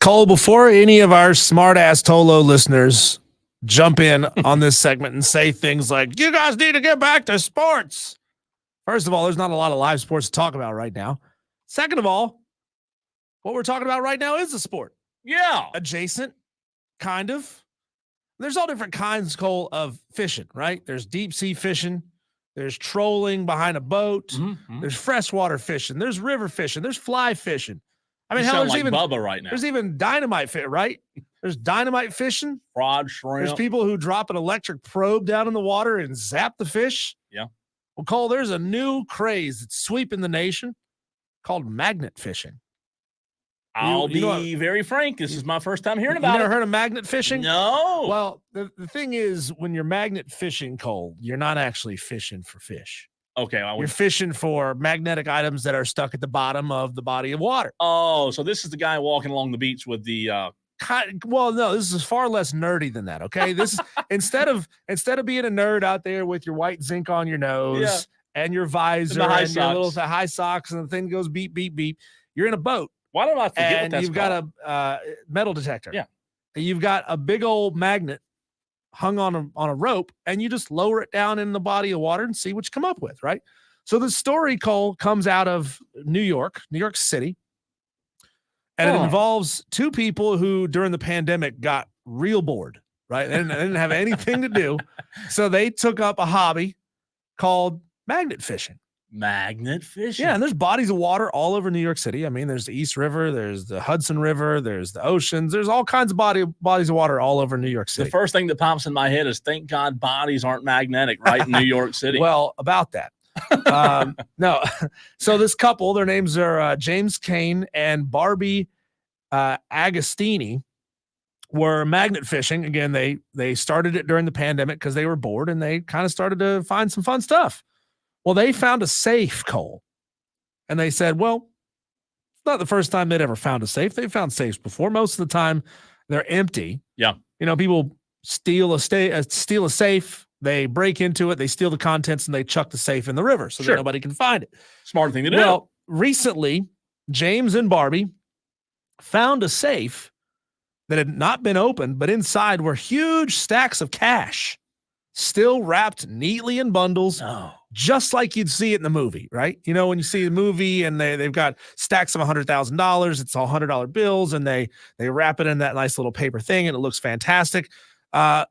Cole, before any of our smart ass Tolo listeners jump in on this segment and say things like, you guys need to get back to sports. First of all, there's not a lot of live sports to talk about right now. Second of all, what we're talking about right now is a sport. Yeah. Adjacent, kind of. There's all different kinds, Cole, of fishing, right? There's deep sea fishing. There's trolling behind a boat. Mm-hmm. There's freshwater fishing. There's river fishing. There's fly fishing. I mean, You hell, sound there's like even Bubba right now. there's even dynamite fit, right? There's dynamite fishing. Fraud shrimp. There's people who drop an electric probe down in the water and zap the fish. Yeah. Well, Cole, there's a new craze that's sweeping the nation called magnet fishing. I'll you know be very frank. This is my first time hearing You about never it. heard of magnet fishing? No. Well, the thing is, when you're magnet fishing, Cole, you're not actually fishing for fish. Okay. You're fishing for magnetic items that are stuck at the bottom of the body of water. Oh, so this is the guy walking along the beach with the Well, no, this is far less nerdy than that. Okay, this is instead of being a nerd out there with your white zinc on your nose and your visor and and your socks. high socks, and the thing goes beep beep beep. You're in a boat. Why don't I forget what And that's you've called? got a metal detector. Yeah. You've got a big old magnet hung on a rope, and you just lower it down in the body of water and see what you come up with, right? So the story, Cole, comes out of New York City, and it involves two people who during the pandemic got real bored, right? They didn't have anything to do, so they took up a hobby called magnet fishing. Magnet fishing. Yeah, and there's bodies of water all over New York City. I mean, there's the East River, there's the Hudson River, there's the oceans, there's all kinds of bodies of water all over New York City. The first thing that pops in my head is, thank God bodies aren't magnetic, right? In New York City. Well, about that. No. So this couple, their names are James Kane and Barbie Agostini, were magnet fishing. Again, they started it during the pandemic because they were bored and they kind of started to find some fun stuff. Well, they found a safe, Cole, and they said, well, it's not the first time they'd ever found a safe. They found safes before. Most of the time, they're empty. Yeah. You know, people steal a safe, they break into it, they steal the contents, and they chuck the safe in the river so that nobody can find it. Smart thing to do. Well, recently, James and Barbie found a safe that had not been opened, but inside were huge stacks of cash, still wrapped neatly in bundles, just like you'd see it in the movie, right? You know, when you see the movie and they've got stacks of $100,000, it's all $100 bills, and they wrap it in that nice little paper thing, and it looks fantastic. So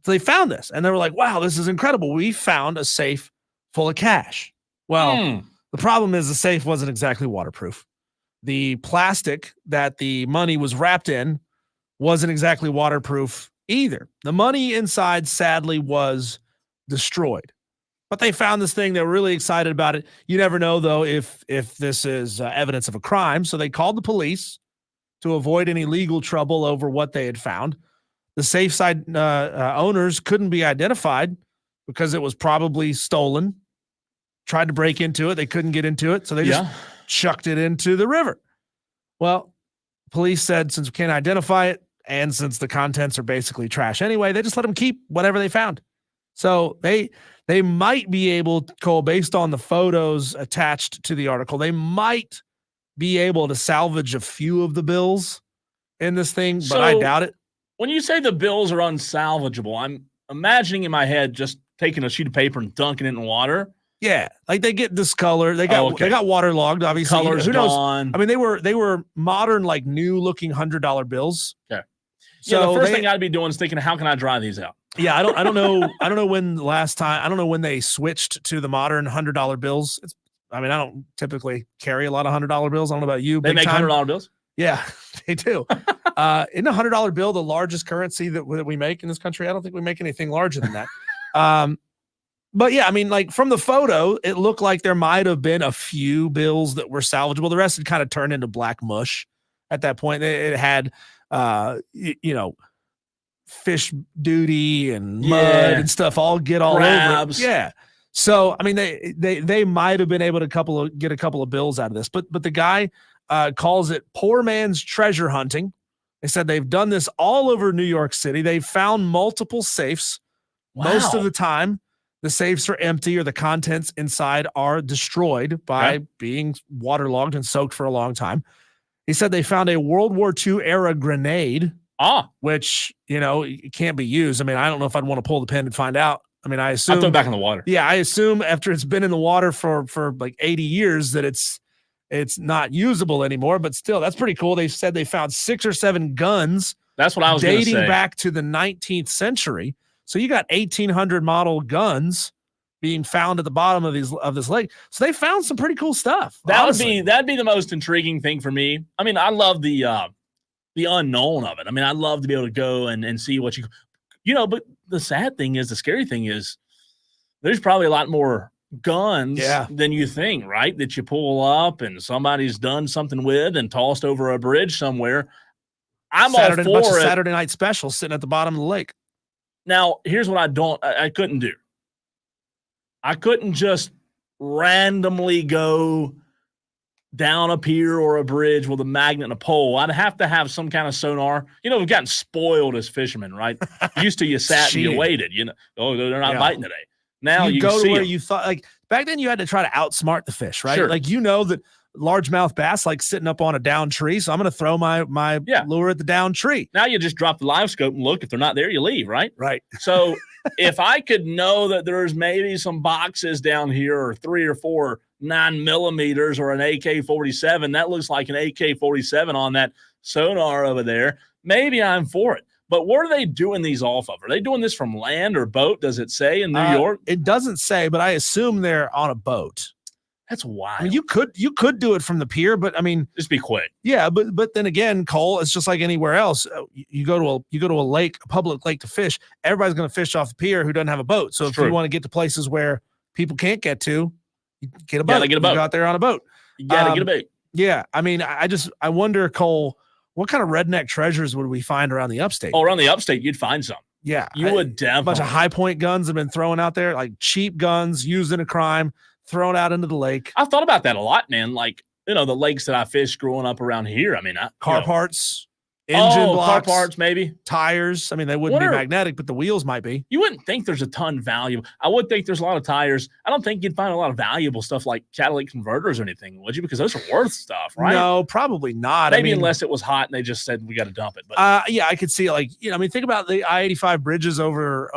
they found this, and they were like, wow, this is incredible. We found a safe full of cash. Well, the problem is the safe wasn't exactly waterproof. The plastic that the money was wrapped in wasn't exactly waterproof either. The money inside, sadly, was destroyed. But they found this thing. They were really excited about it. You never know, though, if this is evidence of a crime. So they called the police to avoid any legal trouble over what they had found. The safe side owners couldn't be identified because it was probably stolen. Tried to break into it. They couldn't get into it. So they just chucked it into the river. Well, police said since we can't identify it and since the contents are basically trash anyway, they just let them keep whatever they found. So they might be able, Cole, based on the photos attached to the article, they might be able to salvage a few of the bills in this thing, but I doubt it. When you say the bills are unsalvageable, I'm imagining in my head just taking a sheet of paper and dunking it in water. Yeah, like they get discolored. They got waterlogged. Obviously, color's who knows? gone. I mean, they were modern, like new looking $100 bills. Okay. So the first thing I'd be doing is thinking, how can I dry these out? Yeah, I don't know. I don't know when the last time. I don't know when they switched to the modern $100 bills. I mean, I don't typically carry a lot of $100 bills. I don't know about you. They make $100 bills. Yeah, they do. Isn't a $100 bill the largest currency that we make in this country? I don't think we make anything larger than that. But yeah, I mean, like from the photo, it looked like there might have been a few bills that were salvageable. The rest had kind of turned into black mush at that point. It had, fish duty and mud and stuff all get all Crabs. over. Yeah. So, I mean, they might have been able to get a couple of bills out of this, but the guy calls it poor man's treasure hunting. They said they've done this all over New York City. They've found multiple safes. Wow. Most of the time, the safes are empty or the contents inside are destroyed by being waterlogged and soaked for a long time. He said they found a World War II era grenade, which, it can't be used. I mean, I don't know if I'd want to pull the pin and find out. I mean, I assume. I'll throw it back in the water. Yeah, I assume after it's been in the water for like 80 years that it's not usable anymore. But still, that's pretty cool. They said they found 6 or 7 guns. That's what I was going to say. Dating back to the 19th century. So you got 1800 model guns being found at the bottom of this lake. So they found some pretty cool stuff. That'd be the most intriguing thing for me. I mean, I love the unknown of it. I mean, I'd love to be able to go and see what but the sad thing is, the scary thing is, there's probably a lot more guns than you think, right? That you pull up and somebody's done something with and tossed over a bridge somewhere. I'm all for it. Saturday night special sitting at the bottom of the lake. Now, here's what I couldn't do. I couldn't just randomly go down a pier or a bridge with a magnet and a pole. I'd have to have some kind of sonar. We've gotten spoiled as fishermen, right? Used to, you sat and you waited. They're not biting today. Now you go to where you thought, like back then you had to try to outsmart the fish, right? Sure. Like that largemouth bass like sitting up on a down tree, so I'm going to throw my lure at the down tree. Now you just drop the live scope and look. If they're not there, you leave, right? Right. So if I could know that there's maybe some boxes down here, or 3 or 4 9mm or an AK-47, that looks like an AK-47 on that sonar over there, maybe I'm for it. But where are they doing these off of? Are they doing this from land or boat? Does it say in New York? It doesn't say, but I assume they're on a boat. That's wild. I mean, you could do it from the pier, but I mean, just be quick. Yeah, but then again, Cole, it's just like anywhere else. You go to a lake, a public lake to fish. Everybody's going to fish off the pier who doesn't have a boat. So if you want to get to places where people can't get to, you get a boat. Get a boat. You go out there on a boat. You gotta get a boat. Yeah, I mean, I wonder, Cole, what kind of redneck treasures would we find around the upstate? Oh, around the upstate, you'd find some. Yeah, you would definitely. A bunch of high point guns have been thrown out there, like cheap guns used in a crime, thrown out into the lake. I've thought about that a lot, man. Like, the lakes that I fished growing up around here. I mean, car parts, engine blocks, car parts, maybe tires. I mean, they wouldn't be magnetic, but the wheels might be. You wouldn't think there's a ton valuable. I would think there's a lot of tires. I don't think you'd find a lot of valuable stuff like catalytic converters or anything, would you? Because those are worth stuff, right? No, probably not. Maybe unless it was hot and they just said we got to dump it. But I could see it. Think about the I-85 bridges over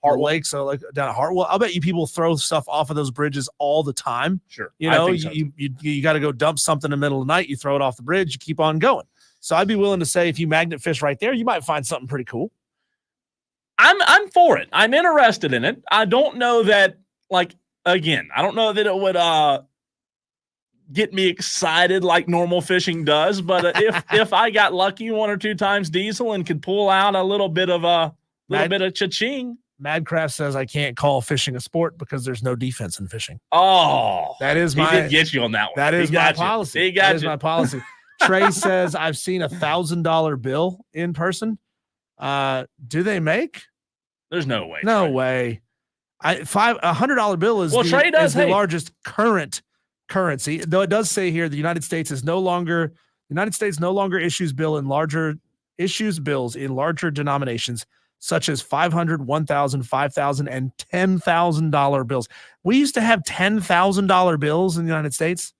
Hartwell Lake. So like down at Hartwell, I'll bet you people throw stuff off of those bridges all the time. Sure, you got to go dump something in the middle of the night. You throw it off the bridge. You keep on going. So I'd be willing to say if you magnet fish right there, you might find something pretty cool. I'm for it. I'm interested in it. I don't know that, I don't know that it would get me excited like normal fishing does. But if I got lucky 1 or 2 times, Diesel, and could pull out a little bit of cha-ching. Madcraft says I can't call fishing a sport because there's no defense in fishing. Oh, he did get you on that one. That is my policy. That is my policy. Trey says, I've seen $1,000 bill in person. Do they make? There's no way. No way. $100 bill is Trey does the largest current currency. Though it does say here the United States no longer issues bills in larger denominations, such as $500, $1,000, $5,000, and $10,000 bills. We used to have $10,000 bills in the United States.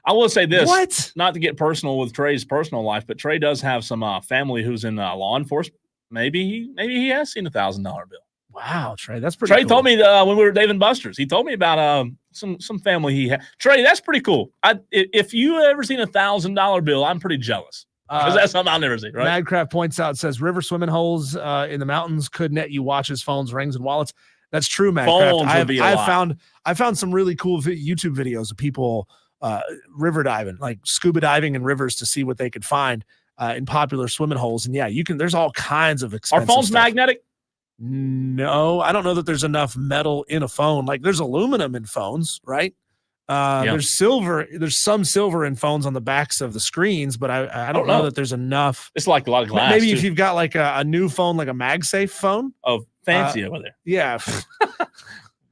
I will say this, what? Not to get personal with Trey's personal life, but Trey does have some family who's in law enforcement. Maybe he has seen $1,000 bill. Wow, Trey, that's pretty Trey cool. told me when we were at Dave & Buster's, he told me about some family he had. Trey, that's pretty cool. If you ever seen $1,000 bill, I'm pretty jealous. Because that's something I'll never see, right? Madcraft points out, says river swimming holes in the mountains could net you watches, phones, rings, and wallets. That's true, Madcraft. I found some really cool YouTube videos of people river diving, like scuba diving in rivers to see what they could find in popular swimming holes. And there's all kinds of expensive Are phones stuff. magnetic? No, I don't know that there's enough metal in a phone. Like there's aluminum in phones, right? There's silver. There's some silver in phones on the backs of the screens, but I don't know that there's enough. It's like a lot of glass. Maybe if you've got like a new phone, like a MagSafe phone. Oh, fancy over there. Yeah.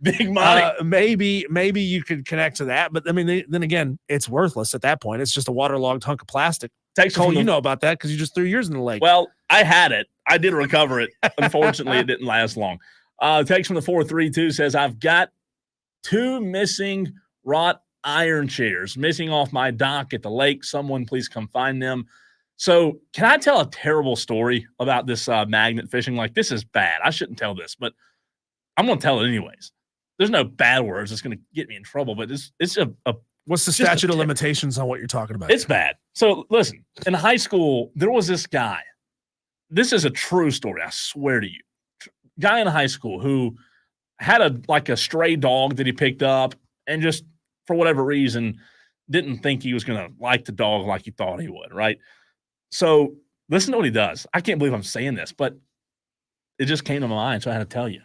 Big money. Maybe you could connect to that, but I mean, then again, it's worthless at that point. It's just a waterlogged hunk of plastic. Cole, you know about that because you just threw yours in the lake. Well, I had it. I did recover it. Unfortunately, it didn't last long. Text from the 432 says, I've got 2 missing wrought iron chairs missing off my dock at the lake. Someone please come find them. So can I tell a terrible story about this magnet fishing? Like, this is bad. I shouldn't tell this, but I'm going to tell it anyways. There's no bad words that's going to get me in trouble, but it's a What's the statute of limitations on what you're talking about? It's bad. So listen, in high school, there was this guy. This is a true story. I swear to you. Guy in high school who had a stray dog that he picked up and just for whatever reason didn't think he was going to like the dog like he thought he would, right? So listen to what he does. I can't believe I'm saying this, but it just came to my mind, so I had to tell you.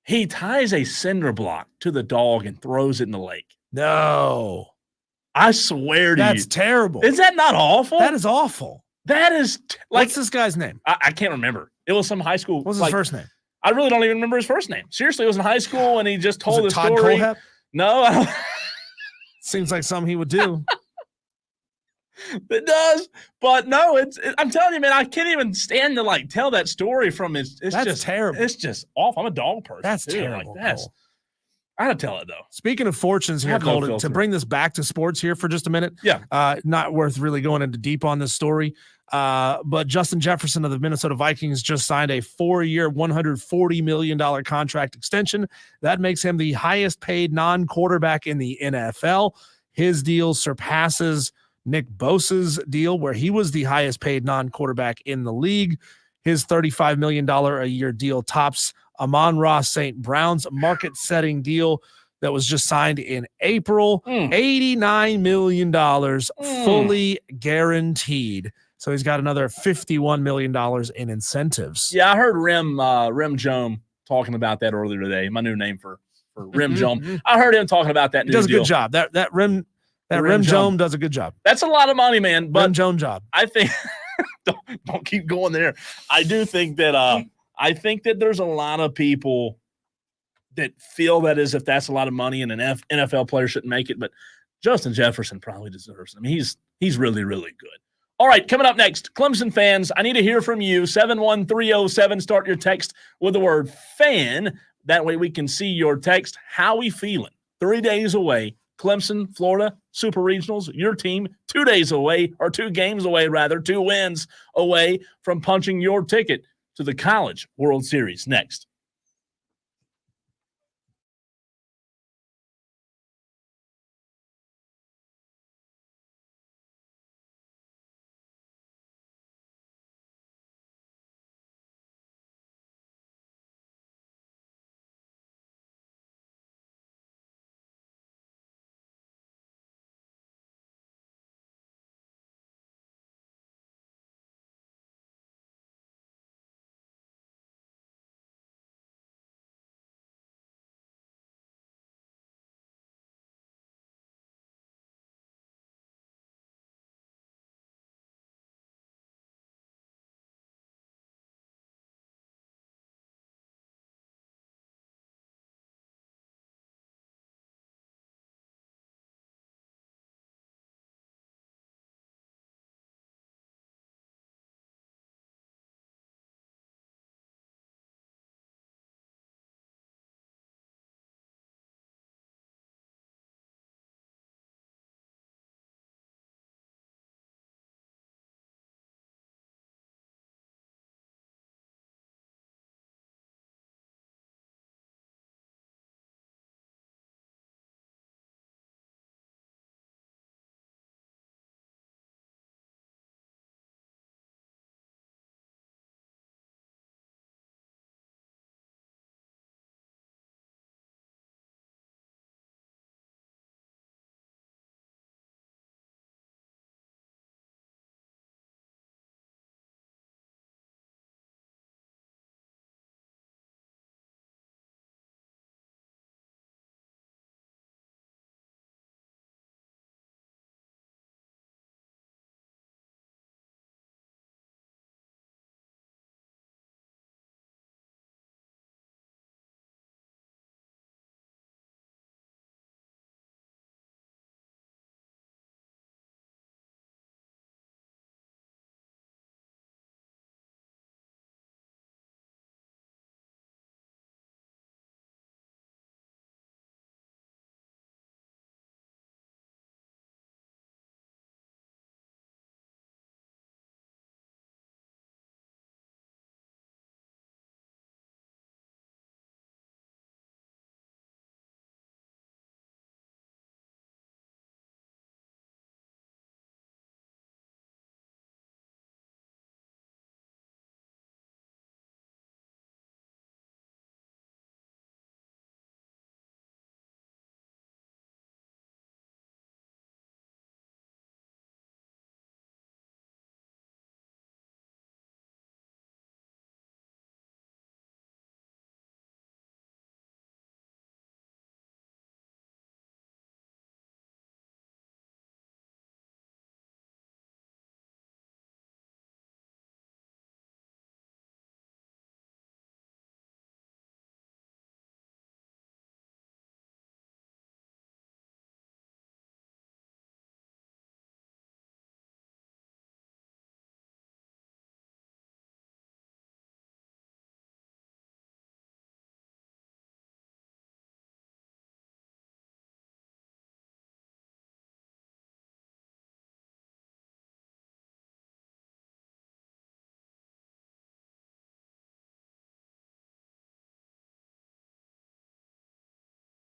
He ties a cinder block to the dog and throws it in the lake. No. I swear to you. That's terrible. Is that not awful? That is awful. That is what's this guy's name? I can't remember. It was some high school. What's his first name? I really don't even remember his first name. Seriously, it was in high school and he just told the Todd story. Colehep? No, I don't. Seems like something he would do. It does, but no, I'm telling you, man, I can't even stand to tell that story from it's That's just terrible. It's just awful. I'm a dog person. That's too. terrible. I gotta tell it though. Speaking of fortunes here, Colton, to bring this back to sports here for just a minute. Yeah. Not worth really going into deep on this story. But Justin Jefferson of the Minnesota Vikings just signed a 4-year, $140 million contract extension. That makes him the highest paid non-quarterback in the NFL. His deal surpasses Nick Bosa's deal, where he was the highest paid non-quarterback in the league. His $35 million a year deal tops Amon-Ra St. Brown's market-setting deal that was just signed in April. $89 million fully guaranteed. So he's got another $51 million in incentives. Yeah, I heard Rim Jome talking about that earlier today. My new name for Rim Jome. I heard him talking about that. He does a good job. That Rim Jome does a good job. That's a lot of money, man. But Rim Jome job. I think don't keep going there. I do think that there's a lot of people that feel that as if that's a lot of money and an NFL player shouldn't make it. But Justin Jefferson probably deserves it. I mean, he's really, really good. All right, coming up next, Clemson fans, I need to hear from you. 71307. Start your text with the word fan. That way we can see your text. How we feeling? 3 days away. Clemson, Florida, Super Regionals, your team, 2 days away, or 2 games away, rather, 2 wins away from punching your ticket to the College World Series. Next.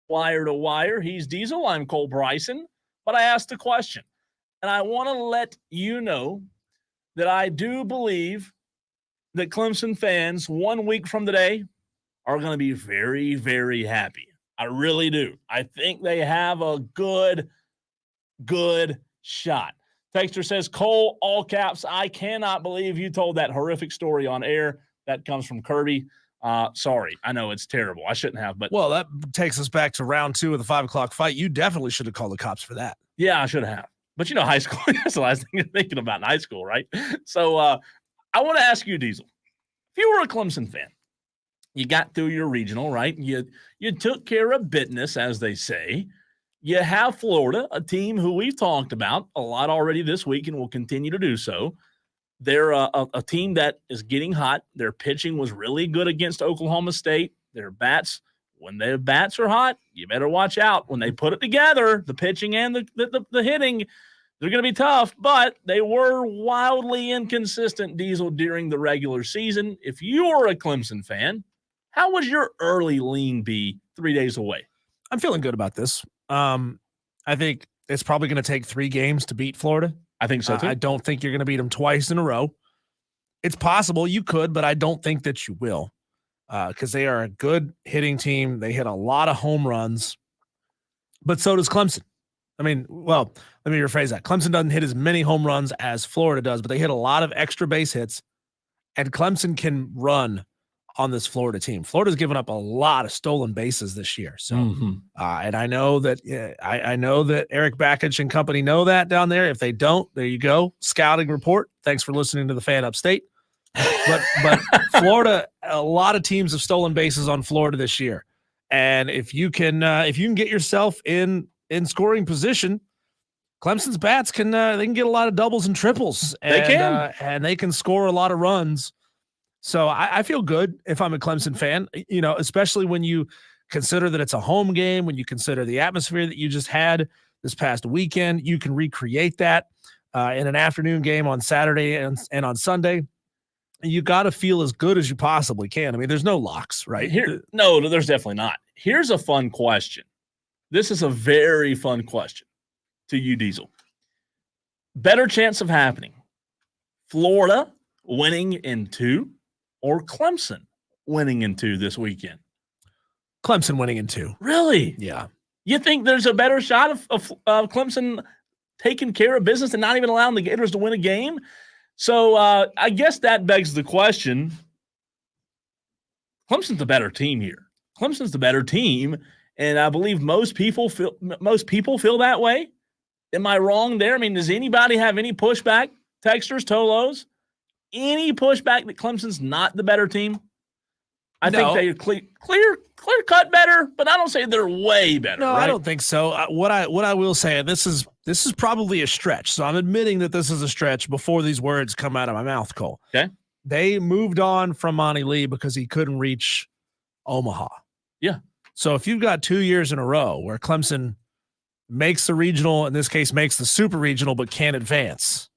Wire to Wire. He's Diesel. I'm Cole Bryson. But I asked a question, and I want to let you know that I do believe that Clemson fans 1 week from today are going to be very, very happy. I really do. I think they have a good shot. Texter says, Cole, all caps, I cannot believe you told that horrific story on air. That comes from Kirby. Sorry. I know it's terrible. I shouldn't have, but. Well, that takes us back to round 2 of the 5 o'clock fight. You definitely should have called the cops for that. Yeah, I should have. But high school, that's the last thing you're thinking about in high school, right? So I want to ask you, Diesel, if you were a Clemson fan, you got through your regional, right? You took care of business, as they say. You have Florida, a team who we've talked about a lot already this week and will continue to do so. They're a team that is getting hot. Their pitching was really good against Oklahoma State. Their bats, when their bats are hot, you better watch out. When they put it together, the pitching and the hitting, they're going to be tough, but they were wildly inconsistent, Diesel, during the regular season. If you were a Clemson fan, how would your early lean be 3 days away? I'm feeling good about this. I think it's probably going to take 3 games to beat Florida. I think so, too. I don't think you're going to beat them twice in a row. It's possible you could, but I don't think that you will because they are a good hitting team. They hit a lot of home runs, but so does Clemson. I mean, well, let me rephrase that. Clemson doesn't hit as many home runs as Florida does, but they hit a lot of extra base hits, and Clemson can run on this Florida team. Florida's given up a lot of stolen bases this year. So, and I know that I know that Eric Bakich and company know that down there. If they don't, there you go. Scouting report. Thanks for listening to the Fan Upstate. But Florida, a lot of teams have stolen bases on Florida this year. And if you can get yourself in scoring position, Clemson's bats can they can get a lot of doubles and triples. And they can score a lot of runs. So I feel good if I'm a Clemson fan, especially when you consider that it's a home game, when you consider the atmosphere that you just had this past weekend. You can recreate that in an afternoon game on Saturday and on Sunday. You got to feel as good as you possibly can. I mean, there's no locks, right? No, there's definitely not. Here's a fun question. This is a very fun question to you, Diesel. Better chance of happening, Florida winning in 2 or Clemson winning in 2 this weekend? Clemson winning in 2. Really? Yeah. You think there's a better shot of Clemson taking care of business and not even allowing the Gators to win a game? So I guess that begs the question. Clemson's the better team here. Clemson's the better team, and I believe most people feel that way. Am I wrong there? I mean, does anybody have any pushback? Texters, Tolos, any pushback that Clemson's not the better team? I think they're clear cut better, but I don't say they're way better. No, right? I don't think so. What I will say, this is probably a stretch. So I'm admitting that this is a stretch before these words come out of my mouth, Cole. Okay. They moved on from Monty Lee because he couldn't reach Omaha. Yeah. So if you've got 2 years in a row where Clemson makes the regional, in this case makes the super regional, but can't advance.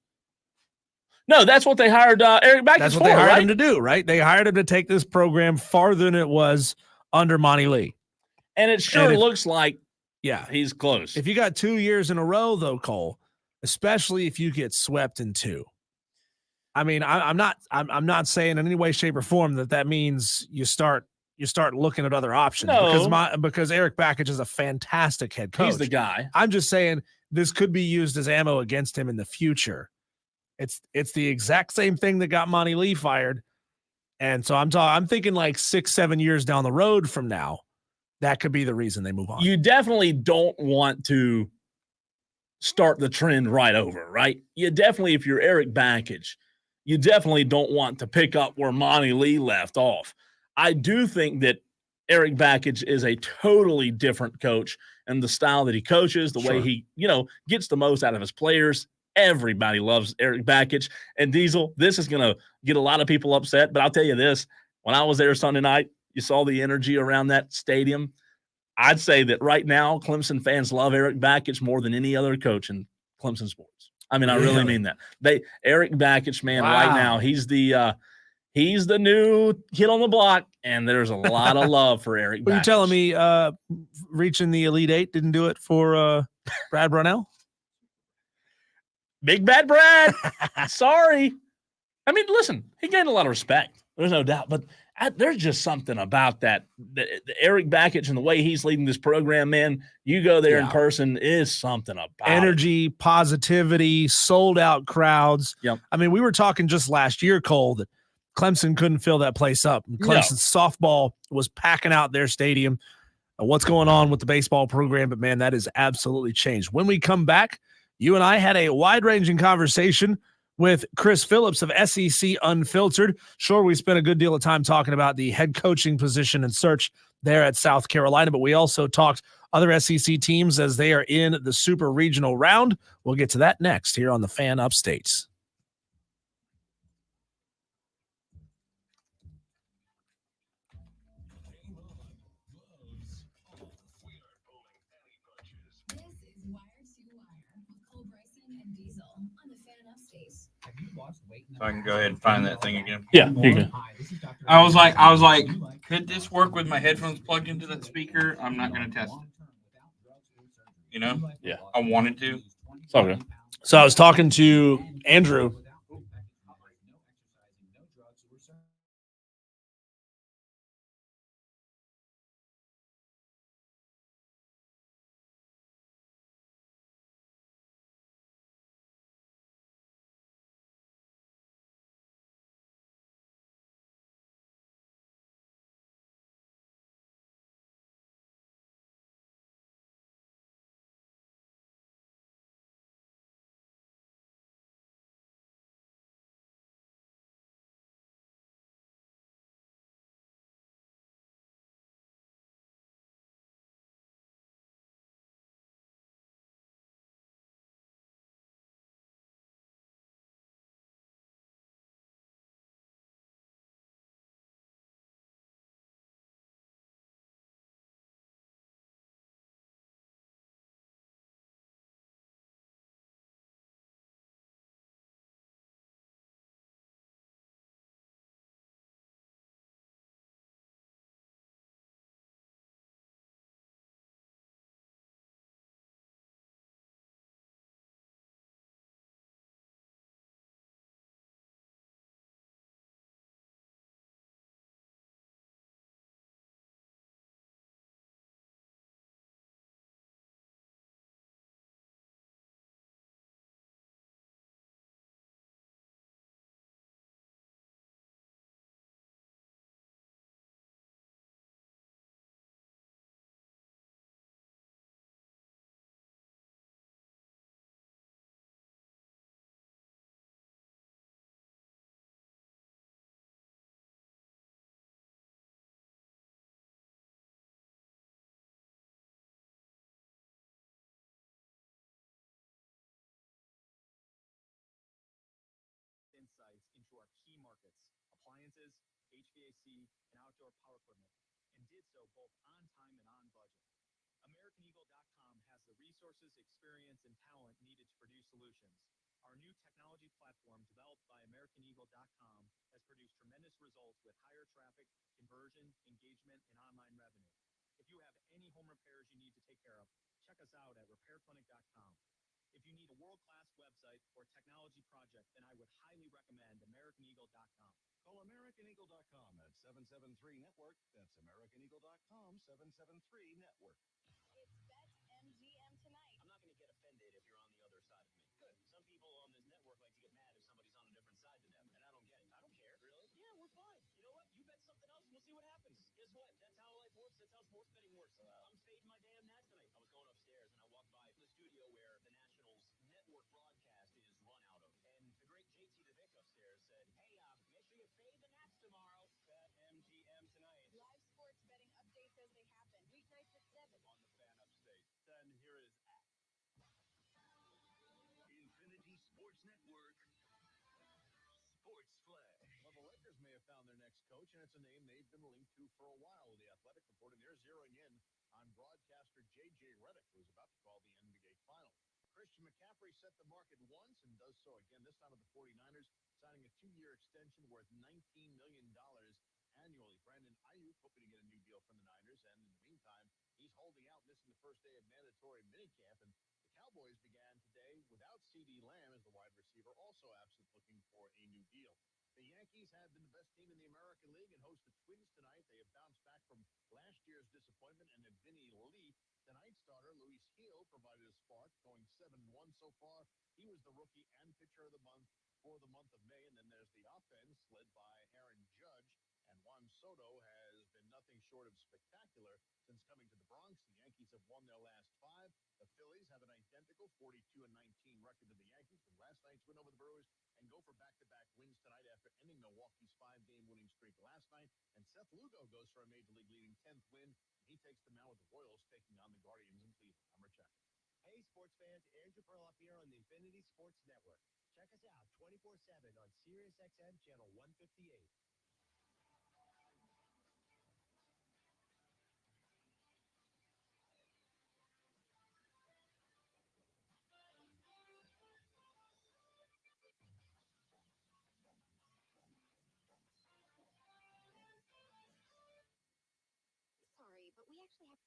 No, that's what they hired Eric Bakich for. That's what they hired right? him to do, right? They hired him to take this program farther than it was under Monty Lee. And it sure looks like he's close. If you got 2 years in a row, though, Cole, especially if you get swept in 2. I mean, I'm not saying in any way, shape, or form that means you start looking at other options. No. Because Eric Bakich is a fantastic head coach. He's the guy. I'm just saying this could be used as ammo against him in the future. It's the exact same thing that got Monty Lee fired. And so I'm thinking like 6-7 years down the road from now, that could be the reason they move on. You definitely don't want to start the trend right over, right? You definitely, if you're Eric Bakich, you definitely don't want to pick up where Monty Lee left off. I do think that Eric Bakich is a totally different coach, and the style that he coaches, the way he, gets the most out of his players. Everybody loves Eric Bakich. And Diesel, this is going to get a lot of people upset, but I'll tell you this. When I was there Sunday night, you saw the energy around that stadium. I'd say that right now, Clemson fans love Eric Bakich more than any other coach in Clemson sports. I mean, I really mean that. Eric Bakich, man, right now, he's the He's the new kid on the block, and there's a lot of love for Eric. Are you telling me reaching the Elite Eight didn't do it for Brad Brownell? Big Bad Brad. Sorry. I mean, listen, he gained a lot of respect. There's no doubt. But there's just something about that. The Eric Bakich and the way he's leading this program, man, you go there in person, is something about energy, positivity, sold-out crowds. Yep. I mean, we were talking just last year, Cole, that Clemson couldn't fill that place up. Clemson's softball was packing out their stadium. What's going on with the baseball program? But, man, that has absolutely changed. When we come back, you and I had a wide-ranging conversation with Chris Phillips of SEC Unfiltered. Sure, we spent a good deal of time talking about the head coaching position and search there at South Carolina, but we also talked other SEC teams as they are in the super regional round. We'll get to that next here on the Fan Upstate. So I can go ahead and find that thing again. Yeah, here you go. I was like, could this work with my headphones plugged into that speaker? I'm not going to test it. You know? Yeah. I wanted to. It's all good. So I was talking to Andrew. Insights into our key markets, appliances, HVAC, and outdoor power equipment, and did so both on time and on budget. AmericanEagle.com has the resources, experience, and talent needed to produce solutions. Our new technology platform, developed by AmericanEagle.com, has produced tremendous results with higher traffic, conversion, engagement, and online revenue. If you have any home repairs you need to take care of, check us out at RepairClinic.com. If you need a world-class website or technology project, then I would highly recommend AmericanEagle.com. Call AmericanEagle.com at 773-NETWORK. That's AmericanEagle.com, 773-NETWORK. It's Bet MGM tonight. I'm not going to get offended if you're on the other side of me. Good. Some people on this network like to get mad if somebody's on a different side to them, and I don't get it. I don't care. Really? Yeah, we're fine. You know what? You bet something else, and we'll see what happens. Guess what? That's how life works. That's how sports betting works. I'm fading my damn Nats tonight. I was going upstairs, and I walked by the studio where the Nationals network broadcast is run out of, and the great JT DeVick upstairs said, "Hey, make sure you fade the Nats tomorrow." Bet MGM tonight. Live sports betting updates as they happen. Weeknights at 7. On the Fan Upstate. Then here is Infinity Sports Network. Sports Flash. Well, the Lakers may have found their next coach, and it's a name they've been linked to for a while. The Athletic reporting they're zeroing in on broadcaster J.J. Redick, who is about to call the NBA Final. Christian McCaffrey set the market once and does so again, this time with the 49ers. signing a 2-year extension worth $19 million annually. Brandon Ayuk hoping to get a new deal from the Niners, and in the meantime, he's holding out, missing the first day of mandatory minicamp. And the Cowboys began today without C.D. Lamb as the wide receiver, also absent, looking for a new deal. The Yankees have been the best team in the American League and host the Twins tonight. They have bounced back from last year's disappointment, and Vinny Lee, tonight's starter, Luis Gil, provided a spark, going 7-1 so far. He was the rookie and pitcher of the month for the month of May. And then there's the offense led by Aaron Judge, and Juan Soto has been nothing short of spectacular since coming to the Bronx. The Yankees have won their last 5. The Phillies have an identical 42-19 record to the Yankees from last night's win over the Brewers, and go for back-to-back wins tonight after ending Milwaukee's 5-game winning streak last night. And Seth Lugo goes for a Major League leading 10th win. He takes the mound with the Royals, taking on the Guardians in Cleveland. I'm Rich Eck. Hey, sports fans, Andrew Perloff here on the Infinity Sports Network. Check us out 24/7 on SiriusXM Channel 158. Sorry, but we actually have.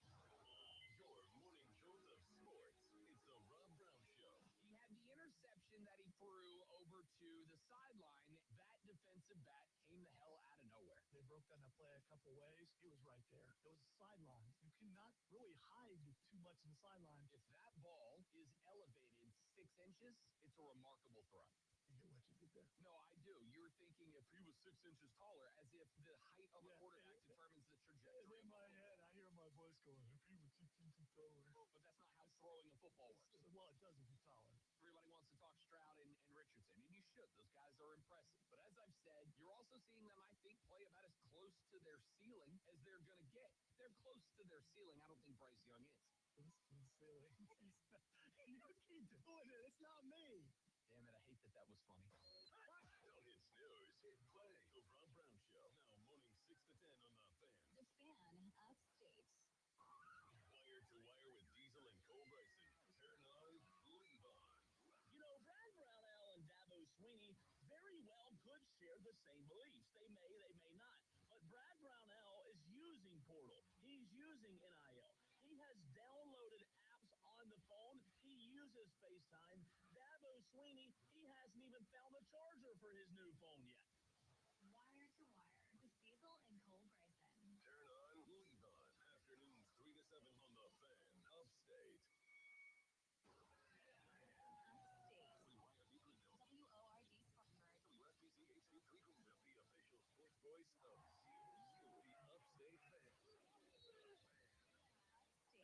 Your morning dose of sports. It's the Rob Brown Show. He had the interception that he threw over to the sideline. That defensive back came the hell out of nowhere. They broke down that play a couple ways. He was right there. It was a sideline. You cannot really hide too much in the sideline. If that ball is elevated 6 inches, it's a remarkable throw. You get what you did there. No, I do. You're thinking if he was 6 inches taller, as if the height of a quarterback determines the trajectory. In my head, I hear my voice going, if he was 6 inches taller. But that's not how throwing a football works. Well, it does if you're taller. Everybody wants to talk Stroud and Richardson, and you should. Those guys are impressive. But as I've said, you're also seeing them, I think, play about as close to their ceiling as they're going to get. They're close to their ceiling. I don't think Bryce Young is. Close to the ceiling. You keep doing it. It's not me. Damn it, I hate that was funny. Don't hit snooze. Hit play. The Rob Brown Show. Now morning 6 to 10 on The Fan. The Fan Upstate. Wire to wire with Diesel and Cole Bryson. Turn on, leave on. You know, Brad Brownell and Dabo Sweeney very well could share the same beliefs. They may not. But Brad Brownell is using Portal. He's using NIL. He has downloaded apps on the phone. He uses FaceTime. Dabo Sweeney, he hasn't even found a charger for his new phone yet. Wire to Wire with Diesel and Cole Bryson. Turn on, leave on. Afternoons 3 to 7 on The Fan. Upstate. WORD Spartanburg. WSBC HD3 Greenville, the official sports voice of you, the Upstate Fan.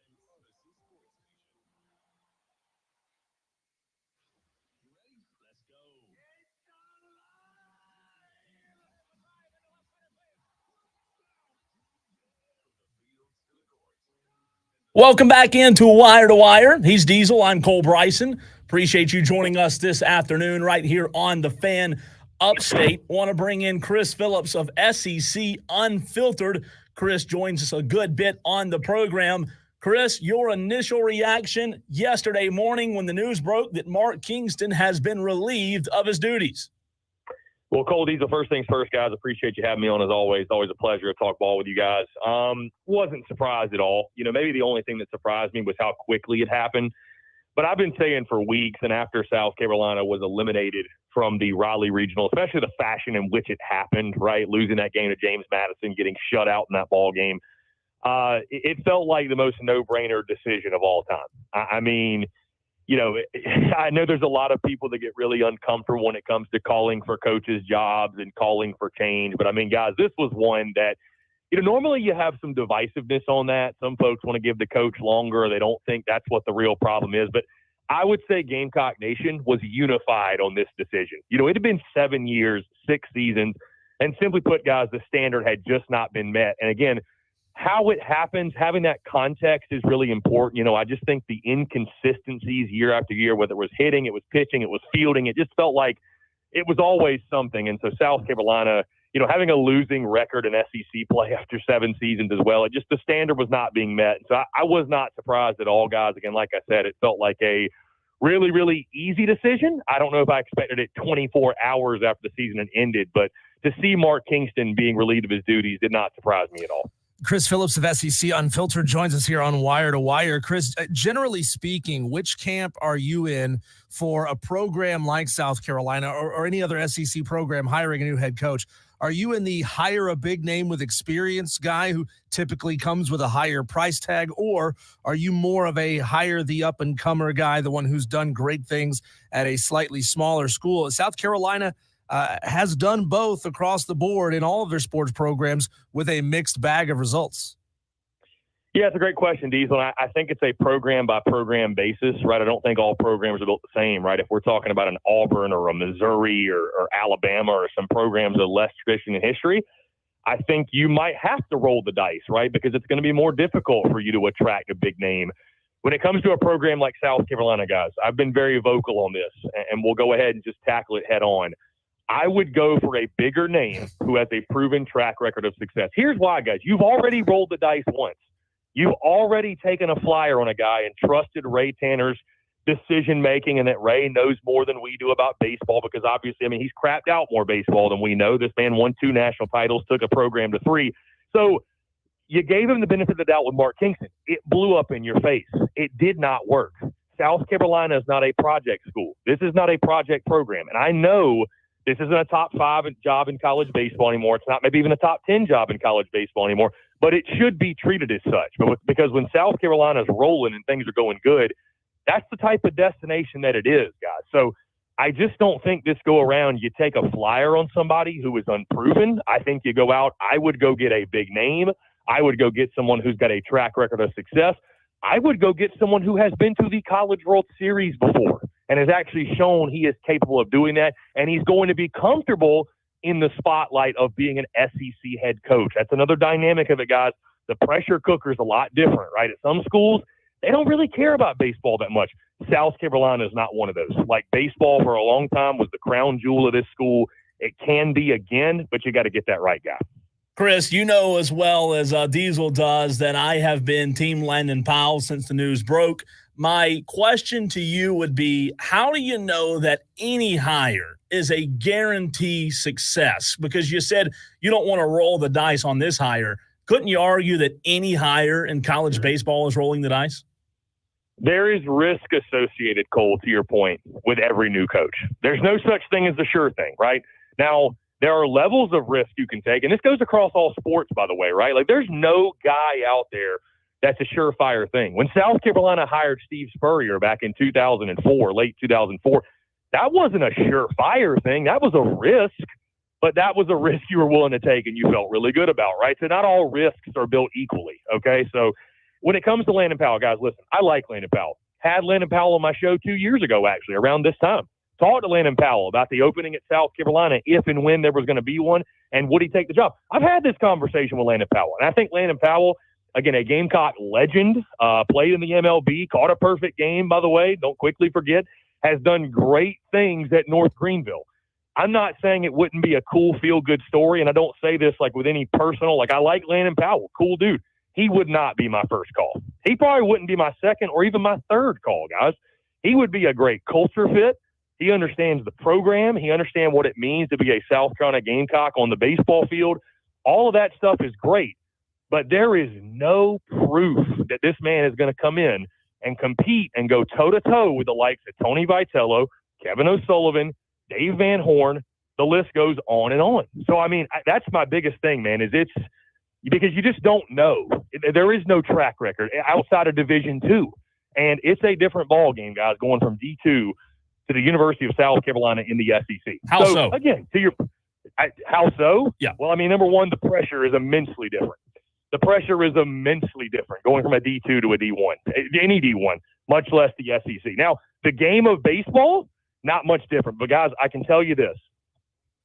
And Odyssey Sports Station. You ready? Let's go. Welcome back into Wire to Wire. He's Diesel. I'm Cole Bryson. Appreciate you joining us this afternoon right here on the Fan Upstate. Want to bring in Chris Phillips of SEC Unfiltered. Chris joins us a good bit on the program. Chris, your initial reaction yesterday morning when the news broke that Mark Kingston has been relieved of his duties. Well, Cole Diesel, first things first, guys. Appreciate you having me on as always. Always a pleasure to talk ball with you guys. Wasn't surprised at all. You know, maybe the only thing that surprised me was how quickly it happened. But I've been saying for weeks, and after South Carolina was eliminated from the Raleigh Regional, especially the fashion in which it happened, right? Losing that game to James Madison, getting shut out in that ball game. It felt like the most no-brainer decision of all time. I mean, you know, I know there's a lot of people that get really uncomfortable when it comes to calling for coaches' jobs and calling for change. But, I mean, guys, this was one that, you know, normally you have some divisiveness on that. Some folks want to give the coach longer, or they don't think that's what the real problem is. But I would say Gamecock Nation was unified on this decision. You know, it had been 7 years, 6 seasons, and simply put, guys, the standard had just not been met. And, again, how it happens, having that context is really important. You know, I just think the inconsistencies year after year, whether it was hitting, it was pitching, it was fielding, it just felt like it was always something. And so South Carolina, you know, having a losing record in SEC play after 7 seasons as well, it just, the standard was not being met. And so I was not surprised at all, guys. Again, like I said, it felt like a really, really easy decision. I don't know if I expected it 24 hours after the season had ended, but to see Mark Kingston being relieved of his duties did not surprise me at all. Chris Phillips of SEC Unfiltered joins us here on Wire to Wire. Chris, generally speaking, which camp are you in for a program like South Carolina or any other SEC program hiring a new head coach? Are you in the hire a big name with experience guy who typically comes with a higher price tag, or are you more of a hire the up-and-comer guy, the one who's done great things at a slightly smaller school? South Carolina has done both across the board in all of their sports programs with a mixed bag of results. Yeah, it's a great question, Diesel. I think it's a program-by-program basis, right? I don't think all programs are built the same, right? If we're talking about an Auburn or a Missouri or Alabama or some programs of less tradition in history, I think you might have to roll the dice, right? Because it's going to be more difficult for you to attract a big name. When it comes to a program like South Carolina, guys, I've been very vocal on this, and we'll go ahead and just tackle it head on. I would go for a bigger name who has a proven track record of success. Here's why, guys. You've already rolled the dice once. You've already taken a flyer on a guy and trusted Ray Tanner's decision-making, and that Ray knows more than we do about baseball because obviously, I mean, he's crapped out more baseball than we know. This man won 2 national titles, took a program to 3. So you gave him the benefit of the doubt with Mark Kingston. It blew up in your face. It did not work. South Carolina is not a project school. This is not a project program. And I know this isn't a top 5 job in college baseball anymore. It's not maybe even a top 10 job in college baseball anymore, but it should be treated as such. Because when South Carolina is rolling and things are going good, that's the type of destination that it is, guys. So I just don't think this go around you take a flyer on somebody who is unproven. I think you go out. I would go get a big name. I would go get someone who's got a track record of success. I would go get someone who has been to the College World Series before and has actually shown he is capable of doing that, and he's going to be comfortable in the spotlight of being an SEC head coach. That's another dynamic of it, guys. The pressure cooker is a lot different, right? At some schools, they don't really care about baseball that much. South Carolina is not one of those. Like, baseball for a long time was the crown jewel of this school. It can be again, but you got to get that right guy. Chris, you know as well as Diesel does that I have been Team Landon Powell since the news broke. My question to you would be, how do you know that any hire is a guarantee success? Because you said you don't want to roll the dice on this hire. Couldn't you argue that any hire in college baseball is rolling the dice? There is risk associated, Cole, to your point, with every new coach. There's no such thing as the sure thing, right? Now, there are levels of risk you can take, and this goes across all sports, by the way, right? Like, there's no guy out there that's a surefire thing. When South Carolina hired Steve Spurrier back in 2004, late 2004, that wasn't a surefire thing. That was a risk, but that was a risk you were willing to take and you felt really good about, right? So not all risks are built equally, okay? So when it comes to Landon Powell, guys, listen, I like Landon Powell. Had Landon Powell on my show 2 years ago, actually, around this time. Talked to Landon Powell about the opening at South Carolina, if and when there was going to be one, and would he take the job? I've had this conversation with Landon Powell, and I think Landon Powell, again, a Gamecock legend, played in the MLB, caught a perfect game, by the way, don't quickly forget, has done great things at North Greenville. I'm not saying it wouldn't be a cool, feel-good story, and I don't say this like with any personal, like I like Landon Powell, cool dude. He would not be my first call. He probably wouldn't be my second or even my third call, guys. He would be a great culture fit. He understands the program. He understands what it means to be a South Carolina Gamecock on the baseball field. All of that stuff is great, but there is no proof that this man is going to come in and compete and go toe-to-toe with the likes of Tony Vitello, Kevin O'Sullivan, Dave Van Horn. The list goes on and on. So, I mean, that's my biggest thing, man, is it's because you just don't know. There is no track record outside of Division II, and it's a different ball game, guys, going from D2 to the University of South Carolina in the SEC. How so? Again, how so? Yeah. Well, I mean, number one, the pressure is immensely different. The pressure is immensely different going from a D2 to a D1, any D1, much less the SEC. Now, the game of baseball, not much different. But, guys, I can tell you this,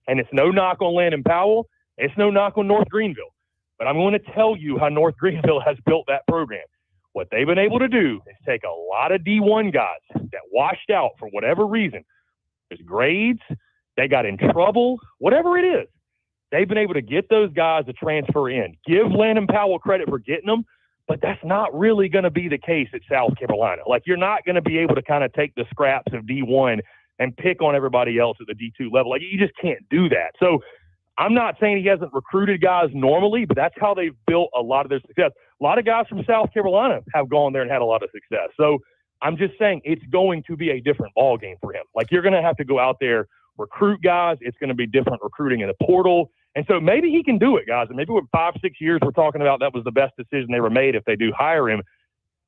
and it's no knock on Landon Powell. It's no knock on North Greenville. But I'm going to tell you how North Greenville has built that program. What they've been able to do is take a lot of D1 guys that washed out for whatever reason. There's grades, they got in trouble, whatever it is. They've been able to get those guys to transfer in. Give Landon Powell credit for getting them, But that's not really going to be the case at South Carolina. Like, you're not going to be able to kind of take the scraps of D1 and pick on everybody else at the D2 level. Like, you just can't do that. So I'm not saying he hasn't recruited guys normally, but that's how they've built a lot of their success. A lot of guys from South Carolina have gone there and had a lot of success. So I'm just saying it's going to be a different ballgame for him. Like, you're going to have to go out there, recruit guys. It's going to be different recruiting in the portal. And so maybe he can do it, guys. And maybe with 5-6 years, we're talking about that was the best decision they ever made if they do hire him.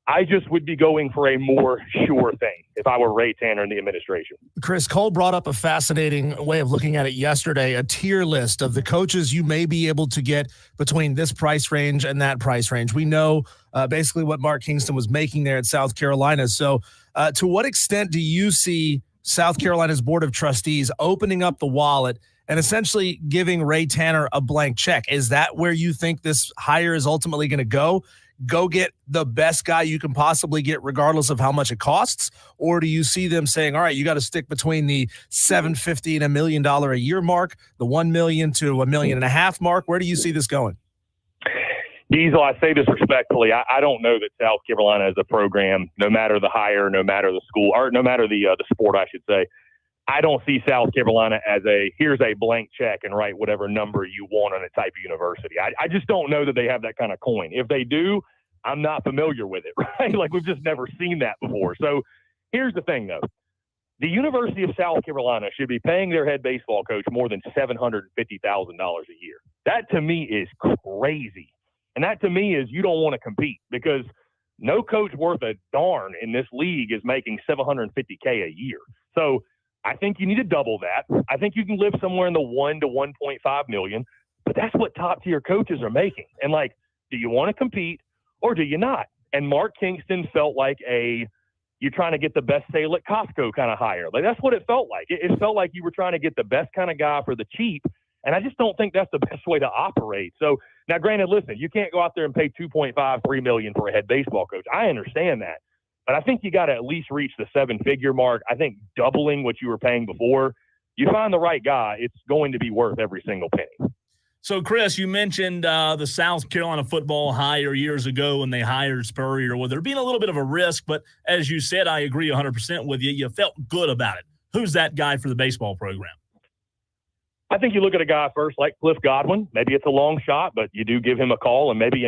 I just would be going for a more sure thing if I were Ray Tanner in the administration. Chris, Cole brought up a fascinating way of looking at it yesterday, a tier list of the coaches you may be able to get between this price range and that price range. We know basically what Mark Kingston was making there at South Carolina. So to what extent do you see South Carolina's Board of Trustees opening up the wallet and essentially giving Ray Tanner a blank check? Is that where you think this hire is ultimately going to go? Go get the best guy you can possibly get regardless of how much it costs? Or do you see them saying, all right, you got to stick between the $750,000 and $1 million a year mark, the $1 million to $1.5 million mark? Where do you see this going? Diesel, I say this respectfully. I don't know that South Carolina as a program, no matter the hire, no matter the school, or no matter the sport, I should say, I don't see South Carolina as here's a blank check and write whatever number you want on a type of university. I just don't know that they have that kind of coin. If they do, I'm not familiar with it, right? Like, we've just never seen that before. So here's the thing, though. The University of South Carolina should be paying their head baseball coach more than $750,000 a year. That, to me, is crazy. And that, to me, is you don't want to compete, because no coach worth a darn in this league is making $750K a year. So I think you need to double that. I think you can live somewhere in the 1 to 1.5 million, but that's what top tier coaches are making. And, like, do you want to compete or do you not? And Mark Kingston felt like you're trying to get the best sale at Costco kind of hire. Like, that's what it felt like. It felt like you were trying to get the best kind of guy for the cheap. And I just don't think that's the best way to operate. So now, granted, listen, you can't go out there and pay $2.5-3 million for a head baseball coach. I understand that. But I think you got to at least reach the 7-figure mark. I think doubling what you were paying before, you find the right guy, it's going to be worth every single penny. So, Chris, you mentioned the South Carolina football hire years ago when they hired Spurrier. Well, there being a little bit of a risk, but as you said, I agree 100% with you. You felt good about it. Who's that guy for the baseball program? I think you look at a guy first like Cliff Godwin. Maybe it's a long shot, but you do give him a call. And maybe,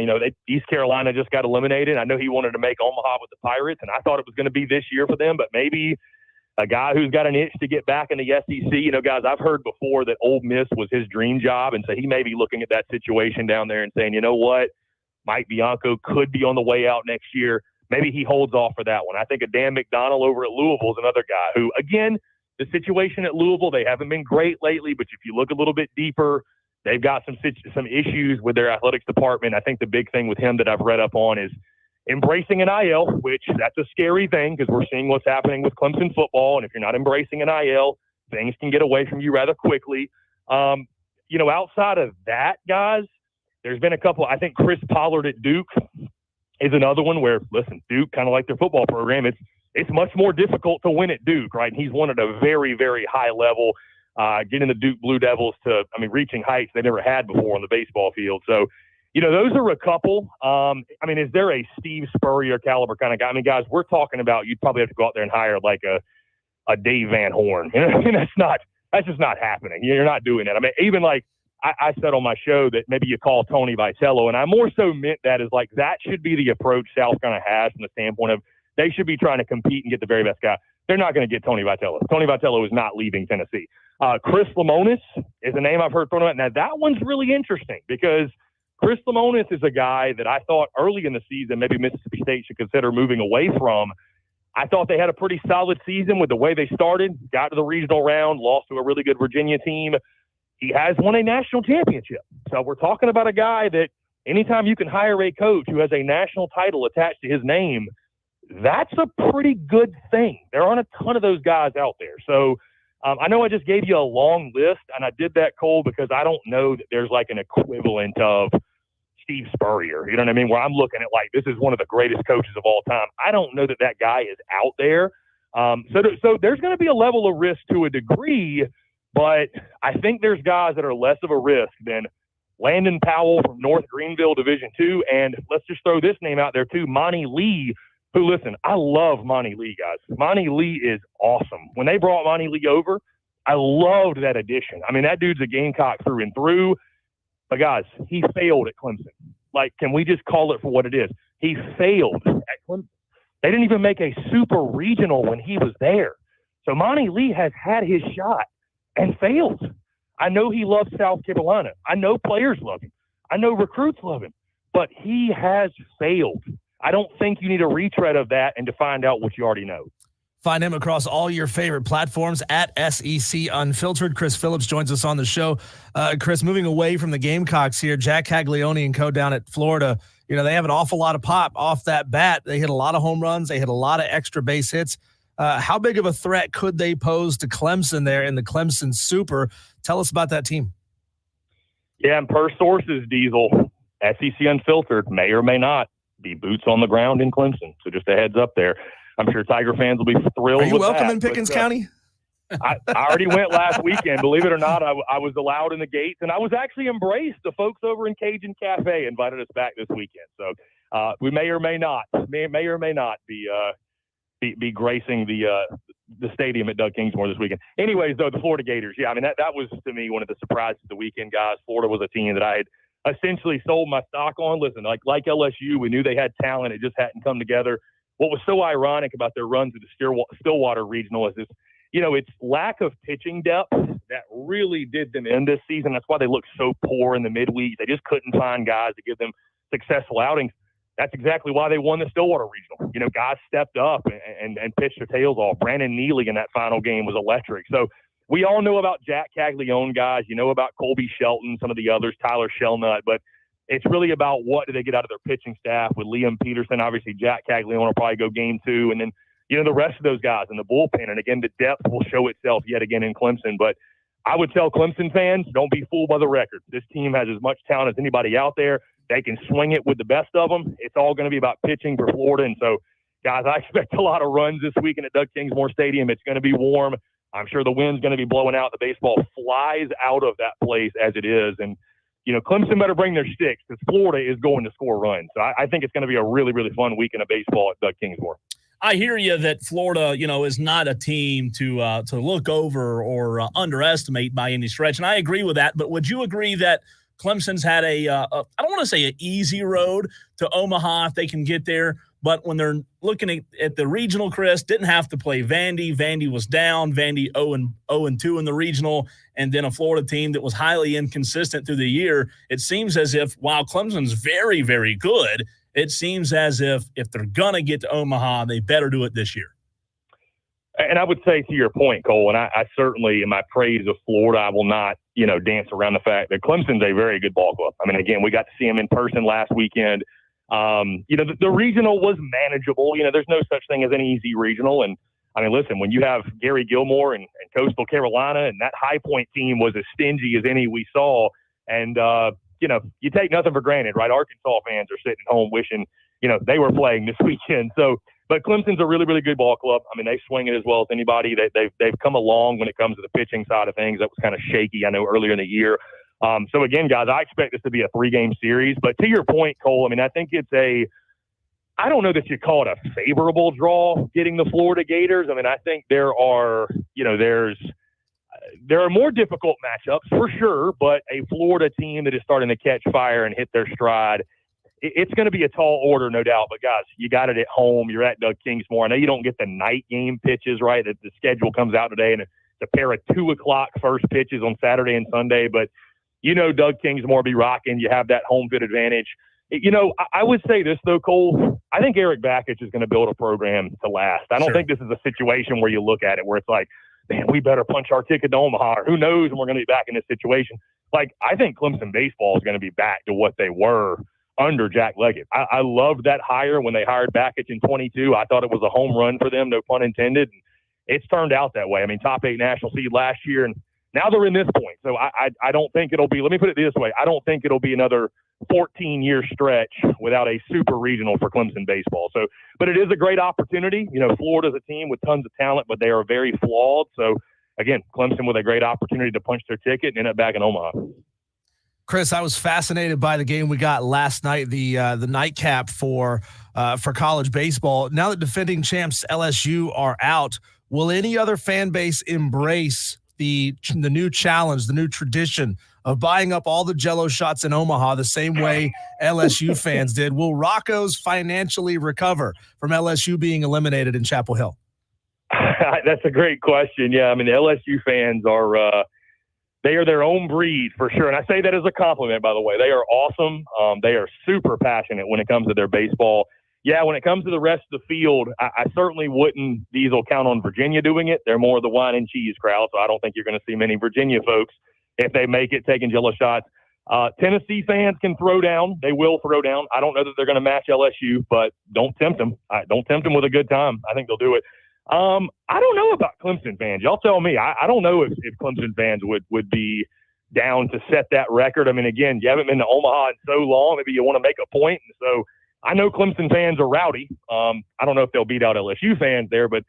East Carolina just got eliminated. I know he wanted to make Omaha with the Pirates, and I thought it was going to be this year for them. But maybe a guy who's got an itch to get back in the SEC. Guys, I've heard before that Ole Miss was his dream job. And so he may be looking at that situation down there and saying, you know what, Mike Bianco could be on the way out next year. Maybe he holds off for that one. I think a Dan McDonald over at Louisville is another guy who, again, the situation at Louisville, they haven't been great lately, but if you look a little bit deeper, they've got some issues with their athletics department. I think the big thing with him that I've read up on is embracing NIL, which that's a scary thing because we're seeing what's happening with Clemson football. And if you're not embracing NIL, things can get away from you rather quickly. Outside of that, guys, there's been a couple. I think Chris Pollard at Duke is another one where, listen, Duke, kind of like their football program, it's much more difficult to win at Duke, right? And he's won at a very, very high level, getting the Duke Blue Devils to, reaching heights they never had before on the baseball field. So, those are a couple. Is there a Steve Spurrier caliber kind of guy? Guys, we're talking about you'd probably have to go out there and hire like a Dave Van Horn. That's just not happening. You're not doing that. Even like I said on my show that maybe you call Tony Vitello, and I more so meant that as like that should be the approach South Carolina has from the standpoint of they should be trying to compete and get the very best guy. They're not going to get Tony Vitello. Tony Vitello is not leaving Tennessee. Chris Lemonis is a name I've heard thrown out. Now, that one's really interesting because Chris Lemonis is a guy that I thought early in the season maybe Mississippi State should consider moving away from. I thought they had a pretty solid season with the way they started, got to the regional round, lost to a really good Virginia team. He has won a national championship. So we're talking about a guy that anytime you can hire a coach who has a national title attached to his name, that's a pretty good thing. There aren't a ton of those guys out there. So I know I just gave you a long list, and I did that, Cole, because I don't know that there's like an equivalent of Steve Spurrier. You know what I mean? Where I'm looking at like, this is one of the greatest coaches of all time. I don't know that guy is out there. So there's going to be a level of risk to a degree, but I think there's guys that are less of a risk than Landon Powell from North Greenville Division II, and let's just throw this name out there too, Monty Lee, who, listen, I love Monty Lee, guys. Monty Lee is awesome. When they brought Monty Lee over, I loved that addition. I mean, that dude's a Gamecock through and through. But, guys, he failed at Clemson. Like, can we just call it for what it is? He failed at Clemson. They didn't even make a super regional when he was there. So Monty Lee has had his shot and failed. I know he loves South Carolina. I know players love him. I know recruits love him. But he has failed. I don't think you need a retread of that and to find out what you already know. Find him across all your favorite platforms at SEC Unfiltered. Chris Phillips joins us on the show. Chris, moving away from the Gamecocks here, Jack Caglione and co down at Florida, you know, they have an awful lot of pop off that bat. They hit a lot of home runs. They hit a lot of extra base hits. How big of a threat could they pose to Clemson there in the Clemson Super? Tell us about that team. Yeah, and per sources, Diesel, SEC Unfiltered may or may not be boots on the ground in Clemson. So just a heads up there. I'm sure Tiger fans will be thrilled. Are you with welcome that, in Pickens County? I already went last weekend. Believe it or not, I was allowed in the gates, and I was actually embraced. The folks over in Cajun Cafe invited us back this weekend. So we may or may not be gracing the stadium at Doug Kingsmore this weekend. Anyways, though, the Florida Gators, yeah, I mean, that was, to me, one of the surprises of the weekend, guys. Florida was a team that I had essentially sold my stock on. Listen, like LSU, we knew they had talent. It just hadn't come together. What was so ironic about their runs at the Stillwater Regional is this, you know, it's lack of pitching depth that really did them in this season. That's why they looked so poor in the midweek. They just couldn't find guys to give them successful outings. That's exactly why they won the Stillwater Regional. You know, guys stepped up and pitched their tails off. Brandon Neely in that final game was electric. So we all know about Jack Caglione, guys. You know about Colby Shelton, some of the others, Tyler Shellnut. But it's really about what do they get out of their pitching staff with Liam Peterson. Obviously, Jack Caglione will probably go game 2. And then, you know, the rest of those guys in the bullpen. And, again, the depth will show itself yet again in Clemson. But I would tell Clemson fans, don't be fooled by the record. This team has as much talent as anybody out there. They can swing it with the best of them. It's all going to be about pitching for Florida. And so, guys, I expect a lot of runs this weekend at Doug Kingsmore Stadium. It's going to be warm. I'm sure the wind's going to be blowing out. The baseball flies out of that place as it is. And, you know, Clemson better bring their sticks because Florida is going to score runs. So I think it's going to be a really, really fun weekend of baseball at Doug Kingsmore. I hear you that Florida, you know, is not a team to look over or underestimate by any stretch. And I agree with that. But would you agree that Clemson's had I don't want to say an easy road to Omaha if they can get there, but when they're looking at the regional, Chris, didn't have to play Vandy. Vandy was down. Vandy 0-2 in the regional, and then a Florida team that was highly inconsistent through the year. It seems as if, while Clemson's very, very good, it seems as if they're going to get to Omaha, they better do it this year. And I would say to your point, Cole, and I certainly, in my praise of Florida, I will not, you know, dance around the fact that Clemson's a very good ball club. I mean, again, we got to see them in person last weekend. You know, the regional was manageable. You know, there's no such thing as an easy regional. And, I mean, listen, when you have Gary Gilmore and Coastal Carolina, and that High Point team was as stingy as any we saw, and, you know, you take nothing for granted, right? Arkansas fans are sitting at home wishing, you know, they were playing this weekend. So, but Clemson's a really, really good ball club. I mean, they swing it as well as anybody. They've come along when it comes to the pitching side of things. That was kind of shaky, I know, earlier in the year. So, again, guys, I expect this to be a 3-game series. But to your point, Cole, I mean, I think it's I don't know that you call it a favorable draw getting the Florida Gators. I mean, I think there are more difficult matchups for sure, but a Florida team that is starting to catch fire and hit their stride, it's going to be a tall order, no doubt. But, guys, you got it at home. You're at Doug Kingsmore. I know you don't get the night game pitches, right? The schedule comes out today, and it's a pair of 2 o'clock first pitches on Saturday and Sunday. But, you know, Doug Kingsmore be rocking. You have that home field advantage. You know, I would say this, though, Cole. I think Eric Bakich is going to build a program to last. I don't think this is a situation where you look at it where it's like, man, we better punch our ticket to Omaha, or who knows when we're going to be back in this situation. Like, I think Clemson baseball is going to be back to what they were under Jack Leggett. I loved that hire when they hired Bakich in 22. I thought it was a home run for them, no pun intended. And it's turned out that way. I mean, top 8 national seed last year, and now they're in this point. So I don't think it'll be – let me put it this way. I don't think it'll be another 14-year stretch without a super regional for Clemson baseball. So, but it is a great opportunity. You know, Florida's a team with tons of talent, but they are very flawed. So, again, Clemson with a great opportunity to punch their ticket and end up back in Omaha. Chris, I was fascinated by the game we got last night, the nightcap for college baseball. Now that defending champs LSU are out, will any other fan base embrace the new challenge, the new tradition of buying up all the Jello shots in Omaha the same way LSU fans did? Will Rocco's financially recover from LSU being eliminated in Chapel Hill? That's a great question. Yeah, I mean, the LSU fans are they are their own breed for sure. And I say that as a compliment, by the way. They are awesome. They are super passionate when it comes to their baseball. Yeah, when it comes to the rest of the field, I certainly wouldn't Diesel count on Virginia doing it. They're more the wine and cheese crowd, so I don't think you're going to see many Virginia folks, if they make it, taking Jello shots. Tennessee fans can throw down. They will throw down. I don't know that they're going to match LSU, but don't tempt them. Don't tempt them with a good time. I think they'll do it. I don't know about Clemson fans. Y'all tell me. I don't know if Clemson fans would be down to set that record. I mean, again, you haven't been to Omaha in so long. Maybe you want to make a point. And so I know Clemson fans are rowdy. I don't know if they'll beat out LSU fans there, but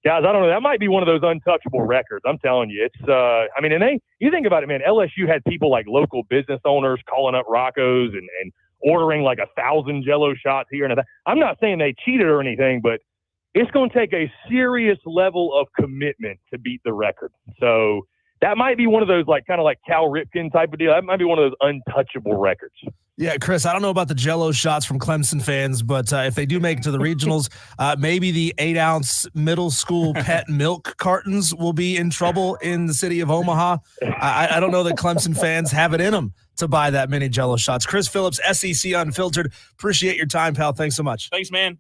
guys, I don't know. That might be one of those untouchable records. I'm telling you, it's. I mean, and you think about it, man. LSU had people like local business owners calling up Rocco's and ordering like 1,000 Jello shots here and there. I'm not saying they cheated or anything, but it's going to take a serious level of commitment to beat the record. So that might be one of those kind of like Cal Ripken type of deal. That might be one of those untouchable records. Yeah, Chris, I don't know about the Jello shots from Clemson fans, but if they do make it to the regionals, maybe the 8-ounce middle school pet milk cartons will be in trouble in the city of Omaha. I don't know that Clemson fans have it in them to buy that many Jello shots. Chris Phillips, SEC Unfiltered. Appreciate your time, pal. Thanks so much. Thanks, man.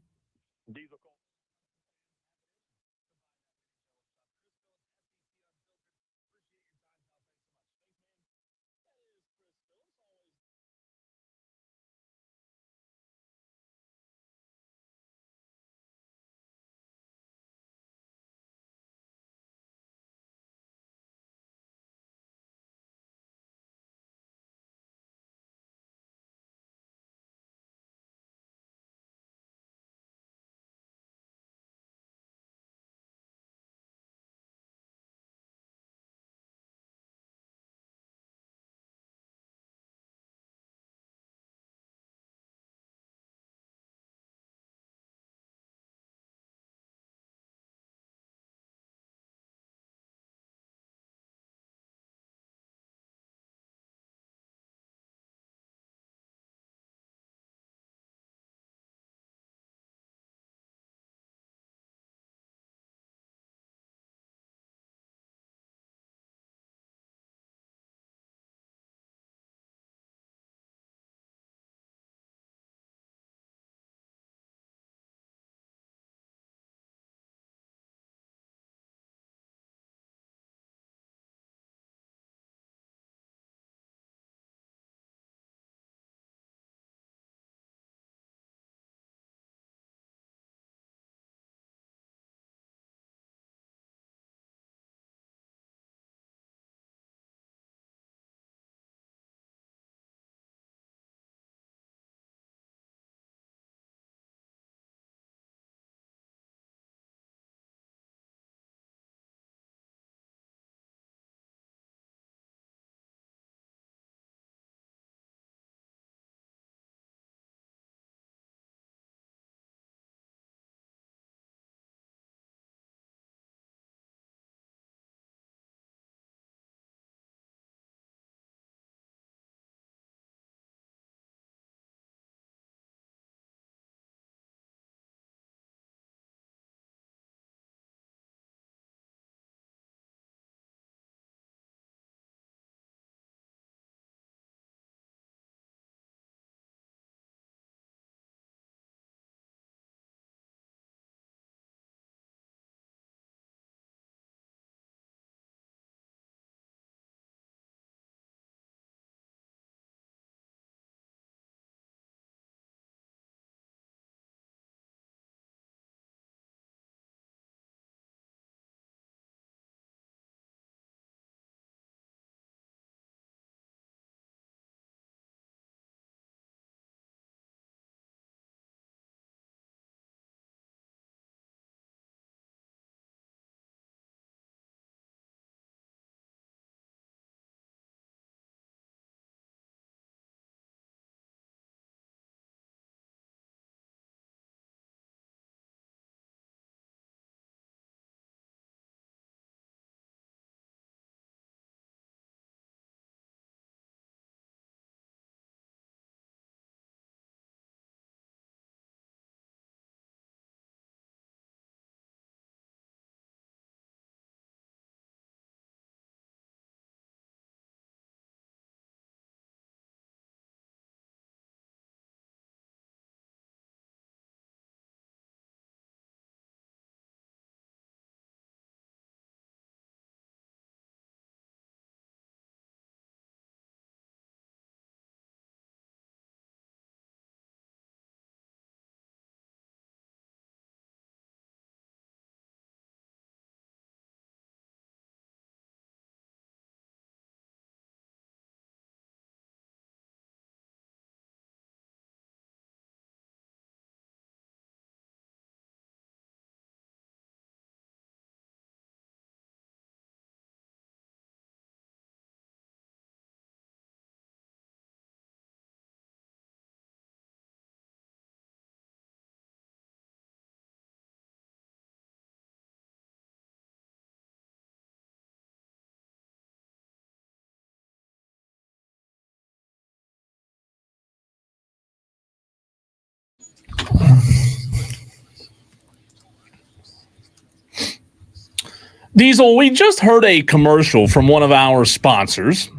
Diesel, we just heard a commercial from one of our sponsors,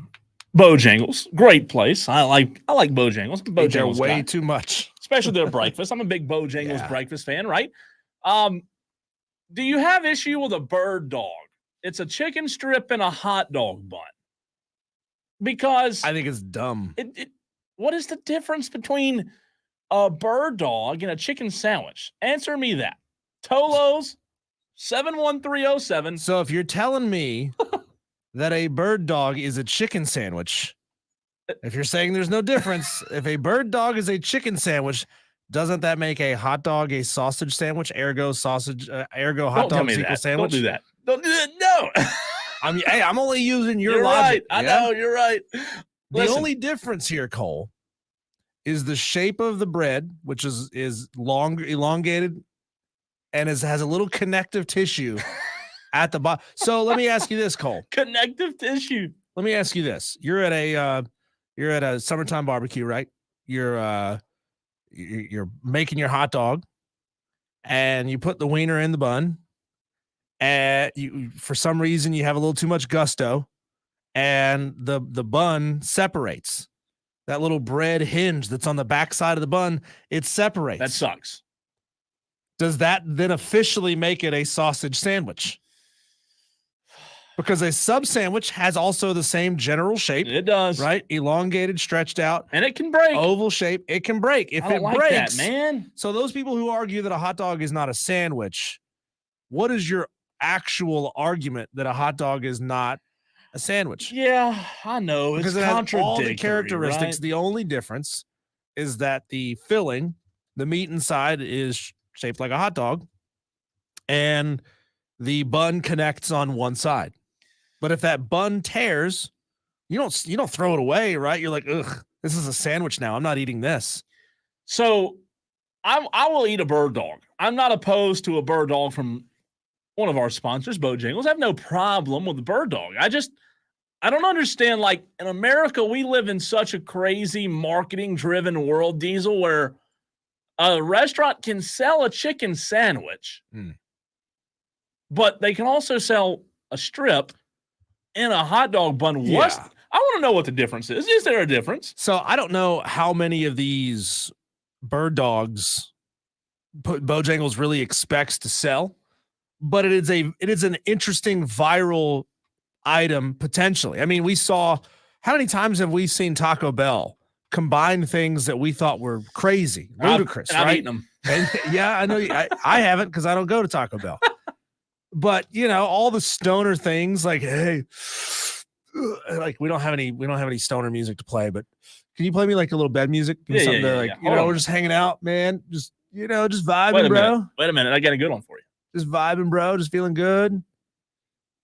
Bojangles. Great place. I like Bojangles. I'm a They're Bojangles way guy, too much. especially their breakfast. I'm a big Bojangles breakfast fan, right? Do you have issue with a bird dog? It's a chicken strip and a hot dog bun. Because I think it's dumb. What is the difference between a bird dog and a chicken sandwich? Answer me that. Tolos 71307. So if you're telling me that a bird dog is a chicken sandwich, if you're saying there's no difference, if a bird dog is a chicken sandwich, doesn't that make a hot dog a sausage sandwich? Ergo sausage, ergo hot dog equals sandwich. Don't do that. Don't do that. No. I'm only using your You're logic. right. I know you're right. The only difference here, Cole, is the shape of the bread, which is long, elongated, and has a little connective tissue at the bottom. So let me ask you this, Cole. Connective tissue. Let me ask you this. You're at a summertime barbecue, right? You're making your hot dog, and you put the wiener in the bun, and you, for some reason, you have a little too much gusto, and the bun separates. That little bread hinge that's on the back side of the bun, it separates. That sucks. Does that then officially make it a sausage sandwich? Because a sub sandwich has also the same general shape. It does. Right? Elongated, stretched out. And it can break. Oval shape. It can break. If I don't it like breaks, that, man. So those people who argue that a hot dog is not a sandwich, what is your actual argument that a hot dog is not a sandwich? Yeah, I know. Because it's it has contradictory. all the characteristics. Right? The only difference is that the filling, the meat inside, is shaped like a hot dog, and the bun connects on one side. But if that bun tears, you don't throw it away, right? You're like, ugh, this is a sandwich now. I'm not eating this. So I will eat a bird dog. I'm not opposed to a bird dog from one of our sponsors, Bojangles. I have no problem with the bird dog. I don't understand. Like, in America, we live in such a crazy marketing-driven world, Diesel, where a restaurant can sell a chicken sandwich, but they can also sell a strip and a hot dog bun. Yeah. I want to know what the difference is. Is there a difference? So I don't know how many of these bird dogs Bojangles really expects to sell, but it is an interesting viral item potentially. I mean, we saw, how many times have we seen Taco Bell combine things that we thought were crazy, ludicrous, I've right? eaten them. And yeah, I know I haven't, because I don't go to Taco Bell. But all the stoner things, like, hey, like we don't have any stoner music to play, but can you play me like a little bed music? Give me something to, like, we're just hanging out, man. Just just vibing, bro. Wait a minute. I got a good one for you. Just vibing, bro. Just feeling good.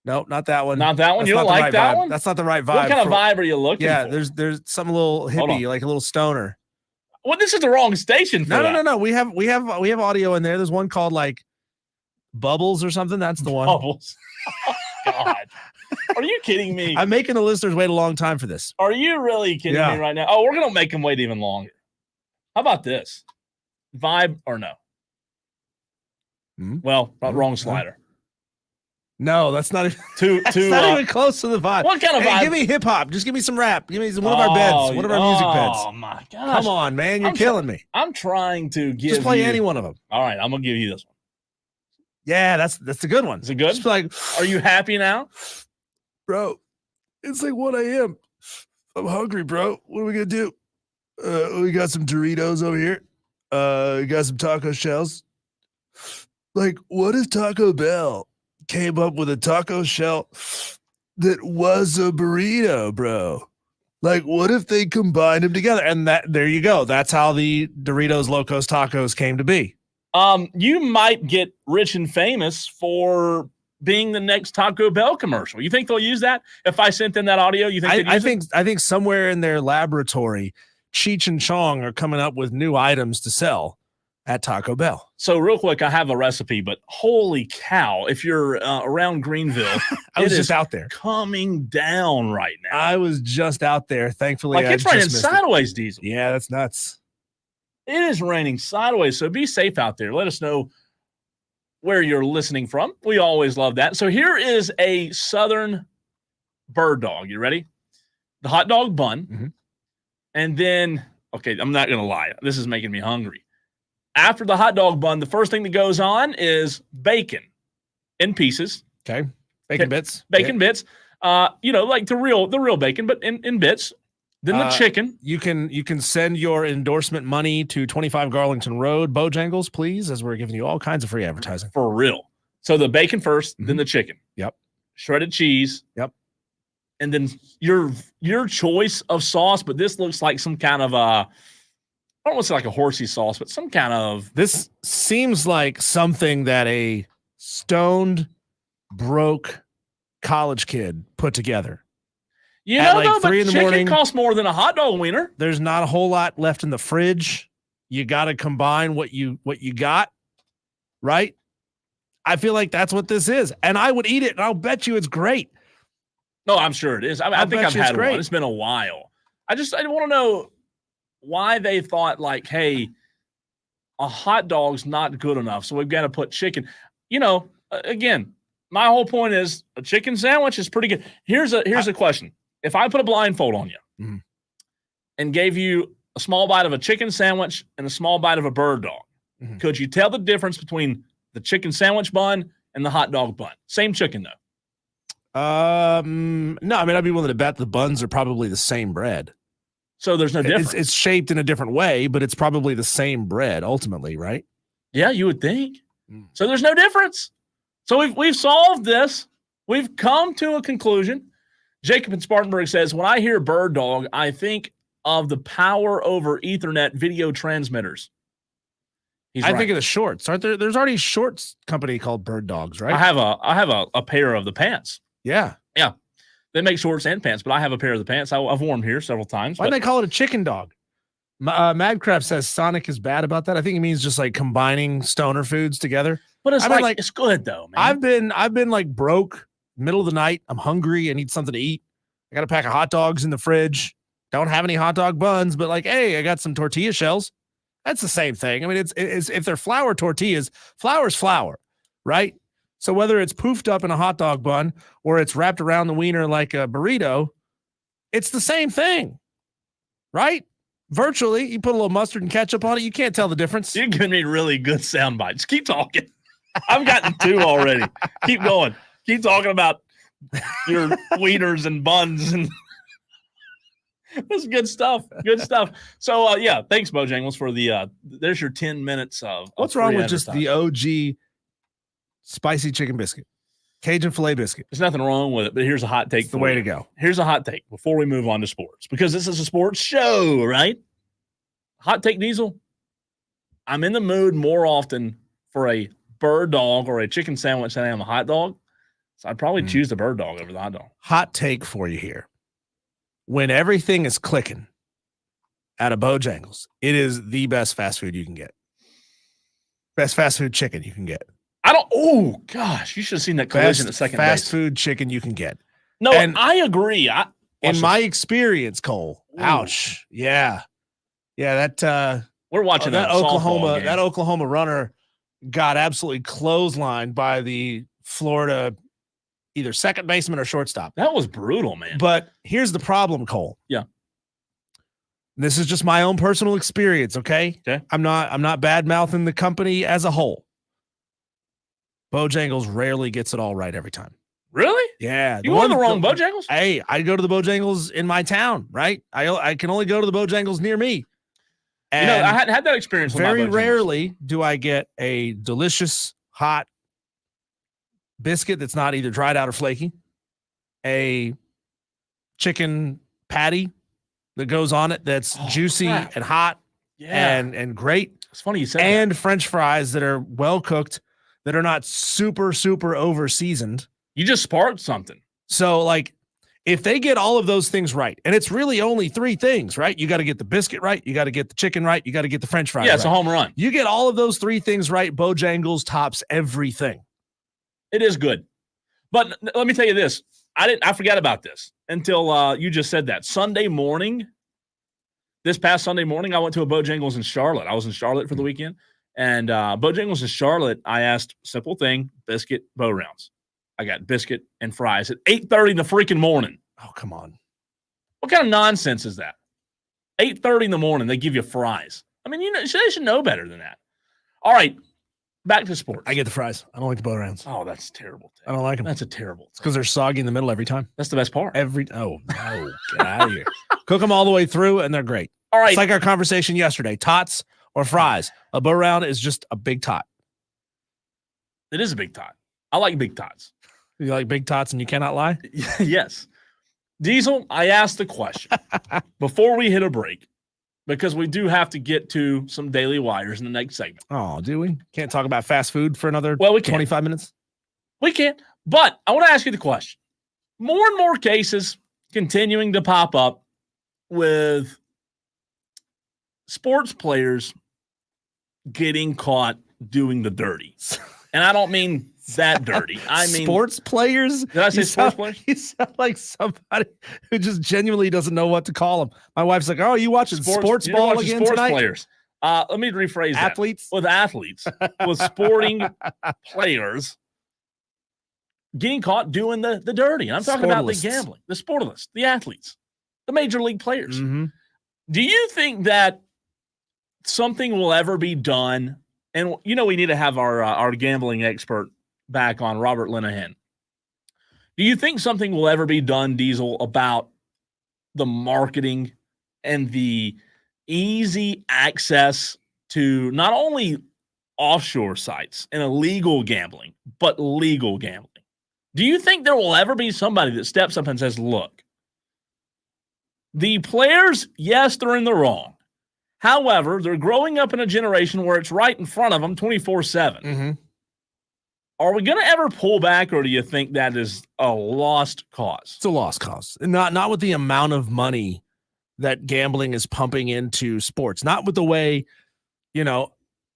Nope, not that one. Not that one. That's You don't not the like right that vibe. one? That's not the right vibe. What kind of vibe are you looking for? There's some little hippie, like a little stoner. Well, this is the wrong station for that. No. We have audio in there. There's one called like Bubbles or something. That's the one. Bubbles. Oh, God. Are you kidding me? I'm making the listeners wait a long time for this. Are you really kidding me right now? Oh, we're going to make them wait even longer. How about this? Vibe or no? Well, wrong slider. No, that's not too. That's not even close to the vibe. What kind of vibe? Give me hip hop. Just give me some rap. Give me one of our beds. One of our music beds. Oh my gosh! Come on, man, you're killing me. I'm trying to give. Just play any one of them. All right, I'm gonna give you this one. Yeah, that's a good one. Is it good? Just like, are you happy now, bro? It's like 1 a.m. I'm hungry, bro. What are we gonna do? We got some Doritos over here. We got some taco shells. Like, what if Taco Bell came up with a taco shell that was a burrito, bro? Like, what if they combined them together? And there you go. That's how the Doritos Locos Tacos came to be. You might get rich and famous for being the next Taco Bell commercial. You think they'll use that? If I sent them that audio, you think I think somewhere in their laboratory, Cheech and Chong are coming up with new items to sell at Taco Bell. So real quick, I have a recipe, but holy cow, if you're around Greenville, I was just out there coming down right now. I was just out there. Thankfully, like it's raining sideways, Diesel. Yeah, that's nuts. It is raining sideways, so be safe out there. Let us know where you're listening from. We always love that. So here is a Southern bird dog. You ready? The hot dog bun. Mhm. And then, okay, I'm not going to lie. This is making me hungry. After the hot dog bun, the first thing that goes on is bacon in pieces. Okay. Bacon bits. Bacon bits. Like the real bacon, but in bits. Then the chicken. You can send your endorsement money to 25 Garlington Road, Bojangles, please, as we're giving you all kinds of free advertising. For real. So the bacon 1st, then the chicken. Yep. Shredded cheese. Yep. And then your choice of sauce, but this looks like some kind of I don't want to say like a horsey sauce, but some kind of. This seems like something that a stoned, broke college kid put together. You At know, like 3 in the chicken morning, costs more than a hot dog wiener. There's not a whole lot left in the fridge. You got to combine what you got, right? I feel like that's what this is, and I would eat it, and I'll bet you it's great. No, I'm sure it is. I think I've had great. one. It's been a while. I want to know why they thought like, hey, a hot dog's not good enough, so we've got to put chicken. Again, my whole point is a chicken sandwich is pretty good. Here's a question. If I put a blindfold on you and gave you a small bite of a chicken sandwich and a small bite of a bird dog, could you tell the difference between the chicken sandwich bun and the hot dog bun? Same chicken, though. No, I mean, I'd be willing to bet the buns are probably the same bread. So there's no difference. It's shaped in a different way, but it's probably the same bread ultimately, right? Yeah, you would think. So there's no difference. So we've solved this. We've come to a conclusion. Jacob in Spartanburg says, when I hear bird dog, I think of the power over Ethernet video transmitters. I think of the shorts. Aren't there? There's already a shorts company called Bird Dogs, right? I have a pair of the pants. Yeah. They make shorts and pants, but I have a pair of the pants. I've worn them here several times. Why do they call it a chicken dog? Madcraft says Sonic is bad about that. I think it means just like combining stoner foods together. But it's it's good though, man. I've been like broke, middle of the night. I'm hungry. I need something to eat. I got a pack of hot dogs in the fridge. Don't have any hot dog buns, but like, hey, I got some tortilla shells. That's the same thing. I mean, it's if they're flour tortillas, flour's flour, right? So whether it's poofed up in a hot dog bun or it's wrapped around the wiener like a burrito, it's the same thing, right? Virtually, you put a little mustard and ketchup on it, you can't tell the difference. You're giving me really good sound bites. Keep talking. I've gotten 2 already. Keep going. Keep talking about your wieners and buns and this is good stuff. Good stuff. So thanks, Bojangles, for the there's your 10 minutes of what's wrong with just the OG spicy chicken biscuit, Cajun filet biscuit? There's nothing wrong with it, but here's a hot take. It's the way to go. Here's a hot take before we move on to sports, because this is a sports show, right? Hot take, Diesel. I'm in the mood more often for a bird dog or a chicken sandwich than I am a hot dog. So I'd probably choose the bird dog over the hot dog. Hot take for you here. When everything is clicking at a Bojangles, it is the best fast food you can get. Best fast food chicken you can get. Oh, gosh. You should have seen that collision at second base. Fast food chicken you can get. No, and I agree. In my experience, Cole. Ouch. Yeah. Yeah, that we're watching that Oklahoma runner got absolutely clotheslined by the Florida either second baseman or shortstop. That was brutal, man. But here's the problem, Cole. Yeah. This is just my own personal experience, okay? Okay. I'm not bad-mouthing the company as a whole. Bojangles rarely gets it all right every time. Really? Yeah. You go to the wrong Bojangles? Hey, I go to the Bojangles in my town, right? I can only go to the Bojangles near me. And I hadn't had that experience. Very rarely do I get a delicious, hot biscuit that's not either dried out or flaky, a chicken patty that goes on it that's juicy and hot and great. It's funny you said and that. French fries that are well cooked, that are not super, super over seasoned. You just sparked something. So, like, if they get all of those things right, and it's really only 3 things, right? You got to get the biscuit right, you got to get the chicken right, you got to get the French fries right. It's a home run. You get all of those 3 things right, Bojangles tops everything. It is good. But let me tell you this. I forgot about this until you just said that. This past Sunday morning, I went to a Bojangles in Charlotte. I was in Charlotte for the weekend, And Bojangles in Charlotte, I asked simple thing, biscuit, bow rounds. I got biscuit and fries at 8:30 in the freaking morning. Oh, come on. What kind of nonsense is that? 8:30 in the morning, they give you fries. I mean, they should know better than that. All right, back to sports. I get the fries. I don't like the bow rounds. Oh, that's terrible. I don't like them. That's a terrible. It's because they're soggy in the middle every time. That's the best part. Oh, no. Get out of here. Cook them all the way through, and they're great. All right. It's like our conversation yesterday. Tots or fries. A bow round is just a big tot. It is a big tot. I like big tots. You like big tots and you cannot lie? Yes. Diesel, I asked the question before we hit a break because we do have to get to some daily wires in the next segment. Oh, do we? Can't talk about fast food for another we can. 25 minutes? We can't. But I want to ask you the question. More and more cases continuing to pop up with sports players getting caught doing the dirty. And I don't mean that dirty. I mean sports players. Did I say sports players? You sound like somebody who just genuinely doesn't know what to call them. My wife's like, "Oh, you watching sports ball again sports tonight?" Players. Let me rephrase athletes? With athletes, with sporting players getting caught doing the dirty. And I'm talking about the gambling, the sportalists, the athletes, the major league players. Mm-hmm. Do you think that something will ever be done? And we need to have our gambling expert back on, Robert Linehan. Do you think something will ever be done, Diesel, about the marketing and the easy access to not only offshore sites and illegal gambling, but legal gambling? Do you think there will ever be somebody that steps up and says, look, the players, yes, they're in the wrong. However, they're growing up in a generation where it's right in front of them 24/7. Mm-hmm. Are we going to ever pull back, or do you think that is a lost cause? It's a lost cause. Not with the amount of money that gambling is pumping into sports. Not with the way,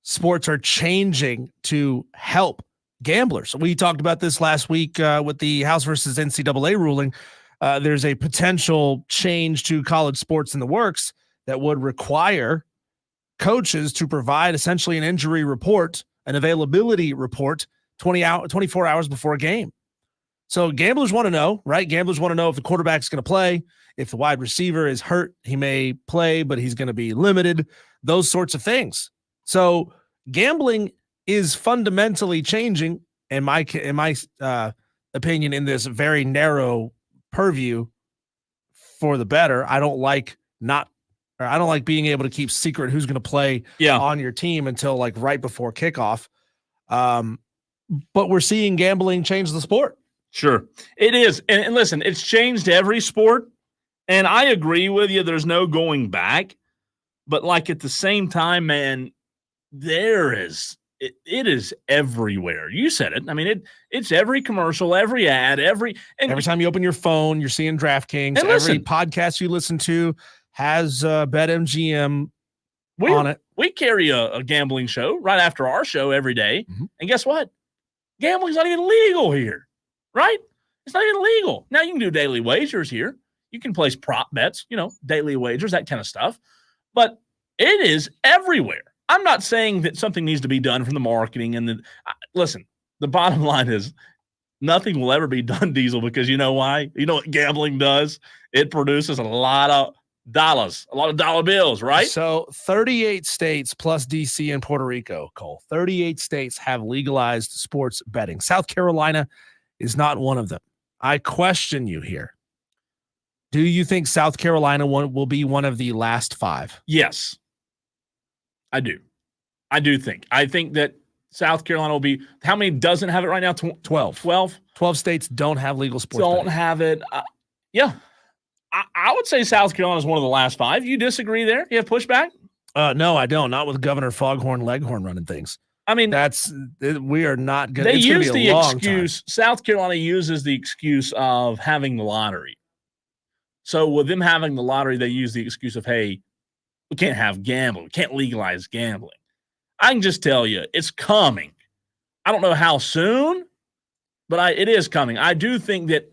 sports are changing to help gamblers. We talked about this last week with the House versus NCAA ruling. There's a potential change to college sports in the works that would require coaches to provide essentially an injury report, an availability report 24 hours before a game. So gamblers want to know, right? Gamblers want to know if the quarterback's going to play, if the wide receiver is hurt, he may play, but he's going to be limited, those sorts of things. So gambling is fundamentally changing, in my opinion, in this very narrow purview for the better. I don't like being able to keep secret who's going to play on your team until like right before kickoff. But we're seeing gambling change the sport. Sure, it is. And listen, it's changed every sport. And I agree with you. There's no going back. But like at the same time, man, it is everywhere. You said it. I mean, it's every commercial, every ad, every time you open your phone, you're seeing DraftKings. Every podcast you listen to has BetMGM on it. We carry a gambling show right after our show every day. Mm-hmm. And guess what? Gambling's not even legal here, right? It's not even legal. Now you can do daily wagers here. You can place prop bets, daily wagers, that kind of stuff. But it is everywhere. I'm not saying that something needs to be done from the marketing. Listen, the bottom line is nothing will ever be done, Diesel, because you know why? You know what gambling does? It produces a lot of dollars, a lot of dollar bills, right? So 38 states plus DC and Puerto Rico, Cole. 38 states have legalized sports betting. South Carolina is not one of them. I question you here. Do you think South Carolina will be one of the last 5? Yes, I do. I do think. I think that South Carolina will be – how many doesn't have it right now? 12. 12 states don't have legal sports Don't betting. have it. Yeah. I would say South Carolina is one of the last 5. You disagree there? You have pushback? No, I don't. Not with Governor Foghorn Leghorn running things. I mean, we are not going to. They use the excuse. South Carolina uses the excuse of having the lottery. So with them having the lottery, they use the excuse of, hey, we can't have gambling. We can't legalize gambling. I can just tell you, it's coming. I don't know how soon, but it is coming. I do think that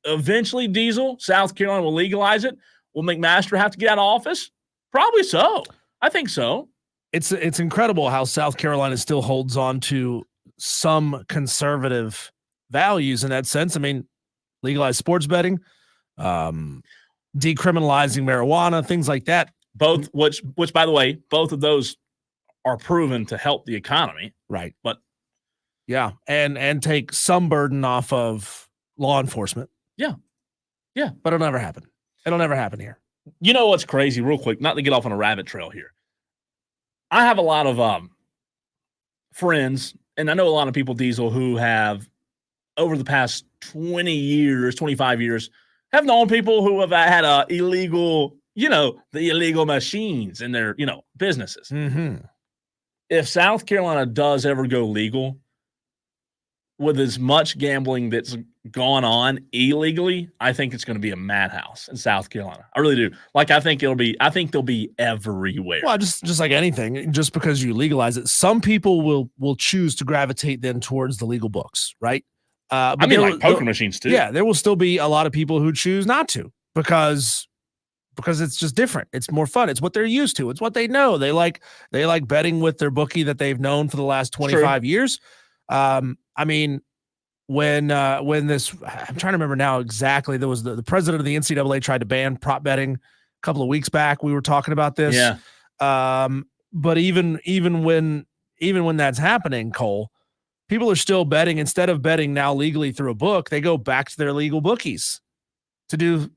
eventually, Diesel, South Carolina will legalize it. Will McMaster have to get out of office? Probably so. I think so. it's incredible how South Carolina still holds on to some conservative values in that sense. I mean, legalized sports betting, decriminalizing marijuana, things like that. Both, which by the way, both of those are proven to help the economy. Right. But yeah, and take some burden off of law enforcement. Yeah. Yeah. But it'll never happen. It'll never happen here. You know what's crazy, real quick, not to get off on a rabbit trail here. I have a lot of friends, and I know a lot of people, Diesel, who have, over the past 20 years, 25 years, have known people who have had illegal, the illegal machines in their, businesses. Mm-hmm. If South Carolina does ever go legal, with as much gambling that's gone on illegally, I think it's going to be a madhouse in South Carolina. I really do. Like, I think they'll be everywhere. Well, just like anything, just because you legalize it, some people will choose to gravitate then towards the legal books, right? But I mean, like poker machines too. Yeah, there will still be a lot of people who choose not to because it's just different. It's more fun. It's what they're used to. It's what they know. They like betting with their bookie that they've known for the last 25 years. I mean, when this, I'm trying to remember now exactly, there was the president of the NCAA tried to ban prop betting a couple of weeks back. We were talking about this. Yeah. But even when that's happening, Cole, people are still betting. Instead of betting now legally through a book, they go back to their legal bookies to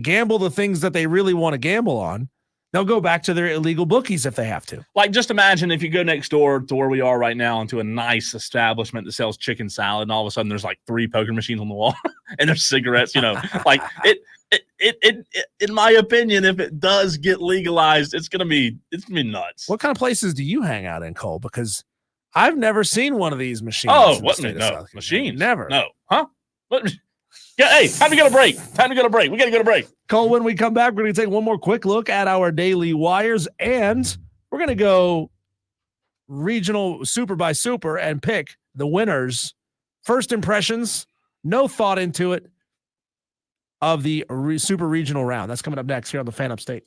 gamble the things that they really want to gamble on. They'll go back to their illegal bookies if they have to. Like, just imagine if you go next door to where we are right now into a nice establishment that sells chicken salad, and all of a sudden there's like 3 poker machines on the wall and there's cigarettes, like it, in my opinion, if it does get legalized, it's gonna be nuts. What kind of places do you hang out in, Cole? Because I've never seen one of these machines. Oh, what? No, machines? Never. No. Huh? Yeah, hey, time to go to break. We got to go to break. Cole, when we come back, we're going to take one more quick look at our daily wires, and we're going to go regional super by super and pick the winners. First impressions, no thought into it, of the super regional round. That's coming up next here on the Fan Upstate.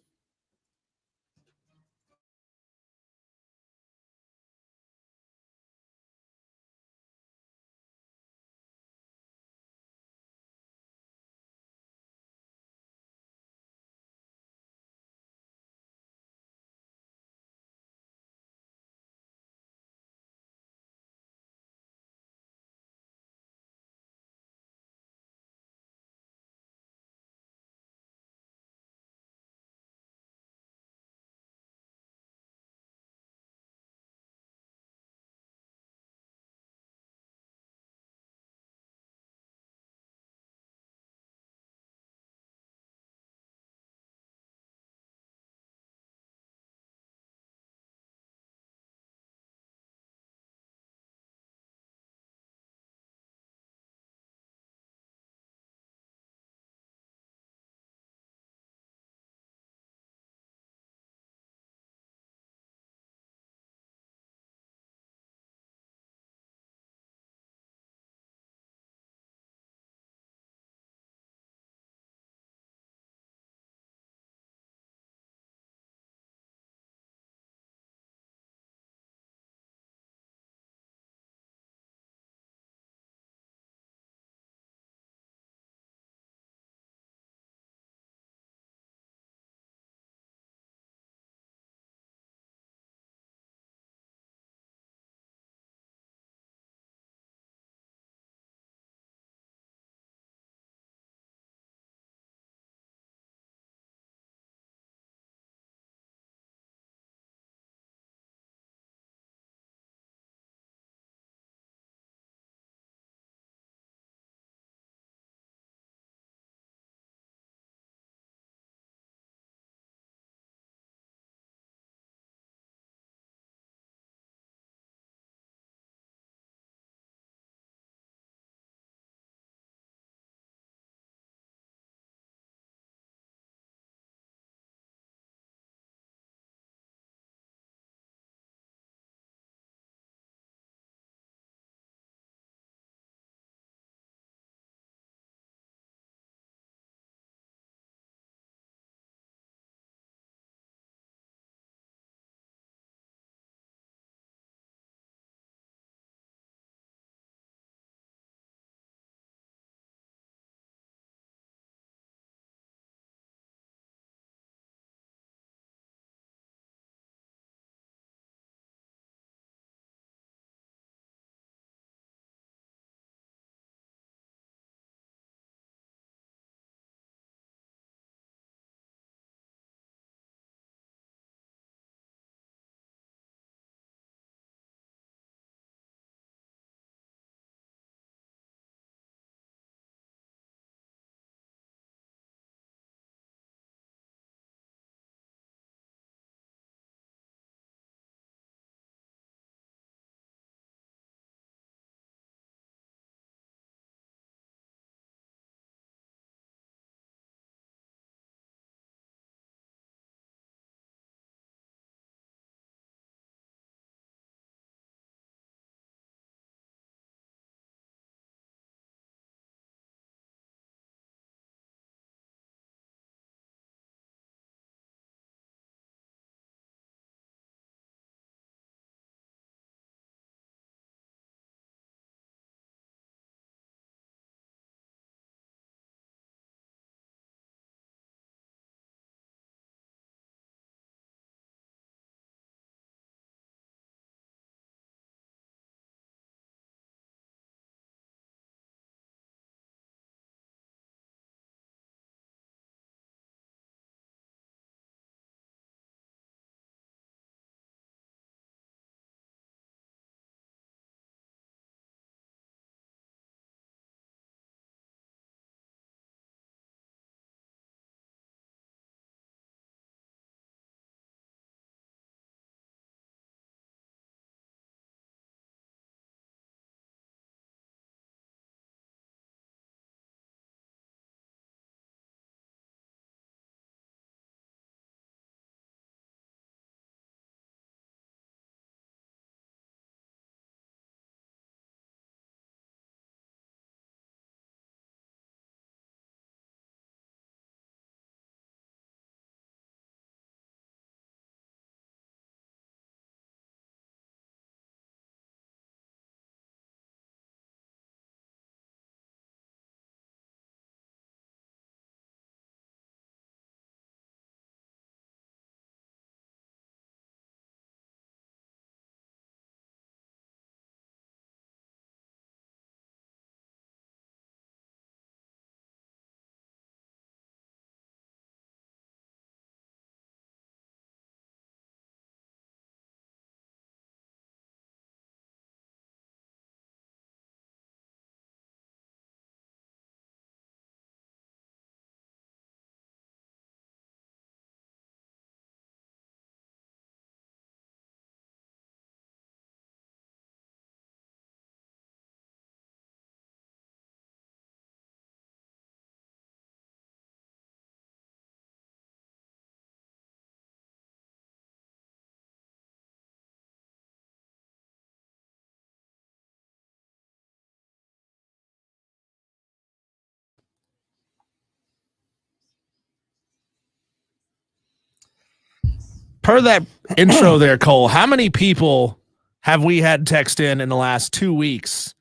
Per that intro there, Cole, how many people have we had text in the last 2 weeks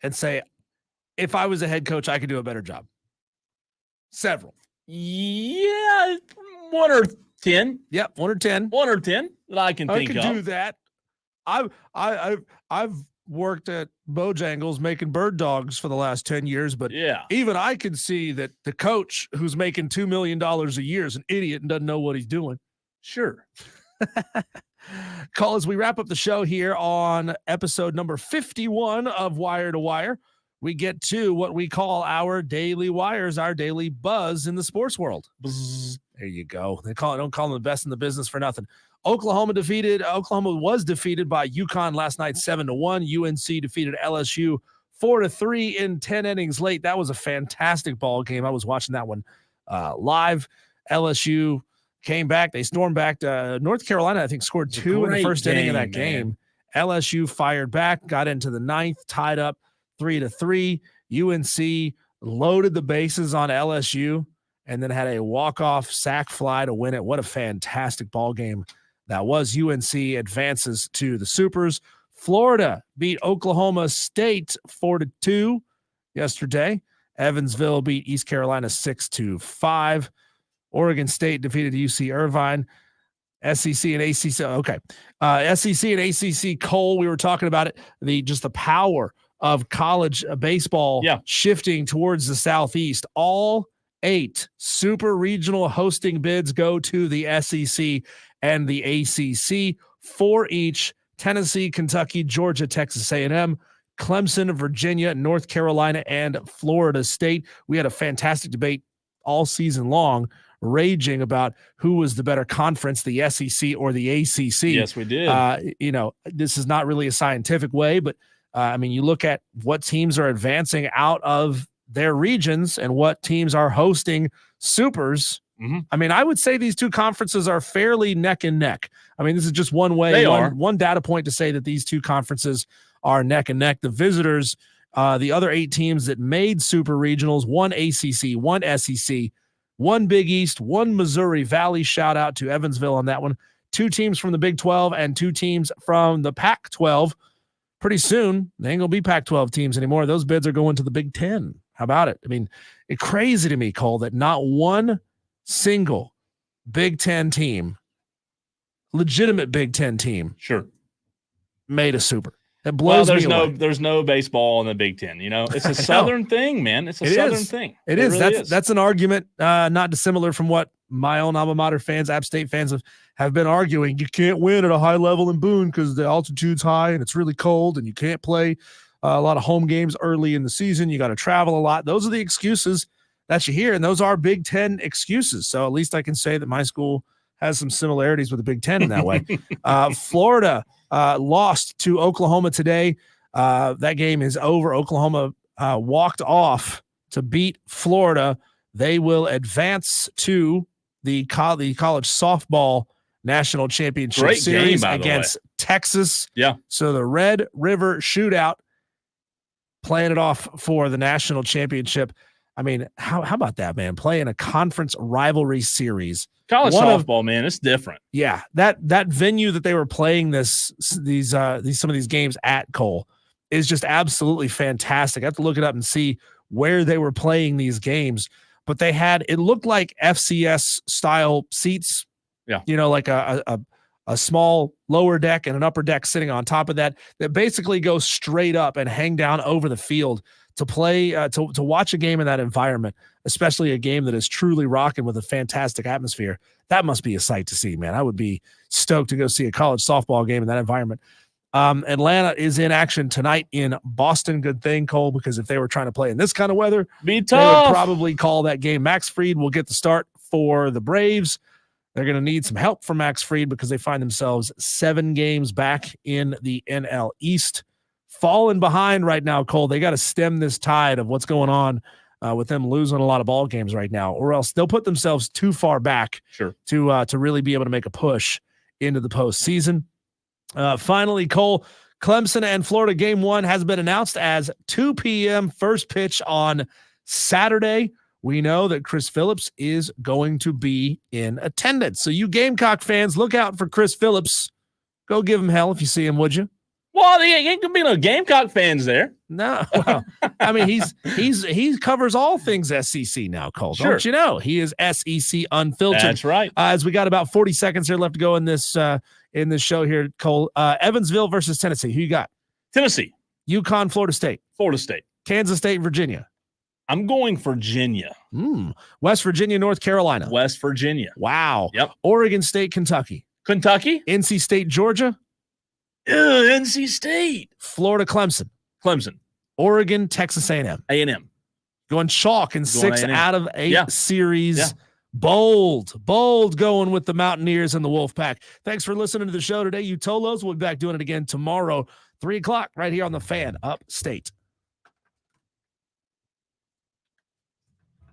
and say, if I was a head coach, I could do a better job? Several. Yeah, 1 or 10. Yep, 1 or 10. 1 or 10 that I can think I could of. do that. I've worked at Bojangles making bird dogs for the last 10 years, but Yeah. even I can see that the coach who's making $2 million a year is an idiot and doesn't know what he's doing. Sure. Call as we wrap up the show here on episode number 51 of Wire to Wire. We get to what we call our daily wires, our daily buzz in the sports world. Buzz. There you go. Don't call them the best in the business for nothing. Oklahoma was defeated by UConn last night 7-1. UNC defeated LSU 4-3 in 10 innings late. That was a fantastic ball game. I was watching that one live. LSU came back. They stormed back. North Carolina, I think, scored 2 in the first inning of that game. LSU fired back, got into the ninth, tied up 3-3. UNC loaded the bases on LSU and then had a walk-off sac fly to win it. What a fantastic ball game that was. UNC advances to the Supers. Florida beat Oklahoma State 4-2 yesterday. Evansville beat East Carolina 6-5. Oregon State defeated UC Irvine. SEC and ACC. Okay. SEC and ACC, Cole, we were talking about it. The power of college baseball shifting towards the Southeast. All 8 super regional hosting bids go to the SEC and the ACC. 4 each: Tennessee, Kentucky, Georgia, Texas A&M, Clemson, Virginia, North Carolina, and Florida State. We had a fantastic debate all season long, raging about who was the better conference, the SEC or the ACC. Yes, we did. This is not really a scientific way, but you look at what teams are advancing out of their regions and what teams are hosting supers. Mm-hmm. I would say these two conferences are fairly neck and neck. This is just one way, one data point to say that these two conferences are neck and neck. The visitors, the other 8 teams that made super regionals, 1 ACC, 1 SEC, 1 Big East, 1 Missouri Valley. Shout out to Evansville on that one. 2 teams from the Big 12 and 2 teams from the Pac-12. Pretty soon, they ain't going to be Pac-12 teams anymore. Those bids are going to the Big 10. How about it? It's crazy to me, Cole, that not one single Big 10 team, legitimate Big 10 team, made a super. That blows me away. There's no baseball in the Big 10. It's a Southern thing, man. It's a Southern thing. It is. Really that's an argument not dissimilar from what my own alma mater fans, App State fans, have been arguing. You can't win at a high level in Boone because the altitude's high and it's really cold and you can't play a lot of home games early in the season. You got to travel a lot. Those are the excuses that you hear, and those are Big 10 excuses. So at least I can say that my school has some similarities with the Big 10 in that way. Florida lost to Oklahoma today. That game is over. Oklahoma walked off to beat Florida. They will advance to the college softball national championship series against Texas. Yeah. So the Red River Shootout playing it off for the national championship. How about that, man? Playing a conference rivalry series. College softball, man, it's different. Yeah, that venue that they were playing some of these games at, Cole, is just absolutely fantastic. I have to look it up and see where they were playing these games, but it looked like FCS style seats. Yeah, like a small lower deck and an upper deck sitting on top of that basically go straight up and hang down over the field to play, to watch a game in that environment, especially a game that is truly rocking with a fantastic atmosphere. That must be a sight to see, man. I would be stoked to go see a college softball game in that environment. Atlanta is in action tonight in Boston. Good thing, Cole, because if they were trying to play in this kind of weather, be tough. They would probably call that game. Max Fried will get the start for the Braves. They're going to need some help from Max Fried because they find themselves 7 games back in the NL East. Falling behind right now, Cole. They got to stem this tide of what's going on with them losing a lot of ball games right now, or else they'll put themselves too far back to really be able to make a push into the postseason. Finally, Cole, Clemson and Florida game 1 has been announced as 2 p.m. first pitch on Saturday. we know that Chris Phillips is going to be in attendance. So you Gamecock fans, look out for Chris Phillips. Go give him hell if you see him, would you? Well, there ain't gonna be no Gamecock fans there. No, well, I mean he covers all things SEC now, Cole. Sure. Don't you know? He is SEC Unfiltered. That's right. As we got about 40 seconds here left to go in this show here, Cole. Evansville versus Tennessee. Who you got? Tennessee, UConn, Florida State, Florida State. Kansas State, Virginia. I'm going Virginia. West Virginia, North Carolina. West Virginia. Wow. Yep. Oregon State, Kentucky. Kentucky. NC State, Georgia. NC State. Florida, Clemson. Clemson. Oregon, Texas A&M. A&M. Going chalk in Going 6 A&M. out of 8 Yeah. series. Yeah. Bold going with the Mountaineers and the Wolfpack. Thanks for listening to the show today, you Tolos. We'll be back doing it again tomorrow, 3 o'clock, right here on the Fan Upstate.